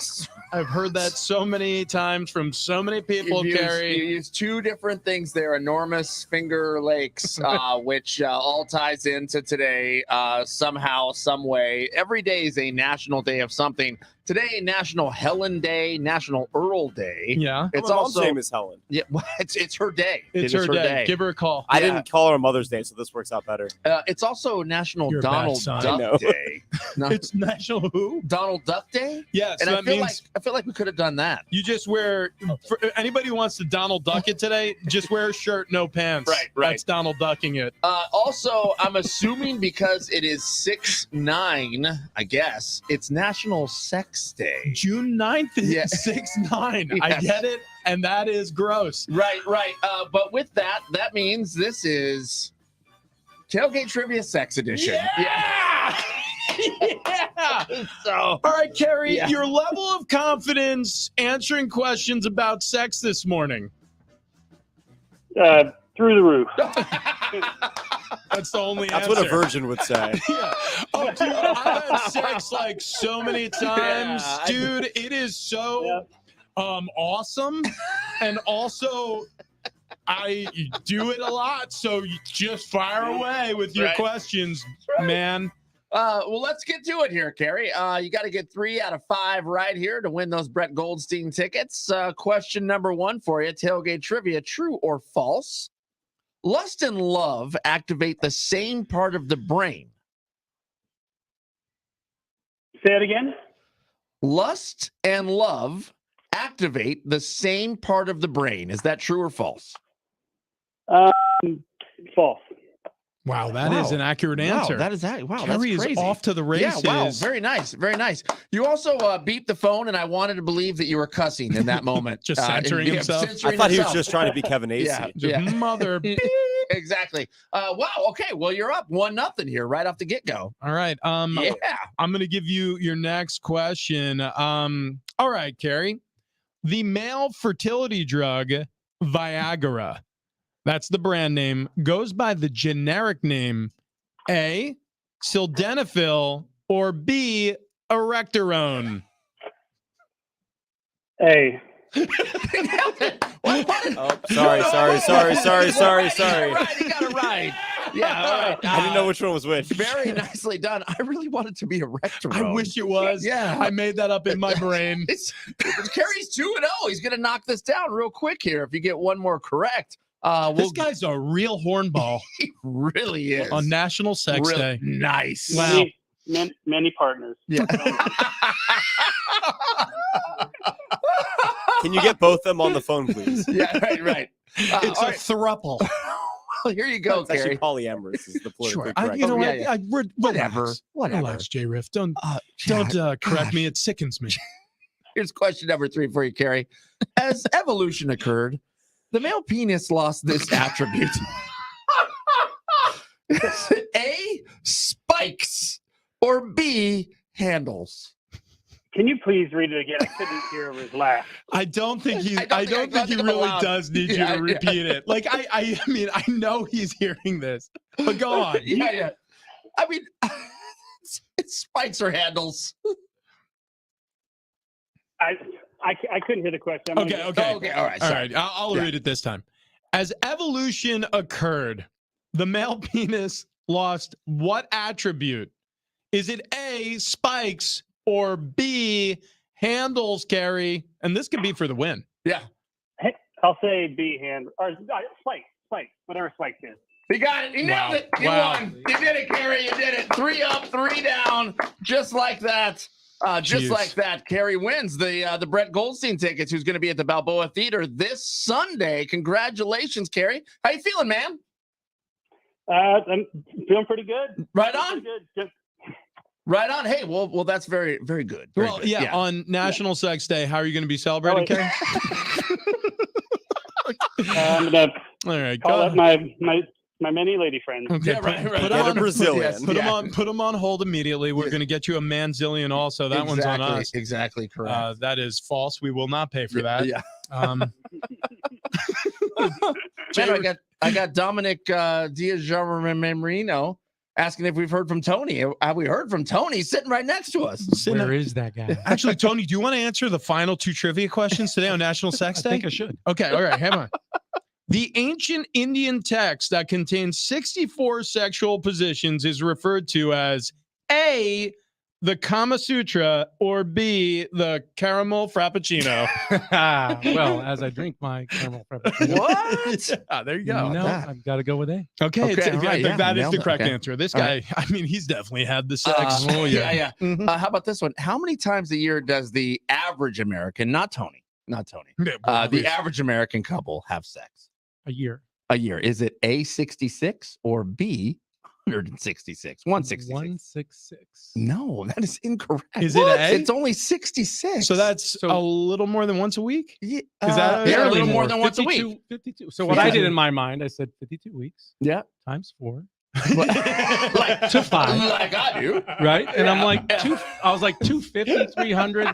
S2: I've heard that so many times from so many people, Carrie.
S11: You use two different things there, enormous Finger Lakes, which all ties into today somehow, some way. Every day is a national day of something. Today, National Helen Day, National Earl Day.
S2: Yeah.
S11: It's
S1: My mom's
S11: also
S1: name is Helen.
S11: Yeah, well, it's her day.
S2: It's her day. Give her a call.
S1: I didn't call her Mother's Day, so this works out better.
S11: It's also National
S2: You're a bad
S11: Donald
S2: son.
S11: Duck Day. No,
S2: It's National who?
S11: Donald Duck Day.
S2: Yeah, so
S11: And
S2: that means
S11: I feel like we could have done that.
S2: you just wear. For anybody who wants to Donald Duck it today, just wear a shirt, no pants.
S11: Right.
S2: That's Donald Ducking it.
S11: Also, I'm assuming because it is 6/9, I guess it's National Sex Day.
S2: June 9th is
S11: Yeah.
S2: 6/9. I
S11: Yes.
S2: get it, and that is gross.
S11: Right. But with that means this is Tailgate Trivia Sex Edition.
S2: Yeah.
S11: So,
S2: All right, Carrie,
S11: Yeah.
S2: your level of confidence answering questions about sex this morning.
S14: Through the roof.
S2: That's the only
S1: That's
S2: answer.
S1: what a virgin would say.
S2: Yeah. Oh, dude, I've had sex like so many times, dude. It is so awesome, and also I do it a lot. So you just fire away with your
S11: Right.
S2: questions, man.
S11: well, let's get to it here, Carrie. You got to get 3 out of 5 right here to win those Brett Goldstein tickets. Question number 1 for you: Tailgate Trivia, true or false? Lust and love activate the same part of the brain.
S14: Say it again.
S11: Lust and love activate the same part of the brain. Is that true or false?
S14: False.
S2: Wow, that is an accurate answer.
S11: Wow, that is that. Wow,
S2: Carrie
S11: that's
S2: is
S11: crazy.
S2: off to the races.
S11: Yeah, wow, very nice, very nice. You also beeped the phone, and I wanted to believe that you were cussing in that moment.
S2: Just censoring himself?
S1: I thought he was just trying to be Kevin Acey.
S11: Yeah,
S2: Mother.
S11: exactly. Wow. Okay. Well, you're up 1-0 here right off the get go.
S2: All right.
S11: Yeah.
S2: I'm going to give you your next question. All right, Carrie. The male fertility drug Viagra, that's the brand name, goes by the generic name A, sildenafil, or B, erectorone.
S14: A.
S1: Oh, sorry.
S11: Right, you got it right. Yeah, all right.
S1: I didn't know which one was which.
S11: Very nicely done. I really wanted to be a rector.
S2: I wish it was.
S11: Yeah.
S2: I made that up in my brain.
S11: Carrie's 2-0. He's going to knock this down real quick here if you get one more correct.
S2: This guy's a real hornball.
S11: He really is.
S2: On National Sex Day.
S11: Nice.
S2: Wow.
S14: Many partners.
S11: Yeah.
S1: Can you get both of them on the phone, please?
S11: Yeah, right.
S2: It's
S11: all
S2: a thruple.
S11: Well, here you go,
S1: It's actually
S11: Carrie.
S1: polyamorous is the politically
S2: Sure.
S1: correct.
S2: You know
S11: yeah,
S2: what?
S11: Whatever.
S2: Relax, J. Riff. Don't correct me. It sickens me.
S11: Here's question number 3 for you, Carrie. As evolution occurred, the male penis lost this attribute. A, spikes, or B, handles.
S14: Can you please read it again? I couldn't hear his laugh.
S2: I don't think he.
S11: I don't think
S2: he
S11: I'm
S2: really
S11: allowed.
S2: does need you to repeat it. Like I mean, I know he's hearing this, but go on.
S11: Yeah. I mean, it's spikes or handles.
S14: I couldn't hear the question.
S2: Okay.
S11: All right.
S2: All
S11: Sorry.
S2: right. I'll read it this time. As evolution occurred, the male penis lost what attribute? Is it A, spikes, or B, handles, Carrie? And this could be for the win.
S11: Yeah.
S14: I'll say B, hand or spike, whatever spike is.
S11: He got it. He nailed it. You won. You did it, Carrie. You did it. 3 up, 3 down, just like that. Just like that, Carrie wins the Brett Goldstein tickets, who's going to be at the Balboa Theater this Sunday. Congratulations, Carrie. How you feeling, man?
S14: I'm feeling pretty good.
S11: Right on.
S14: Pretty good.
S11: Right on. Hey, well, that's very, very good. Very
S2: Well,
S11: good.
S2: yeah, on National Sex Day, how are you going to be celebrating, Carrie?
S14: I'm gonna
S2: All right,
S14: call
S2: go
S14: up my many lady friends.
S2: Okay,
S11: Yeah, right.
S2: Put
S1: Get
S2: him
S1: a
S2: on,
S1: Brazilian.
S2: put him on hold immediately. We're going to get you a manzillion also. That one's on us.
S11: Exactly correct.
S2: That is false. We will not pay for that.
S11: Yeah.
S2: Jay,
S11: Man, I got Dominic Diaz-Marino asking if we've heard from Tony. Have we heard from Tony sitting right next to us?
S13: Where is that guy?
S2: Actually, Tony, do you want to answer the final 2 trivia questions today on National Sex Day?
S13: I think I should.
S2: Okay, all right, hang on. The ancient Indian text that contains 64 sexual positions is referred to as A, the Kama Sutra, or B, the caramel frappuccino.
S13: Well, as I drink my caramel frappuccino.
S11: What?
S2: There you go.
S13: No, I've got to go with A.
S2: Okay,
S11: Okay, all right, yeah,
S2: that is
S11: nailed
S2: the
S11: it.
S2: correct
S11: Okay.
S2: answer. This
S11: All
S2: guy,
S11: right.
S2: I mean, he's definitely had the sex.
S11: Yeah.
S2: Mhm.
S11: How about this one? How many times a year does the average American, not Tony, the average American couple have sex?
S13: A year.
S11: A year. Is it A, 66 or B, 166? 166.
S13: 166.
S11: No, that is incorrect.
S2: Is it A?
S11: It's only 66.
S2: So that's a little more than once a week?
S11: Yeah,
S2: Is that
S11: barely
S2: a little
S11: more than once a
S13: 52,
S11: week.
S13: 52. So what I did in my mind, I said 52 weeks.
S11: Yeah.
S13: Times 4.
S11: Like,
S13: to 5.
S11: Like I do.
S13: Right? And I'm like, I was like 250, 300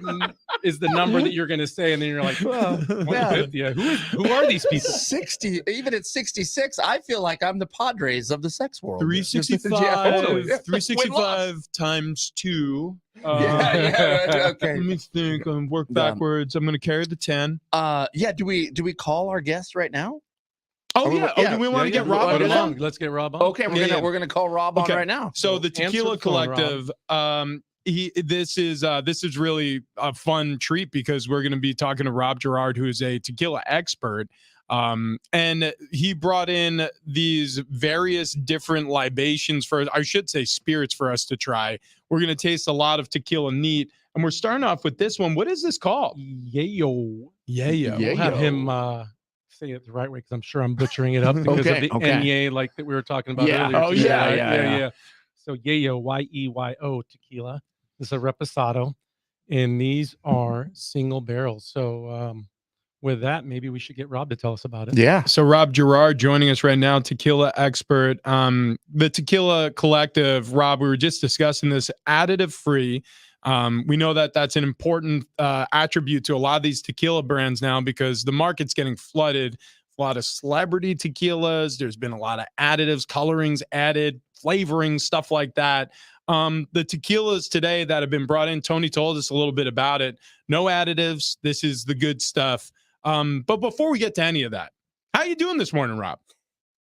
S13: is the number that you're going to say. And then you're like, well, 150. Yeah. Who are these people?
S11: 60, even at 66, I feel like I'm the Padres of the sex world.
S2: 365,
S11: Yeah, totally.
S2: 365 times 2.
S11: Okay.
S2: Let me think. Work
S11: Done.
S2: backwards. I'm going to carry the 10.
S11: Yeah. Do we call our guest right now?
S2: Oh, yeah. Do we want to get Rob
S13: Right
S2: on?
S13: along. Let's get Rob on.
S11: Okay, we're gonna call Rob on right now.
S2: So the
S13: Answer
S2: Tequila
S13: the phone, Rob.
S2: Collective, this is really a fun treat because we're going to be talking to Rob Gerard, who is a tequila expert. And he brought in these various different libations spirits for us to try. We're going to taste a lot of tequila neat. And we're starting off with this one. What is this called?
S13: Yayo.
S2: Yayo.
S13: We'll have him say it the right way because I'm sure I'm butchering it up because of the Nye like that we were talking about earlier.
S2: Oh,
S13: today,
S2: yeah,
S13: right?
S2: yeah.
S13: So Yayo, Yeyo tequila. This is a reposado. And these are single barrels. So with that, maybe we should get Rob to tell us about it.
S11: Yeah.
S2: So Rob Gerard joining us right now, tequila expert. The Tequila Collective, Rob, we were just discussing this, additive free. We know that that's an important attribute to a lot of these tequila brands now because the market's getting flooded. A lot of celebrity tequilas. There's been a lot of additives, colorings added, flavoring, stuff like that. The tequilas today that have been brought in, Tony told us a little bit about it. No additives. This is the good stuff. But before we get to any of that, how you doing this morning, Rob?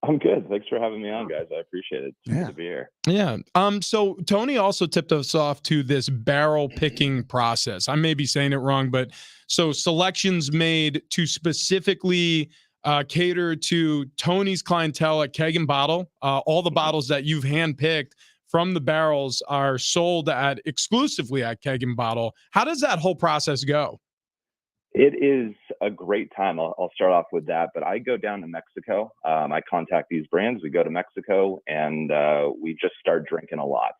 S15: I'm good. Thanks for having me on, guys. I appreciate it. It's good to be here.
S2: Yeah. So Tony also tipped us off to this barrel picking process. I may be saying it wrong, but so selections made to specifically cater to Tony's clientele at Keg and Bottle. All the bottles that you've handpicked from the barrels are sold exclusively at Keg and Bottle. How does that whole process go?
S15: It is a great time. I'll start off with that, but I go down to Mexico. I contact these brands. We go to Mexico and we just start drinking a lot.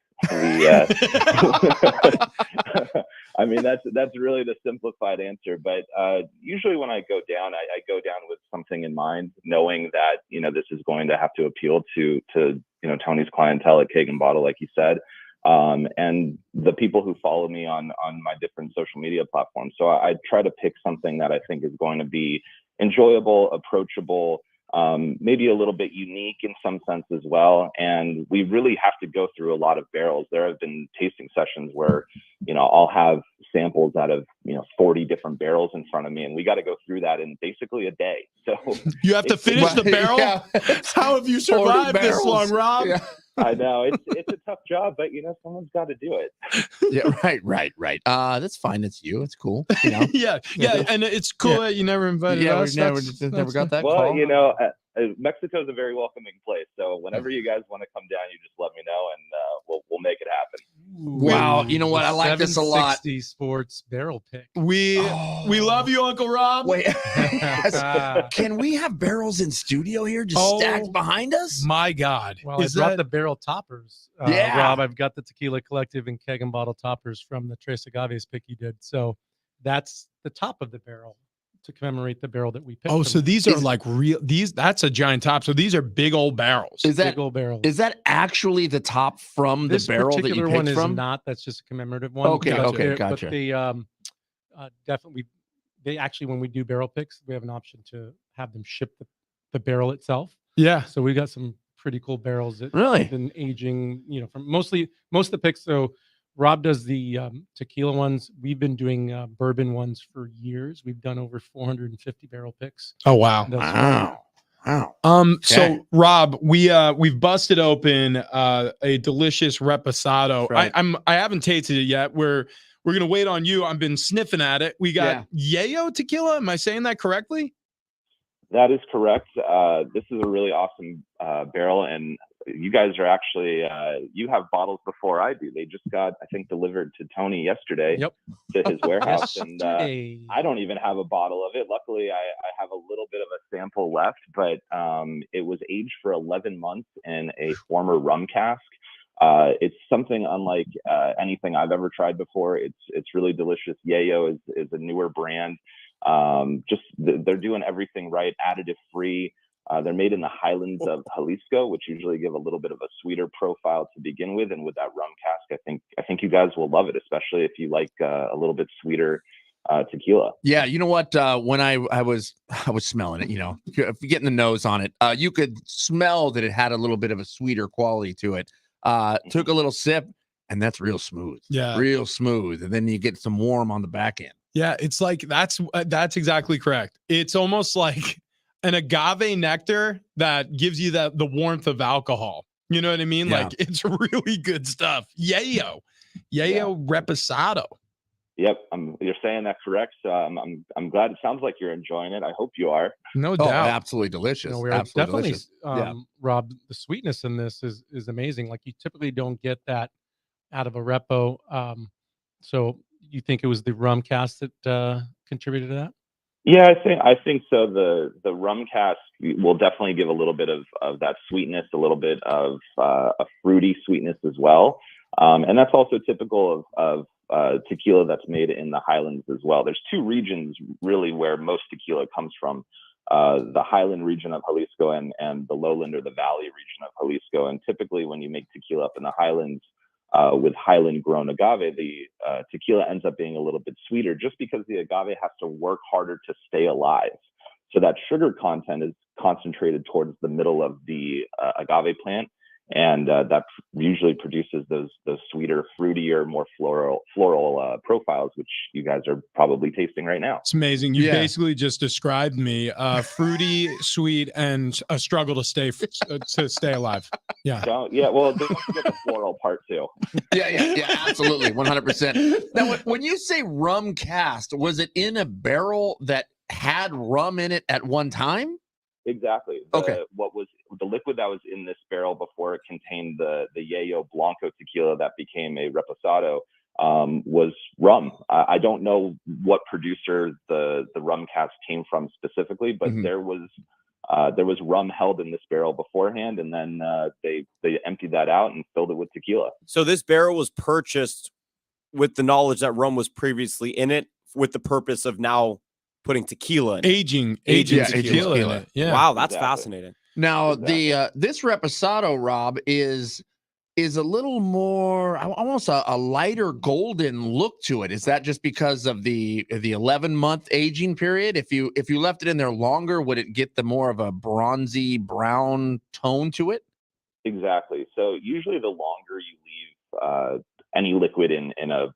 S15: I mean, that's really the simplified answer. But usually when I go down, I go down with something in mind, knowing that, this is going to have to appeal to Tony's clientele at Keg and Bottle, like you said. And the people who follow me on my different social media platforms. So I try to pick something that I think is going to be enjoyable, approachable, maybe a little bit unique in some sense as well. And we really have to go through a lot of barrels. There have been tasting sessions where, I'll have samples out of, 40 different barrels in front of me, and we got to go through that in basically a day. So
S2: you have to finish the barrel.
S11: Yeah.
S2: How have you survived this long, Rob?
S15: Yeah. I know it's a tough job, but someone's got to do it.
S11: Yeah, right. That's fine. It's you. It's cool.
S2: Yeah, and it's cool that you never invited us.
S11: We never got that
S15: well,
S11: call.
S15: Mexico's a very welcoming place. So whenever you guys want to come down, you just let me know, and we'll make it happen.
S11: Wow, you know what? I like this a lot.
S13: 760 Sports barrel pick.
S2: We love you, Uncle Rob.
S11: Wait, can we have barrels in studio here, just stacked behind us?
S2: My God,
S13: well, I brought the barrel toppers. Rob, I've got the Tequila Collective and Keg and Bottle toppers from the Tres Agaves pick you did. So that's the top of the barrel to commemorate the barrel that we picked.
S2: Oh, so these are like real. That's a giant top. So these are big old barrels.
S11: Is that
S13: big old barrels?
S11: Is that actually the top from the barrel that you picked
S13: one
S11: from?
S13: Is not. That's just a commemorative one.
S11: Okay, gotcha.
S13: But they definitely, they actually, when we do barrel picks, we have an option to have them ship the barrel itself.
S2: Yeah.
S13: So we got some pretty cool barrels that
S11: Really?
S13: have been aging, from most of the picks. So Rob does the tequila ones. We've been doing bourbon ones for years. We've done over 450 barrel picks.
S2: Oh, wow.
S13: thus far.
S11: Wow.
S2: So Rob, we've busted open a delicious reposado.
S11: Right.
S2: I haven't tasted it yet. We're gonna wait on you. I've been sniffing at it. We got Yayo tequila. Am I saying that correctly?
S15: That is correct. This is a really awesome barrel, and you guys are actually you have bottles before I do. They just got, I think, delivered to Tony yesterday to his warehouse, and I don't even have a bottle of it. Luckily, I have a little bit of a sample left, but it was aged for 11 months in a former rum cask. It's something unlike anything I've ever tried before. It's really delicious. Yayo is a newer brand. They're doing everything right, additive free. They're made in the highlands of Jalisco, which usually give a little bit of a sweeter profile to begin with. And with that rum cask, I think you guys will love it, especially if you like a little bit sweeter tequila.
S11: Yeah, you know what? When I was smelling it, getting the nose on it, you could smell that it had a little bit of a sweeter quality to it. Took a little sip, and that's real smooth.
S2: Yeah,
S11: real smooth. And then you get some warm on the back end.
S2: Yeah, it's like that's exactly correct. It's almost like an agave nectar that gives you the warmth of alcohol. You know what I mean?
S11: Yeah.
S2: Like, it's really good stuff. Yayo reposado.
S15: Yep, you're saying that correct. So I'm glad. It sounds like you're enjoying it. I hope you are.
S2: No doubt.
S11: Absolutely delicious.
S13: We are
S11: Absolutely
S13: definitely,
S11: delicious.
S13: Rob, the sweetness in this is amazing. Like, you typically don't get that out of a repo. So you think it was the rum cask that contributed to that?
S15: Yeah, I think so. The rum cask will definitely give a little bit of that sweetness, a little bit of a fruity sweetness as well, and that's also typical of tequila that's made in the highlands as well. There's two regions really where most tequila comes from: the highland region of Jalisco and the lowland or the valley region of Jalisco. And typically, when you make tequila up in the highlands, with highland grown agave, the tequila ends up being a little bit sweeter just because the agave has to work harder to stay alive. So that sugar content is concentrated towards the middle of the agave plant, and that usually produces those sweeter, fruitier, more floral profiles, which you guys are probably tasting right now.
S2: It's amazing. You basically just described me, fruity, sweet, and a struggle to stay alive. Yeah.
S15: So, yeah. Well, don't forget the floral part too.
S11: Yeah, absolutely, 100%. Now, when you say rum cast, was it in a barrel that had rum in it at one time?
S15: Exactly. What was the liquid that was in this barrel before it contained the Yayo Blanco tequila that became a reposado was rum. I don't know what producer the rum cask came from specifically, but there was rum held in this barrel beforehand, and then they emptied that out and filled it with tequila.
S1: So this barrel was purchased with the knowledge that rum was previously in it, with the purpose of now putting tequila in it.
S2: Aging tequila in it. Yeah.
S1: Wow, that's fascinating.
S11: Now, the this reposado, Rob, is a little more almost a lighter golden look to it. Is that just because of the 11-month aging period? If you left it in there longer, would it get the more of a bronzy brown tone to it?
S15: Exactly. So usually the longer you leave any liquid in a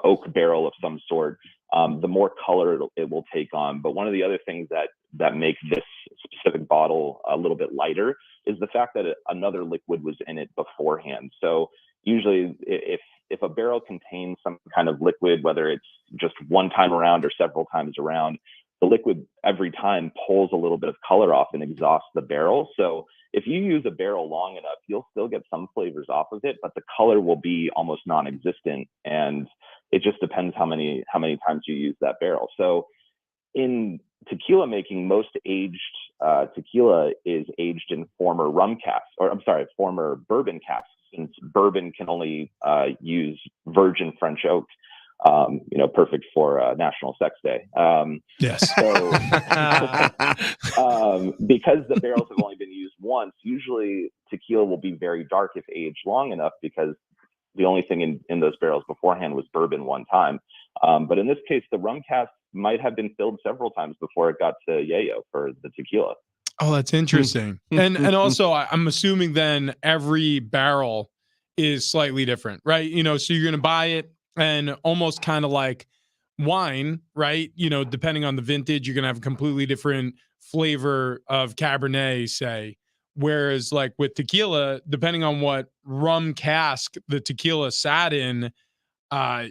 S15: oak barrel of some sort, the more color it will take on. But one of the other things that make this specific bottle a little bit lighter is the fact that another liquid was in it beforehand. So usually if a barrel contains some kind of liquid, whether it's just one time around or several times around, the liquid every time pulls a little bit of color off and exhausts the barrel. So if you use a barrel long enough, you'll still get some flavors off of it, but the color will be almost non-existent. And it just depends how many times you use that barrel. So in tequila making, most aged tequila is aged in former bourbon casks, since bourbon can only use virgin French oak. Perfect for National Sex Day.
S2: Yes.
S15: So, because the barrels have only been used once, usually tequila will be very dark if aged long enough, because the only thing in those barrels beforehand was bourbon one time. But in this case, the rum cask might have been filled several times before it got to Yayo for the tequila.
S2: Oh, that's interesting. and also, I'm assuming then every barrel is slightly different, right? So you're going to buy it and almost kind of like wine, right? Depending on the vintage, you're going to have a completely different flavor of Cabernet, say. Whereas, like with tequila, depending on what rum cask the tequila sat in,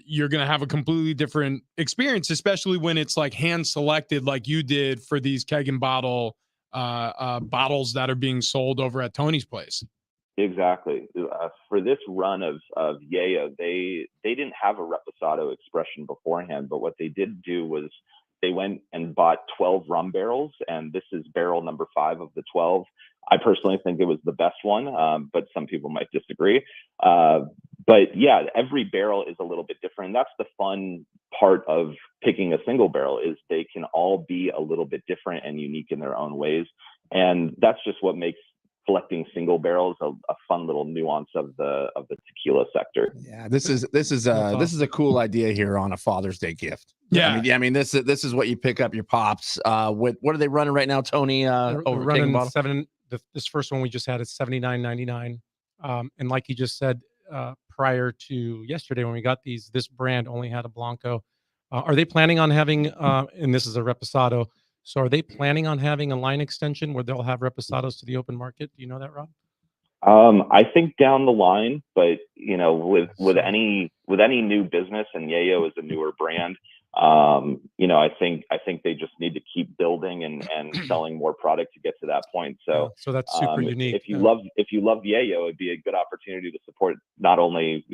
S2: you're going to have a completely different experience, especially when it's like hand selected, like you did for these keg and bottle bottles that are being sold over at Tony's place.
S15: Exactly. For this run of Yayo, they didn't have a reposado expression beforehand, but what they did do was they went and bought 12 rum barrels, and this is barrel number 5 of the 12. I personally think it was the best one, but some people might disagree. But yeah, every barrel is a little bit different. That's the fun part of picking a single barrel, is they can all be a little bit different and unique in their own ways. And that's just what makes selecting single barrels a fun little nuance of the tequila sector.
S11: Yeah, this is a cool idea here on a Father's Day gift.
S2: Yeah,
S11: I mean this is what you pick up your pops. What are they running right now, Tony?
S13: They're
S11: Over
S13: running
S11: bottle?
S13: seven. This first one we just had is $79.99. And like you just said, prior to yesterday when we got these, this brand only had a Blanco. Are they planning on having? And this is a Reposado. So are they planning on having a line extension where they'll have Reposados to the open market? Do you know that, Rob?
S15: I think down the line, but with any new business, and Yayo is a newer brand, I think they just need to keep building and selling more product to get to that point. So
S13: So that's super unique.
S15: If you love Yayo, it'd be a good opportunity to support not only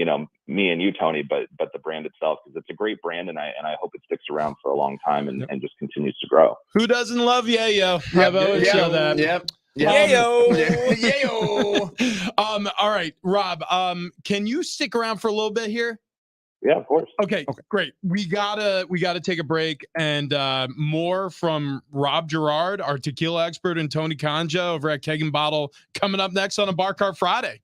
S15: me and you, Tony, but the brand itself, because it's a great brand, and I hope it sticks around for a long time and just continues to grow.
S2: Who doesn't love Yayo? I've always said that.
S11: Yep.
S2: Yayo. All right, Rob. Can you stick around for a little bit here?
S15: Yeah, of course.
S2: Okay, great. We gotta take a break, and more from Rob Gerard, our tequila expert, and Tony Kanja over at Keg and Bottle, coming up next on a Bar Cart Friday.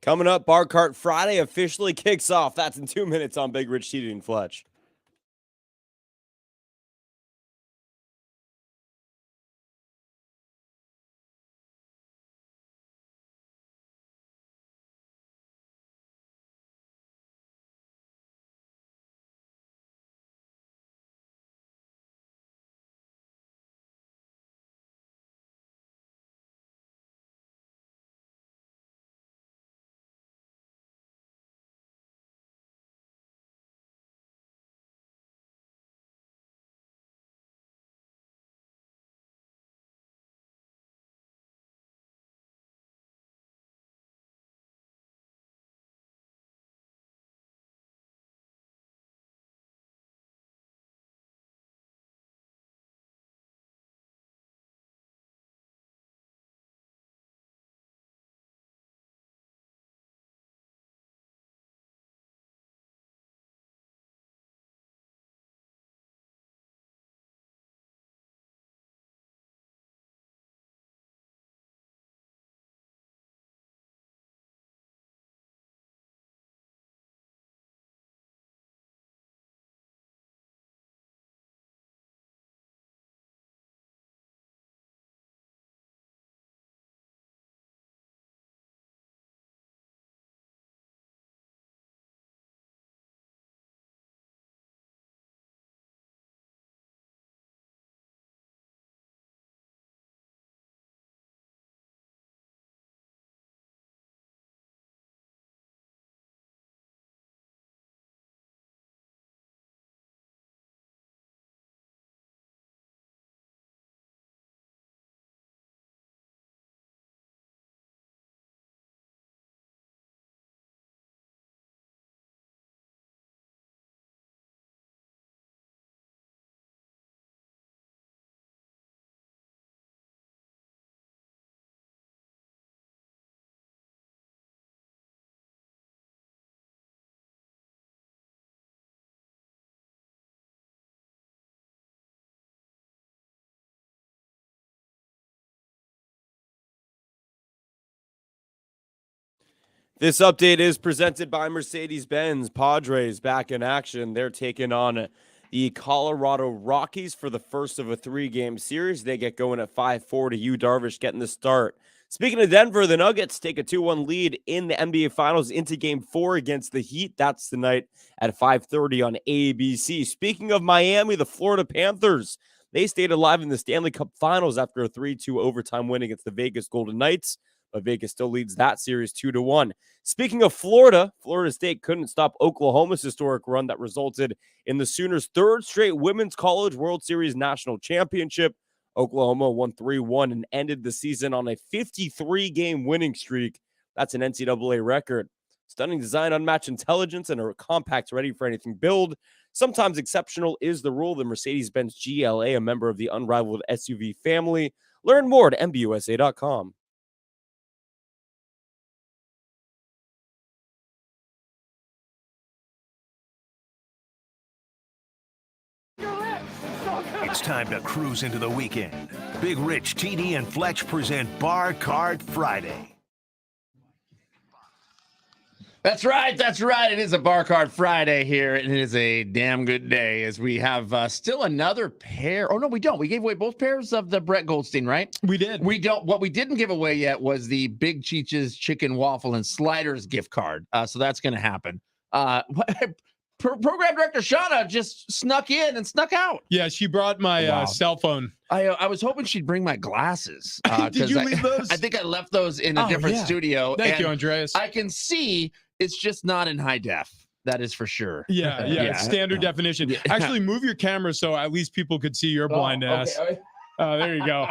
S1: Coming up, Bar Cart Friday officially kicks off. That's in 2 minutes on Big Rich, TD, and Fletch. This update is presented by Mercedes-Benz. Padres back in action. They're taking on the Colorado Rockies for the first of a 3-game series. They get going at 5-4 to Yu Darvish getting the start. Speaking of Denver, the Nuggets take a 2-1 lead in the NBA Finals into Game 4 against the Heat. That's tonight at 5:30 on ABC. Speaking of Miami, the Florida Panthers, they stayed alive in the Stanley Cup Finals after a 3-2 overtime win against the Vegas Golden Knights. But Vegas still leads that series 2-1. Speaking of Florida, Florida State couldn't stop Oklahoma's historic run that resulted in the Sooners' third straight Women's College World Series national championship. Oklahoma won 3-1 and ended the season on a 53-game winning streak. That's an NCAA record. Stunning design, unmatched intelligence, and a compact ready for anything build. Sometimes exceptional is the rule. The Mercedes-Benz GLA, a member of the unrivaled SUV family. Learn more at MBUSA.com.
S8: It's time to cruise into the weekend. Big Rich, TD, and Fletch present Bar Card Friday.
S11: That's right. That's right. It is a Bar Card Friday here, and it is a damn good day as we have still another pair. Oh, no, we don't. We gave away both pairs of the Brett Goldstein, right?
S2: We did.
S11: We don't. What we didn't give away yet was the Big Cheech's Chicken Waffle and Sliders gift card. So that's going to happen. Program director Shauna just snuck in and snuck out.
S2: Yeah, she brought my cell phone.
S11: I was hoping she'd bring my glasses.
S2: Did you leave those?
S11: I think I left those in a different studio.
S2: Thank you, Andreas.
S11: I can see it's just not in high def. That is for sure.
S2: Yeah. Standard definition.
S11: Yeah.
S2: Actually, move your camera so at least people could see your blind ass.
S11: Okay.
S2: There you go.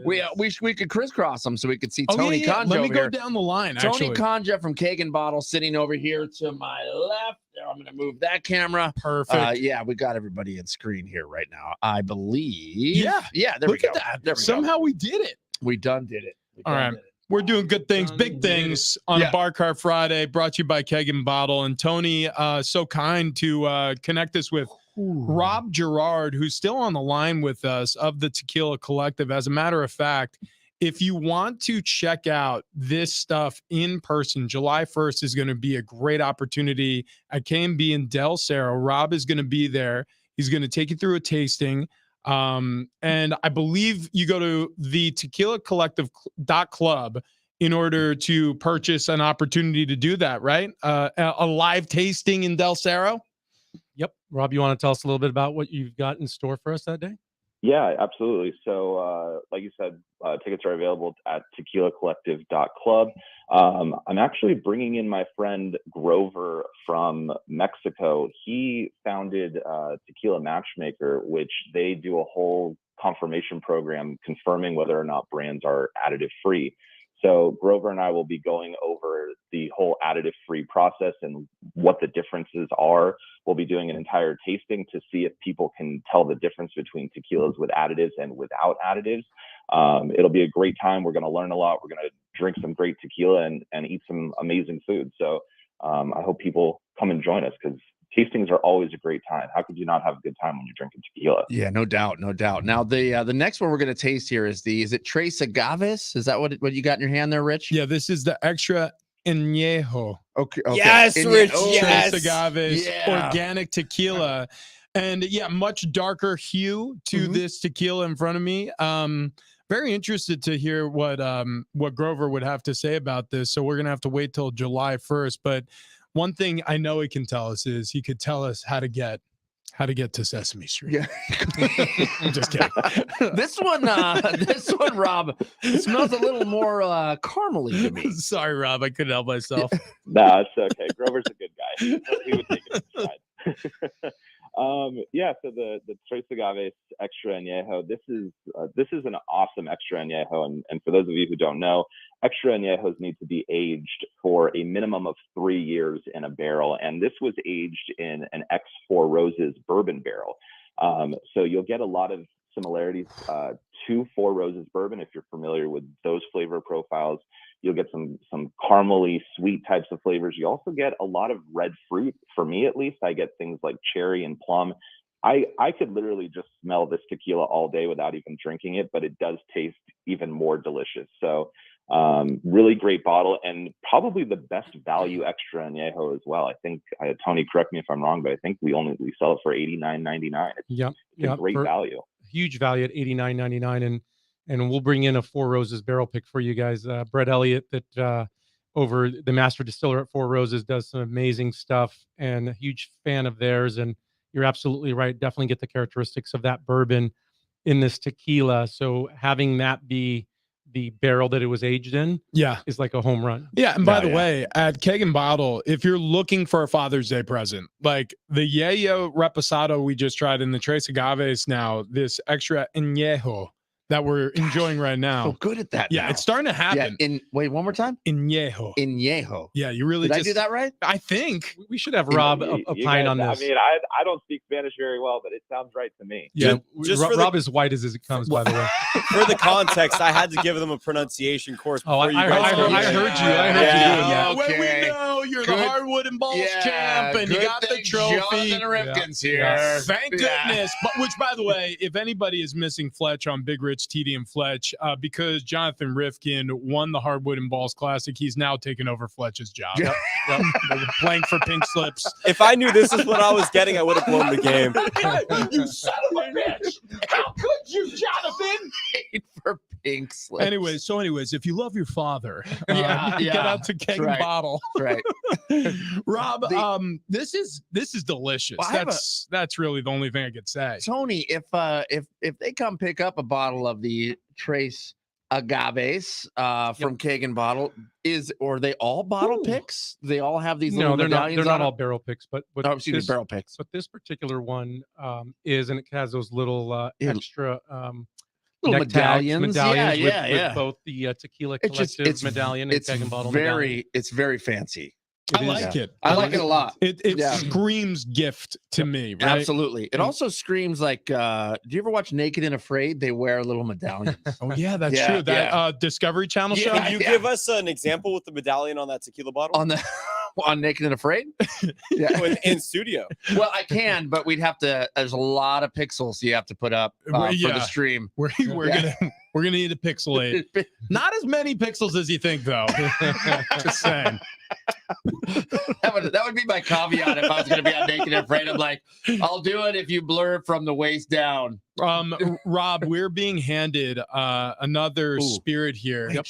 S11: We could crisscross them so we could see Tony Conja.
S2: Let me
S11: over
S2: go
S11: here.
S2: down the line.
S11: Tony Conja from Kagan Bottle sitting over here to my left. There, I'm going to move that camera.
S2: Perfect.
S11: Yeah, we got everybody in screen here right now. I believe. Yeah. There
S2: Look
S11: we
S2: at
S11: go.
S2: that.
S11: There we
S2: Somehow we did it.
S11: We done did it.
S2: All right. We're doing good things, big things on a Bar Cart Friday, brought to you by Kegan Bottle. And Tony, so kind to connect us with Rob Gerard, who's still on the line with us of the Tequila Collective. As a matter of fact, if you want to check out this stuff in person, July 1st is going to be a great opportunity at KMB in Del Cerro. Rob is going to be there. He's going to take you through a tasting. And I believe you go to the tequilacollective.club in order to purchase an opportunity to do that, right? A live tasting in Del Cerro.
S13: Yep. Rob, you want to tell us a little bit about what you've got in store for us that day?
S15: Yeah, absolutely. So, like you said, tickets are available at tequilacollective.club. I'm actually bringing in my friend Grover from Mexico. He founded Tequila Matchmaker, which they do a whole confirmation program confirming whether or not brands are additive free. So Grover and I will be going over the whole additive free process and what the differences are. We'll be doing an entire tasting to see if people can tell the difference between tequilas with additives and without additives. It'll be a great time. We're going to learn a lot. We're going to drink some great tequila and eat some amazing food. So I hope people come and join us, because tastings are always a great time. How could you not have a good time when you're drinking tequila?
S11: Yeah, no doubt, no doubt. Now the next one we're going to taste here is it Tres Agaves? Is that what you got in your hand there, Rich?
S2: Yeah, this is the extra añejo.
S11: Okay.
S1: Yes, Rich. Yes.
S2: Tres Agaves,
S11: Yeah.
S2: organic tequila, and yeah, much darker hue to this tequila in front of me. Very interested to hear what Grover would have to say about this. So we're gonna have to wait till July 1st. But one thing I know he can tell us is he could tell us how to get to Sesame Street.
S11: Yeah.
S2: I'm just kidding.
S11: This one, Rob, smells a little more caramely to me.
S2: Sorry, Rob, I couldn't help myself.
S15: Nah, it's okay. Grover's a good guy. He would take it aside. Yeah, so the Tres Agaves Extra Añejo, this is an awesome Extra Añejo, and for those of you who don't know, Extra Añejos need to be aged for a minimum of 3 years in a barrel, and this was aged in an X4 Roses bourbon barrel. So you'll get a lot of similarities to Four Roses bourbon if you're familiar with those flavor profiles. You'll get some caramely sweet types of flavors. You also get a lot of red fruit. For me, at least, I get things like cherry and plum. I could literally just smell this tequila all day without even drinking it, but it does taste even more delicious. So really great bottle, and probably the best value Extra Añejo as well. I think, Tony, correct me if I'm wrong, but I think we sell it for $89.99. It's a great value.
S13: Huge value at $89.99, and we'll bring in a Four Roses barrel pick for you guys. Brett Elliott, that over the master distiller at Four Roses, does some amazing stuff, and a huge fan of theirs. And you're absolutely right. Definitely get the characteristics of that bourbon in this tequila. So having that be the barrel that it was aged in, is like a home run.
S2: Yeah, and by the way, at Keg and Bottle, if you're looking for a Father's Day present, like the Yayo Reposado we just tried in the Tres Agaves, now this Extra Añejo that we're enjoying right now.
S11: So good at that.
S2: Yeah,
S11: now.
S2: it's starting to happen.
S11: Yeah, wait, one more time.
S2: Añejo.
S11: Añejo.
S2: Yeah, you really
S11: Did I do that right?
S2: I think
S13: we should have Rob opine on this.
S15: I mean, I don't speak Spanish very well, but it sounds right to me.
S13: Yeah, Rob is white as it comes, by the way.
S1: For the context, I had to give them a pronunciation course.
S13: Oh, I heard you. I heard you doing that.
S2: When we know you're the hardwood and balls champ, and you got the trophy.
S11: Ripkins here.
S2: Thank goodness. But which, by the way, if anybody is missing Fletch on Big Rich, TD, and Fletch, because Jonathan Rifkin won the Hardwood and Balls Classic, he's now taken over Fletch's job. Playing for Pink Slips.
S1: If I knew this is what I was getting, I would have blown the game.
S2: You son of a bitch! How could you, Jonathan?
S11: For Pink Slips.
S2: Anyways, if you love your father, get out to Keg and Bottle.
S11: Right.
S2: Rob, this is delicious.
S11: Well,
S2: that's really the only thing I could say.
S11: Tony, if they come pick up a bottle of the Tres Agaves from Keg and Bottle, are they all bottle picks? They all have these little medallions.
S13: They're not all barrel picks, but
S11: barrel picks.
S13: But this particular one is, and it has those little extra
S11: little
S13: medallions
S11: with
S13: both the Tequila Collective medallion and Keg and Bottle medallion.
S11: It's very fancy.
S2: I like it.
S11: I like it a lot.
S2: It screams gift to me, right?
S11: Absolutely. It also screams like, do you ever watch Naked and Afraid? They wear little medallions.
S2: Oh, yeah, that's true. That Discovery Channel show.
S1: Can you give us an example with the medallion on that tequila bottle?
S11: On Naked and Afraid?
S1: In studio.
S11: Well, I can, but we'd have to, there's a lot of pixels you have to put up for the stream.
S2: We're gonna We're gonna need to pixelate. Not as many pixels as you think, though. Just saying.
S11: That would be my caveat if I was going to be on Naked and Afraid. I'm like, I'll do it if you blur from the waist down.
S2: Rob, we're being handed another spirit here.
S11: Yep.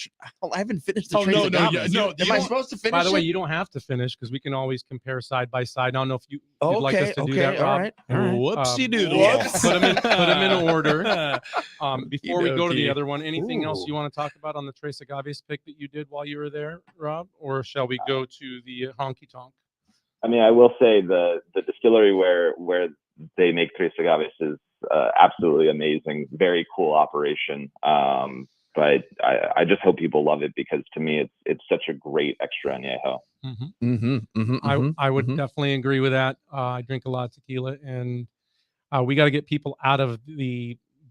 S11: I haven't finished the
S2: Oh,
S11: Trace
S2: no.
S11: Am I supposed to finish
S13: By the way,
S11: it?
S13: you don't have to finish because we can always compare side by side. I don't know if you'd like us to do
S11: Okay,
S13: that,
S11: all
S13: Rob.
S11: right, all right.
S2: Whoopsie doodle.
S13: Put them in order. Before we go to the
S2: Okey-dokey.
S13: other one, anything else you want to talk about on the Tres Agaves pick that you did while you were there, Rob? Or shall we go to the honky tonk?
S15: I mean, I will say the distillery where they make Tres Agaves is absolutely amazing. Very cool operation. But I just hope people love it because to me it's such a great extra añejo.
S13: I would definitely agree with that. I drink a lot of tequila, and we got to get people out of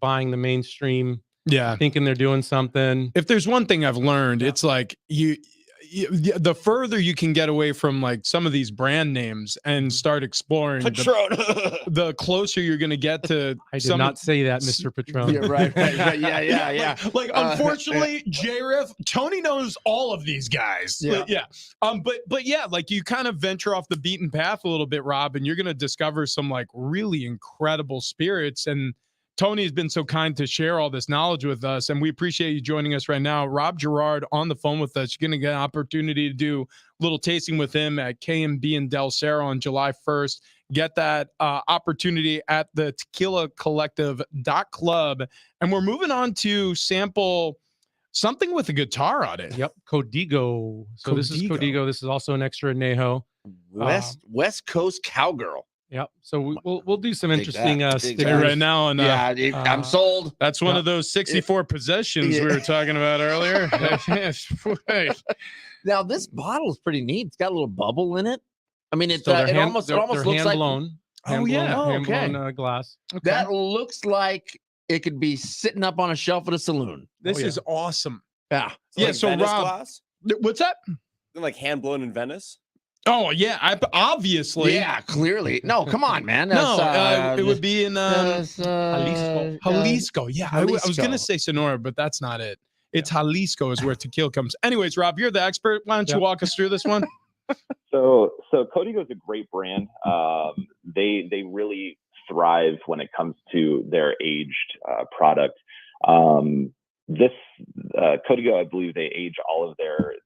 S13: buying the mainstream.
S2: Yeah,
S13: thinking they're doing something.
S2: If there's one thing I've learned, it's like the further you can get away from like some of these brand names and start exploring, the closer you're going to get to.
S13: I did not say that, Mr. Patron.
S11: Yeah, right. Yeah.
S2: Like unfortunately, J-Riff, Tony knows all of these guys. Yeah. But yeah, like you kind of venture off the beaten path a little bit, Rob, and you're going to discover some like really incredible spirits. And Tony has been so kind to share all this knowledge with us, and we appreciate you joining us right now. Rob Gerard on the phone with us. You're going to get an opportunity to do a little tasting with him at K&B in Del Cerro on July 1st. Get that opportunity at the tequilacollective.club. And we're moving on to sample something with a guitar on it.
S13: Yep, Código. So this is Código. This is also an extra añejo.
S11: West Coast Cowgirl.
S13: Yep. So we'll do some interesting stickers
S2: right now. And
S11: I'm sold.
S2: That's one of those 64 possessions we were talking about earlier.
S11: Now this bottle is pretty neat. It's got a little bubble in it. I mean, it almost
S13: they're
S11: looks
S13: hand
S11: like
S13: blown. Hand blown glass.
S11: Okay. That looks like it could be sitting up on a shelf at a saloon.
S2: This is awesome.
S11: Yeah.
S1: Like
S2: so
S1: Venice
S2: Rob,
S1: glass?
S2: What's that?
S1: Like hand blown in Venice?
S2: Oh yeah, obviously.
S11: Yeah, clearly. No, come on, man.
S2: It would be in
S13: Jalisco.
S2: Jalisco. Yeah, I was gonna say Sonora, but that's not it. It's Jalisco is where tequila comes. Anyways, Rob, you're the expert. Why don't you walk us through this one?
S15: So Código is a great brand. They really thrive when it comes to their aged product. This Código, I believe they age all of their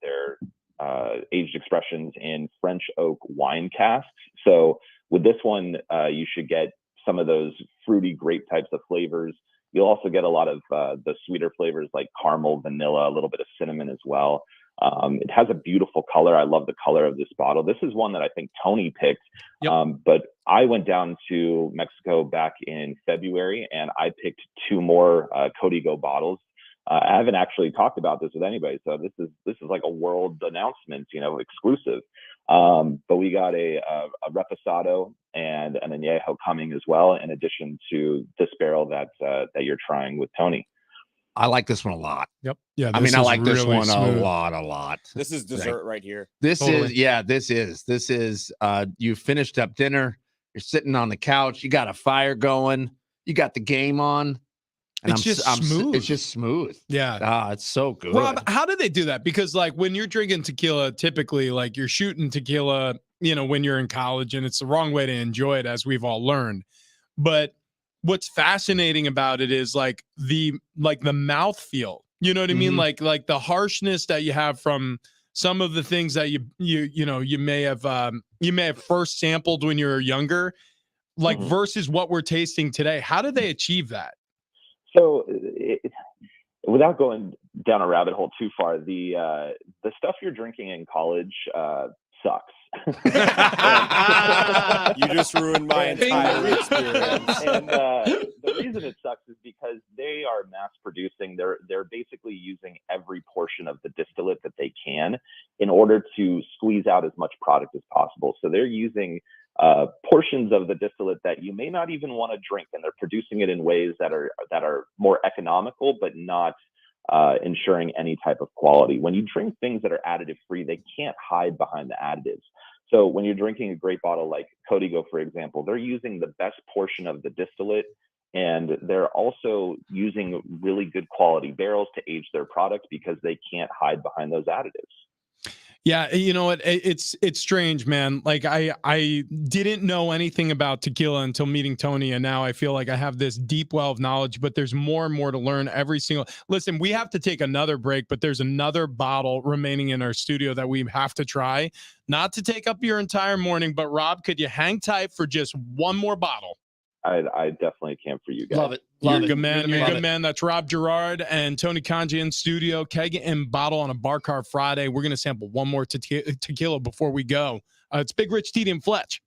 S15: aged expressions in French oak wine casks. So with this one, you should get some of those fruity grape types of flavors. You'll also get a lot of the sweeter flavors like caramel, vanilla, a little bit of cinnamon as well. It has a beautiful color. I love the color of this bottle. This is one that I think Tony picked. But I went down to Mexico back in February and I picked 2 more Código bottles. I haven't actually talked about this with anybody, so this is like a world announcement, exclusive. But we got a reposado and an añejo coming as well, in addition to this barrel that you're trying with Tony.
S11: I like this one a lot.
S2: Yep. Yeah.
S11: I mean, I like this
S2: really
S11: one
S2: smooth.
S11: a lot.
S1: This is dessert right here.
S11: This is you finished up dinner. You're sitting on the couch. You got a fire going. You got the game on. And
S2: It's just smooth.
S11: It's just smooth.
S2: Yeah.
S11: It's so good.
S2: Rob, how do they do that? Because like when you're drinking tequila, typically like you're shooting tequila, when you're in college, and it's the wrong way to enjoy it, as we've all learned. But what's fascinating about it is like the mouthfeel. You know what I mean? Like the harshness that you have from some of the things that you may have first sampled when you were younger, like versus what we're tasting today. How do they achieve that?
S15: So, without going down a rabbit hole too far, the stuff you're drinking in college sucks.
S1: You just ruined my entire experience.
S15: And the reason it sucks is because they are mass producing. They're basically using every portion of the distillate that they can in order to squeeze out as much product as possible. So they're using portions of the distillate that you may not even want to drink, and they're producing it in ways that are more economical, but not ensuring any type of quality. When you drink things that are additive free, they can't hide behind the additives. So when you're drinking a great bottle like Código, for example, they're using the best portion of the distillate, and And they're also using really good quality barrels to age their product because they can't hide behind those additives.
S2: Yeah, you know what? It's strange, man. Like I didn't know anything about tequila until meeting Tony, and now I feel like I have this deep well of knowledge. But there's more and more to learn every single. Listen, we have to take another break, but there's another bottle remaining in our studio that we have to try. Not to take up your entire morning, but Rob, could you hang tight for just one more bottle?
S15: I definitely can for you guys.
S11: Love it.
S2: You're
S11: Love
S2: a
S11: it.
S2: good man. You're a
S11: Love
S2: good
S11: it.
S2: man. That's Rob Gerard and Tony Kanji in studio. Keg and bottle on a bar car Friday. We're going to sample one more tequila before we go. It's Big Rich, TD, and Fletch.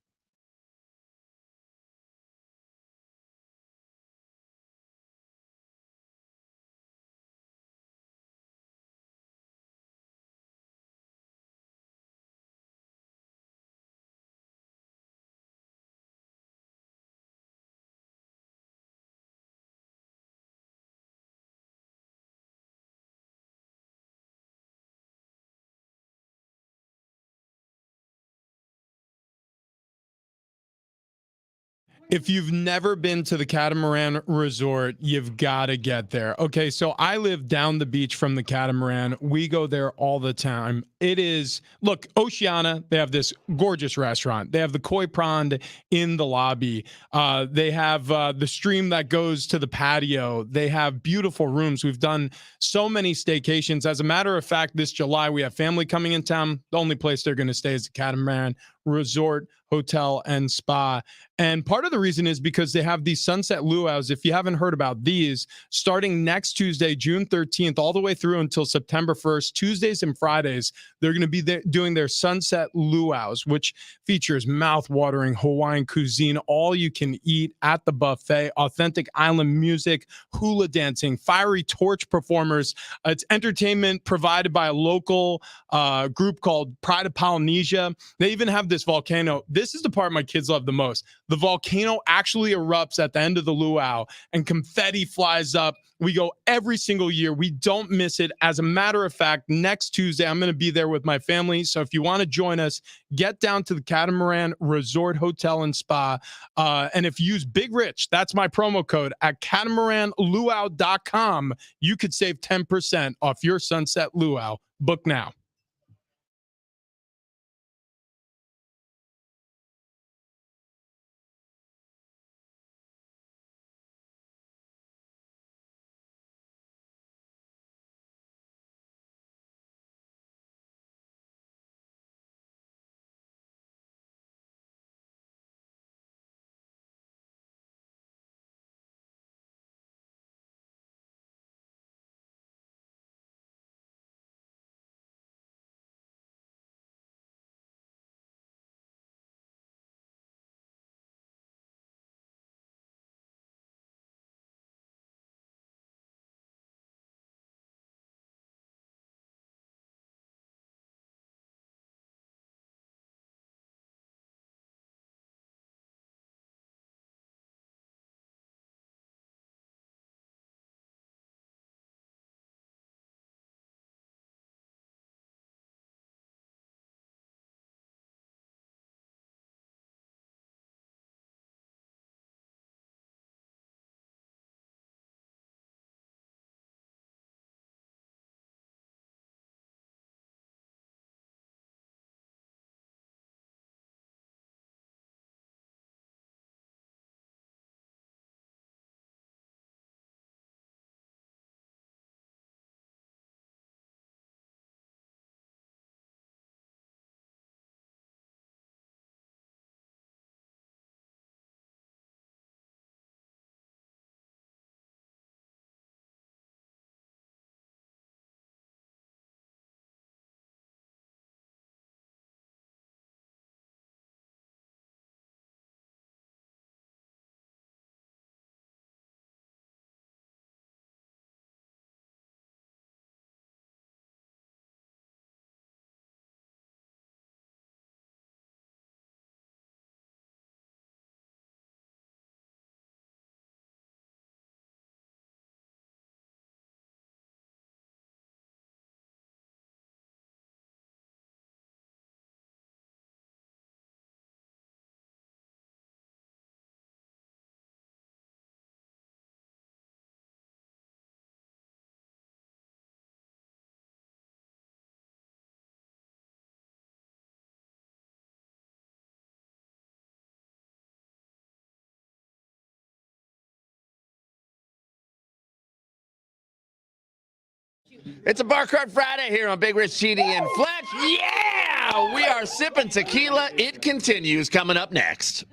S2: If you've never been to the Catamaran Resort, you've got to get there. Okay, so I live down the beach from the Catamaran. We go there all the time. It is, look, Oceana, they have this gorgeous restaurant. They have the koi pond in the lobby. They have the stream that goes to the patio. They have beautiful rooms. We've done so many staycations. As a matter of fact, this July, we have family coming in town. The only place they're going to stay is the Catamaran Resort, Hotel, and Spa. And part of the reason is because they have these sunset luau's. If you haven't heard about these, starting next Tuesday, June 13th, all the way through until September 1st, Tuesdays and Fridays, they're going to be doing their sunset luau's, which features mouth-watering Hawaiian cuisine, all you can eat at the buffet, authentic island music, hula dancing, fiery torch performers. It's entertainment provided by a local group called Pride of Polynesia. They even have this volcano. This is the part my kids love the most. The volcano actually erupts at the end of the luau and confetti flies up. We go every single year. We don't miss it. As a matter of fact, next Tuesday, I'm going to be there with my family. So if you want to join us, get down to the Catamaran Resort Hotel and Spa. And if you use Big Rich, that's my promo code at catamaranluau.com, you could save 10% off your sunset luau. Book now.
S11: It's a Bar Cart Friday here on Big Rich, TD, and Fletch. Yeah! We are sipping tequila. It continues coming up next.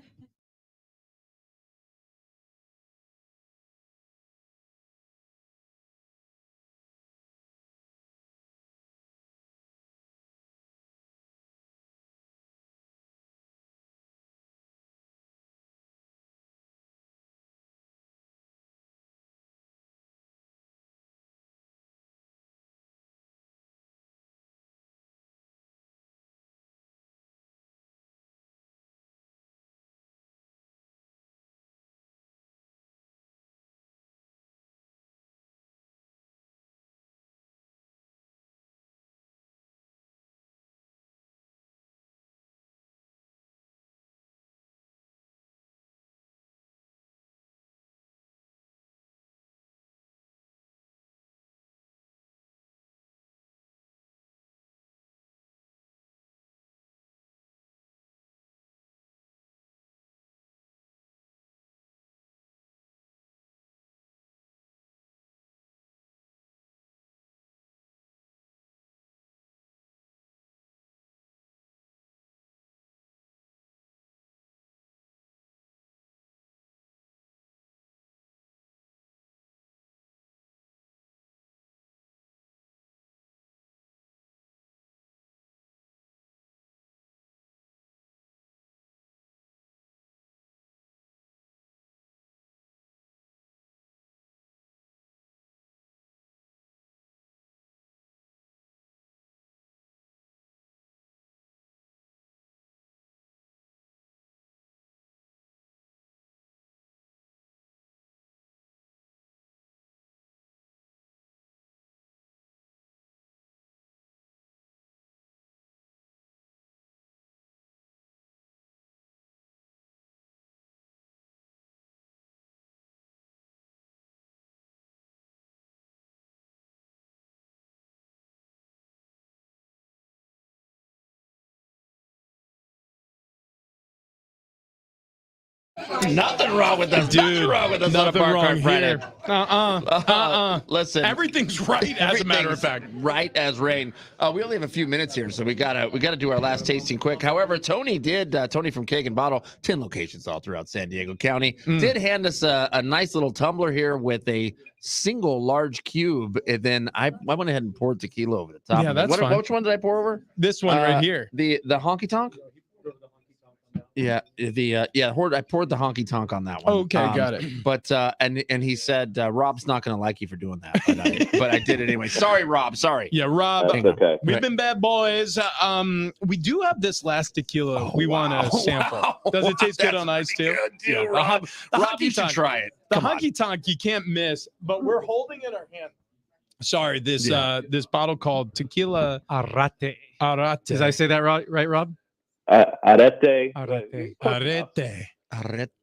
S11: Nothing wrong with us. Nothing wrong with us on a
S2: Nothing
S11: Bar
S2: wrong
S11: Cart Friday.
S2: here.
S11: Listen,
S2: everything's right. As a matter of fact,
S11: right as rain. We only have a few minutes here, so we gotta do our last tasting quick. However, Tony from Keg and Bottle, 10 locations all throughout San Diego County, did hand us a nice little tumbler here with a single large cube, and then I went ahead and poured tequila over the top.
S2: Yeah,
S11: of it.
S2: that's fine.
S11: Which one did I pour over?
S2: This one right here.
S11: The honky tonk. Yeah, I poured the honky tonk on that one.
S2: Okay, got it.
S11: But and he said Rob's not going to like you for doing that, but I did it anyway. Sorry, Rob. Sorry.
S2: Yeah, Rob.
S15: That's okay.
S2: We've been bad boys. We do have this last tequila we want to sample.
S11: Wow.
S2: Does it taste good on ice too?
S11: Dude, Rob, you should try it.
S2: The honky tonk you can't miss, but we're holding in our hand. Sorry, this bottle called Tequila
S13: Arate.
S2: Arate.
S13: Did I say that right, Rob?
S15: Arete.
S2: Arete.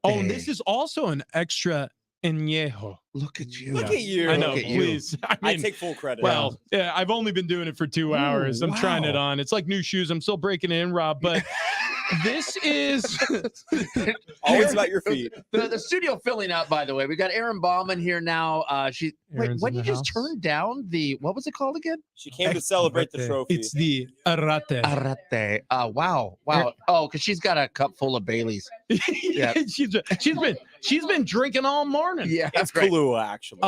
S2: Oh, and this is also an extra añejo.
S11: Look at you.
S1: Look at you.
S2: I know,
S11: Look at you.
S2: please.
S1: I take full credit.
S2: Well, yeah, I've only been doing it for 2 hours. I'm trying it on. It's like new shoes. I'm still breaking it in, Rob, but this is
S1: always about your feet.
S11: The studio filling up, by the way. We got Erin Bauman here now. When you just turned down what was it called again?
S1: She came to celebrate the trophy.
S2: It's the Arate.
S11: Arate. Wow. Oh, because she's got a cup full of Baileys.
S2: Yeah, she's been drinking all morning.
S11: Yeah,
S1: it's Kahlua, actually.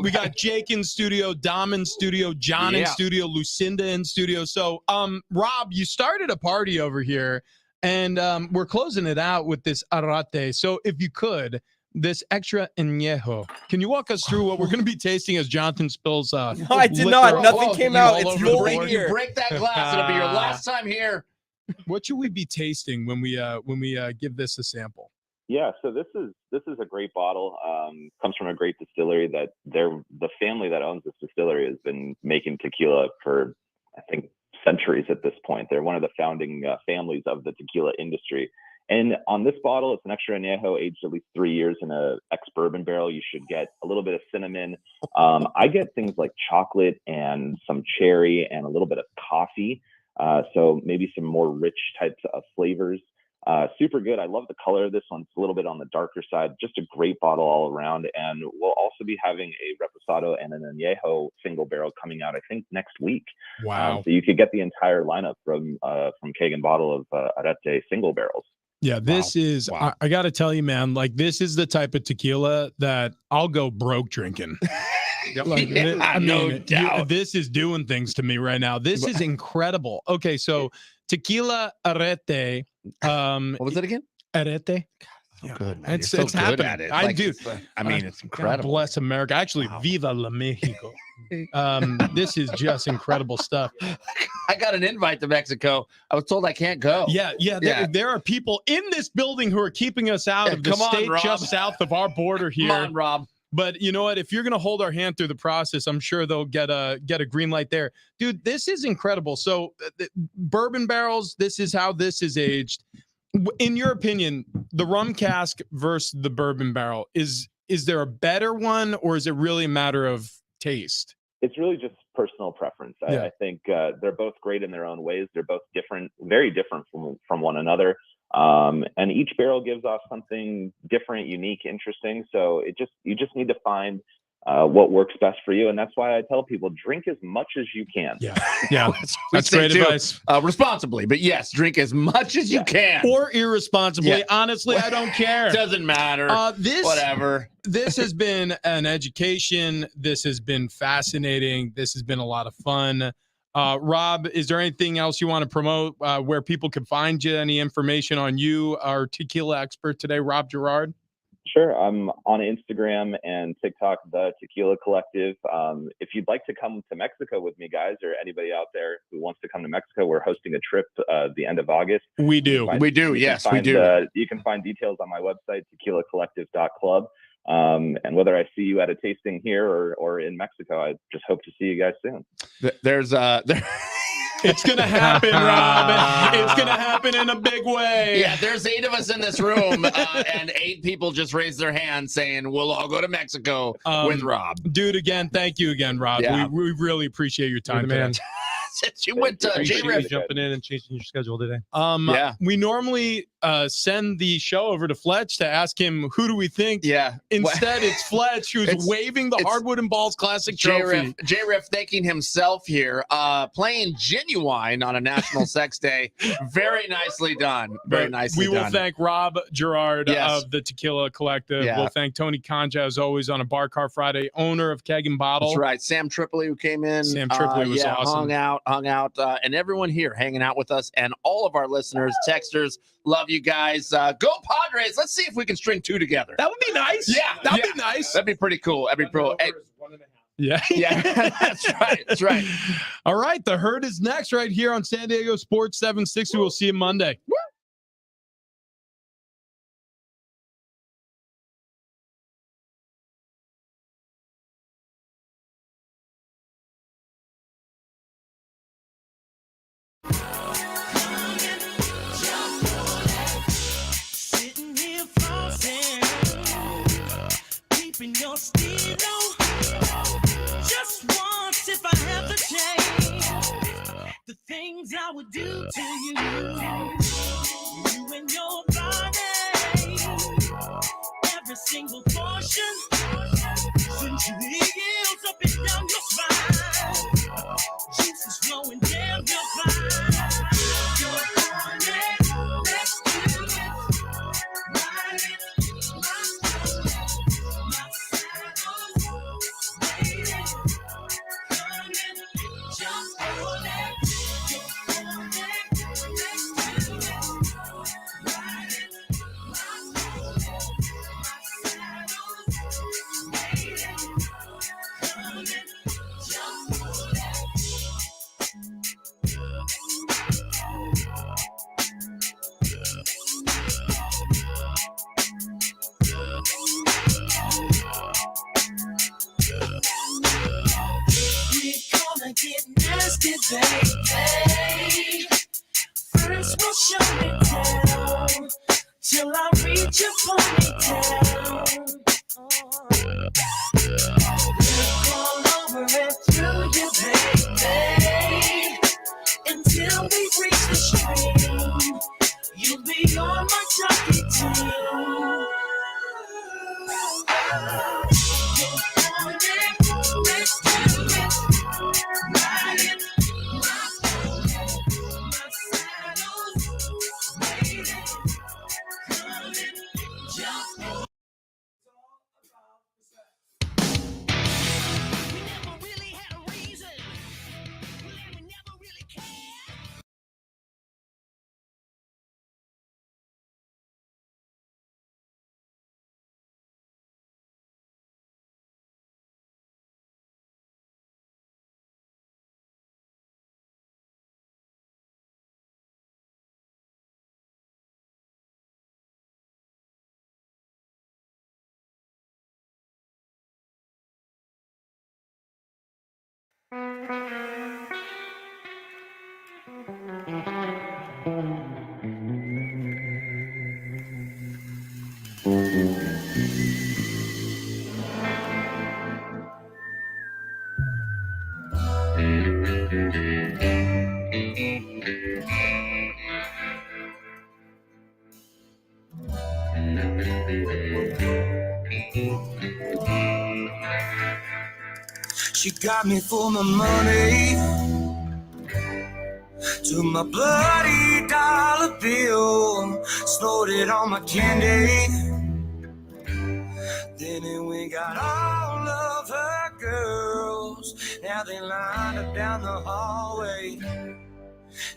S2: We got Jake in studio, Dom in studio, John in studio, Lucinda in studio. So, Rob, you started a party over here, and we're closing it out with this Arate. So, if you could, this extra añejo. Can you walk us through what we're going to be tasting as Jonathan spills?
S1: No, I did not. Nothing came out. It's full right here.
S11: You break that glass. It'll be your last time here.
S2: What should we be tasting when we give this a sample?
S15: Yeah, so this is a great bottle. Comes from a great distillery that the family that owns this distillery has been making tequila for, I think, centuries at this point. They're one of the founding families of the tequila industry. And on this bottle, it's an extra añejo aged at least 3 years in a ex-bourbon barrel. You should get a little bit of cinnamon. I get things like chocolate and some cherry and a little bit of coffee. So maybe some more rich types of flavors. Super good. I love the color of this one. It's a little bit on the darker side. Just a great bottle all around. And we'll also be having a Reposado and an Añejo single barrel coming out, I think, next week.
S2: Wow.
S15: So you could get the entire lineup from Keg and Bottle of Arete single barrels.
S2: Yeah, this is, I got to tell you, man, like this is the type of tequila that I'll go broke drinking. Like,
S11: no doubt.
S2: This is doing things to me right now. This is incredible. Okay, so Tequila Arete.
S11: What was it again?
S2: Arete.
S11: So good, man.
S2: It's,
S11: You're so
S2: it's
S11: good
S2: happening.
S11: at it.
S2: I
S11: Like,
S2: do.
S11: I mean, it's incredible.
S2: God bless America. Actually, Viva la Mexico. This is just incredible stuff.
S11: I got an invite to Mexico. I was told I can't go.
S2: Yeah. There are people in this building who are keeping us out of the state just south of our border here.
S11: Come on, Rob.
S2: But you know what? If you're going to hold our hand through the process, I'm sure they'll get a green light there. Dude, this is incredible. So bourbon barrels, this is how this is aged. In your opinion, the rum cask versus the bourbon barrel, is there a better one, or is it really a matter of taste?
S15: It's really just personal preference. I think they're both great in their own ways. They're both different, very different from one another. And each barrel gives off something different, unique, interesting. So you just need to find what works best for you. And that's why I tell people, drink as much as you can.
S2: Yeah. That's great advice.
S11: Responsibly, but yes, drink as much as you can.
S2: Or irresponsibly. Yeah. Honestly, I don't care.
S11: Doesn't matter. Whatever.
S2: This has been an education. This has been fascinating. This has been a lot of fun. Rob, is there anything else you want to promote where people can find you? Any information on you, our tequila expert today, Rob Gerard?
S15: Sure. I'm on Instagram and TikTok, The Tequila Collective. If you'd like to come to Mexico with me, guys, or anybody out there who wants to come to Mexico, we're hosting a trip the end of August.
S2: We do.
S11: We do. Yes, we do.
S15: You can find details on my website, tequilacollective.club. And whether I see you at a tasting here or in Mexico, I just hope to see you guys soon.
S2: It's going to happen, Rob. It's going to happen in a big way.
S11: Yeah, there's 8 of us in this room, and 8 people just raised their hands saying, we'll all go to Mexico with Rob.
S2: Dude, again, thank you again, Rob.
S11: Yeah.
S2: We really appreciate your time,
S13: man.
S11: Since you went to
S13: J-Riff jumping in and changing your schedule today.
S2: We normally send the show over to Fletch to ask him, who do we think?
S11: Yeah.
S2: Instead, it's Fletch who's waving the Hardwood and Balls Classic trophy.
S11: J-Riff thanking himself here, playing Genuine on a National Sex Day. Very nicely done. Very nicely done.
S2: We will thank Rob Gerard of the Tequila Collective.
S11: Yeah.
S2: We'll thank Tony Conja, as always, on a Bar Car Friday, owner of Keg and Bottle.
S11: That's right. Sam Tripoli, who came in.
S2: Sam Tripoli was awesome.
S11: Hung out, and everyone here hanging out with us, and all of our listeners, texters. Love you guys. Go Padres. Let's see if we can string 2 together.
S2: That would be nice.
S11: Yeah.
S2: That'd be nice.
S11: That'd be pretty cool. That'd be pro.
S2: Yeah.
S11: That's right. That's right.
S2: All right. The Herd is next right here on San Diego Sports 760. We'll see you Monday.
S16: I would do to you and your body, every single portion, since you heels up and down your spine, juices flowing down your spine. You're on it, let's do it, ride it, my saddle, waiting, come and jump on it. Baby, first we'll show it down till I reach your ponytail. Look all over and through you, baby, until we reach the stream. You'll be on She got me for my money, to my bloody dollar bill, snorted on my candy. Then we got all of her girls, now they line up down the hallway,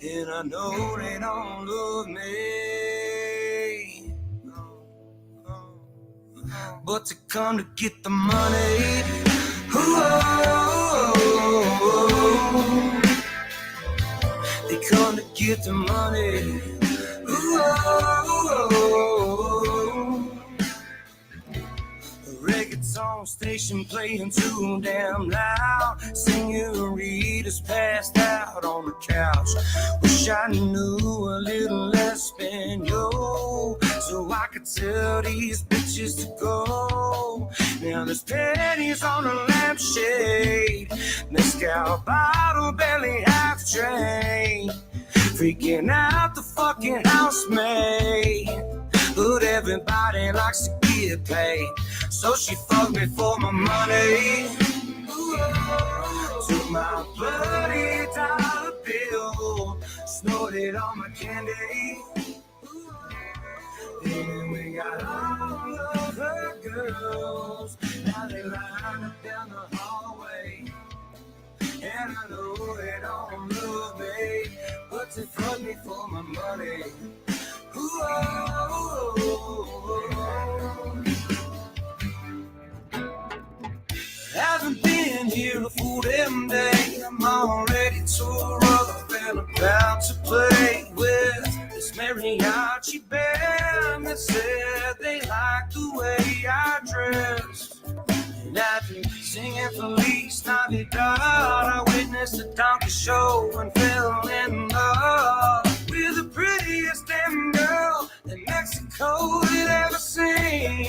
S16: and I know they don't love me, but to come to get the money. Ooh, they come to get the money. Ooh, the reggaeton station playing too damn loud. Senoritas passed out on the couch. Wish I knew a little less Espanol, so I could tell these bitches to go. Now there's pennies on a lampshade, mezcal bottle belly half drained, freaking out the fucking housemaid. But everybody likes to get paid, so she fucked me for my money. Took my bloody dollar bill, snorted on my candy. Then we got all of her girls, now they line up down the hallway, and I know they don't love me, but they fuck me for my money. Ooh, haven't been here a full damn day. I'm already tore up and about to play with this mariachi band that said they liked the way I dressed. And after singing Feliz Navidad, I witnessed a donkey show and fell in love with the prettiest damn girl that Mexico had ever seen.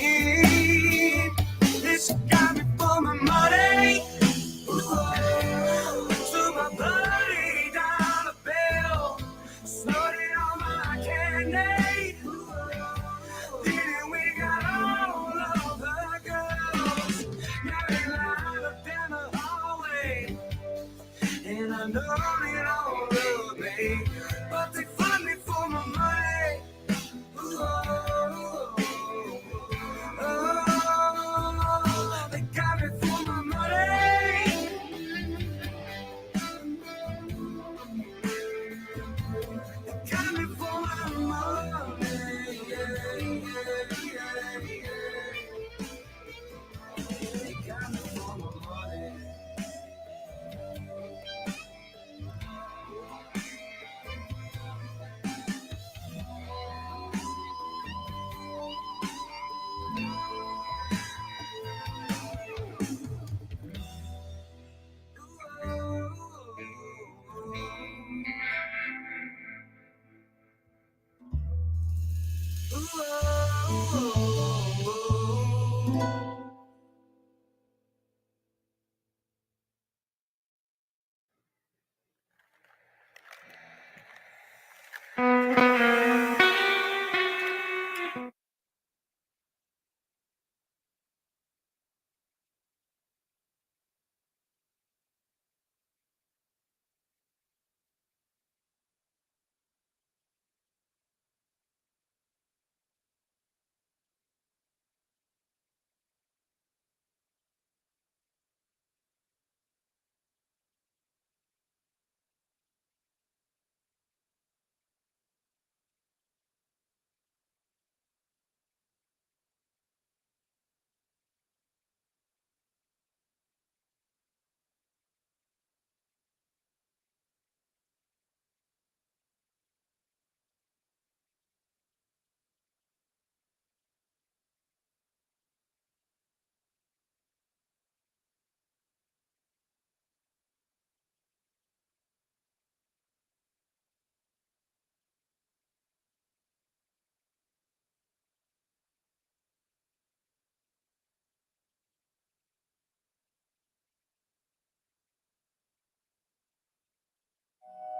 S16: This got me for my money. Ooh, to my bloody dollar bill, snorted on my candy. Then we got all of the girls, now they line up down the hallway, and I know they don't love me, but they find me for my money. Ooh, they got me for my money. They got me for my money. Yeah, yeah, yeah. They got me for my money.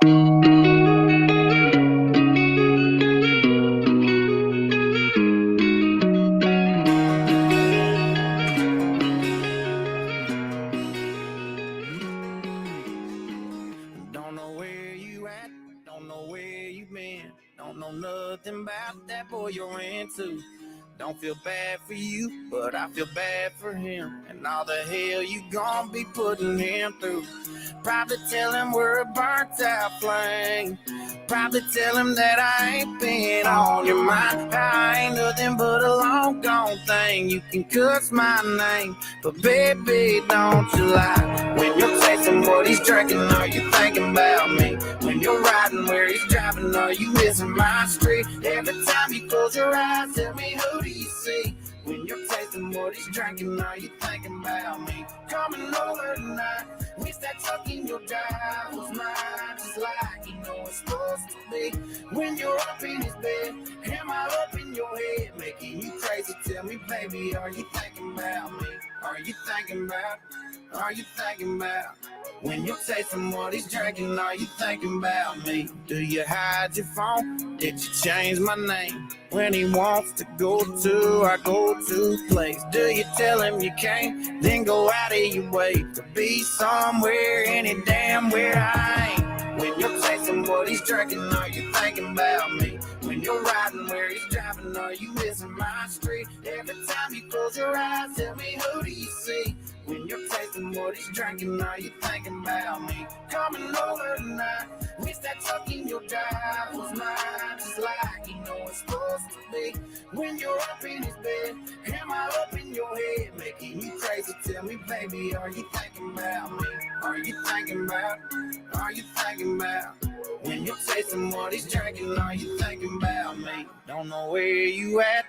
S16: Don't know where you at, don't know where you been, don't know nothing about that boy you're into. Don't feel bad for you, but I feel bad for him and all the hell you gon' be putting him through. Probably tell him we're a burnt out flame. Probably tell him that I ain't been on your mind. I ain't nothing but a long gone thing. You can cuss my name, but baby, don't you lie. When you're tasting what he's drinking, are you thinking about me? When you're riding where he's driving, are you missing my street? Every time you close your eyes, tell me, who do you see? When you're tasting what he's drinking, are you thinking about me? Coming over tonight, wish that tuck in your dive was mine, just like you know it's supposed to be. When you're up in his bed, am I up in your head, making you crazy? Tell me, baby, are you thinking about me? Are you thinking about? Are you thinking about? When you're tasting what he's drinking, are you thinking about me? Do you hide your phone? Did you change my name? When he wants to go to our go-to place, do you tell him you can't? Then go out of your way to be somewhere, any damn where I ain't. When you're tasting what he's drinking, are you thinking about me? When you're riding where he's driving, are you missing my street? Every time you close your eyes, tell me, who do you see? When you're tasting what he's drinking, are you thinking about me? Coming over tonight, wish that tuck in your dive was mine, just like you know it's supposed to be. When you're up in his bed, am I up in your head, making you crazy? Tell me, baby, are you thinking about me? Are you thinking about? Are you thinking about? When you're tasting what he's drinking, are you thinking about me? Don't know where you at,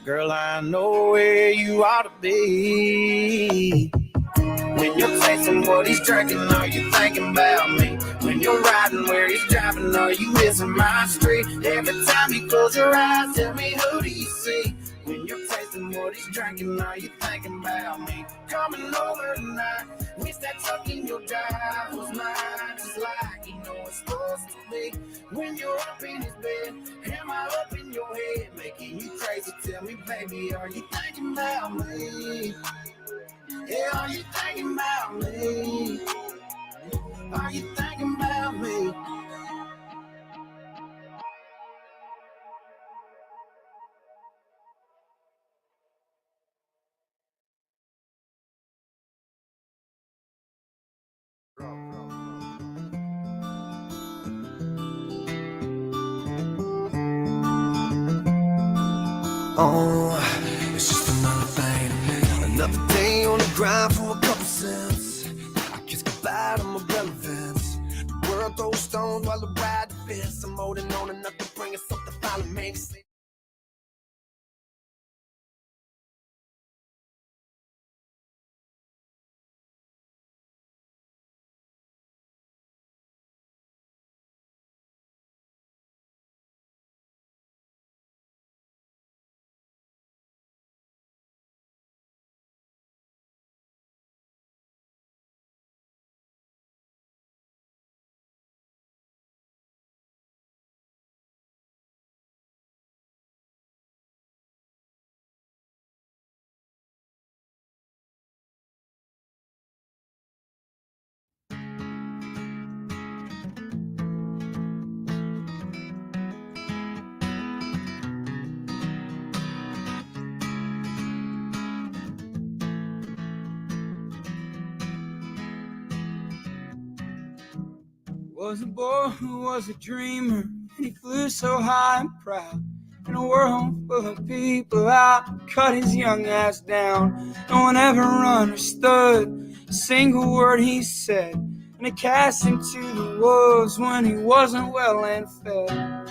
S16: girl, I know where you ought to be. When you're tasting what he's drinking, are you thinking about me? When you're riding where he's driving, are you missing my street? Every time you close your eyes, tell me, who do you see? When you're tasting what he's drinking, are you thinking about me? Coming over tonight, wish that tuck in your dive was mine, just like you know it's supposed to be. When you're up in his bed, am I up in your head, making you crazy? Tell me, baby, are you thinking about me? Yeah, are you thinking about me? Are you thinking about me?
S17: Oh, it's just another thing, another day on the grind for a couple cents. I kiss goodbye to my relevance. The world throws stones while the ride defends. I'm holding on enough to bring us something finally made sense.
S18: Was a boy who was a dreamer, and he flew so high and proud. In a world full of people out, cut his young ass down. No one ever understood a single word he said, and it cast him to the wolves when he wasn't well and fed.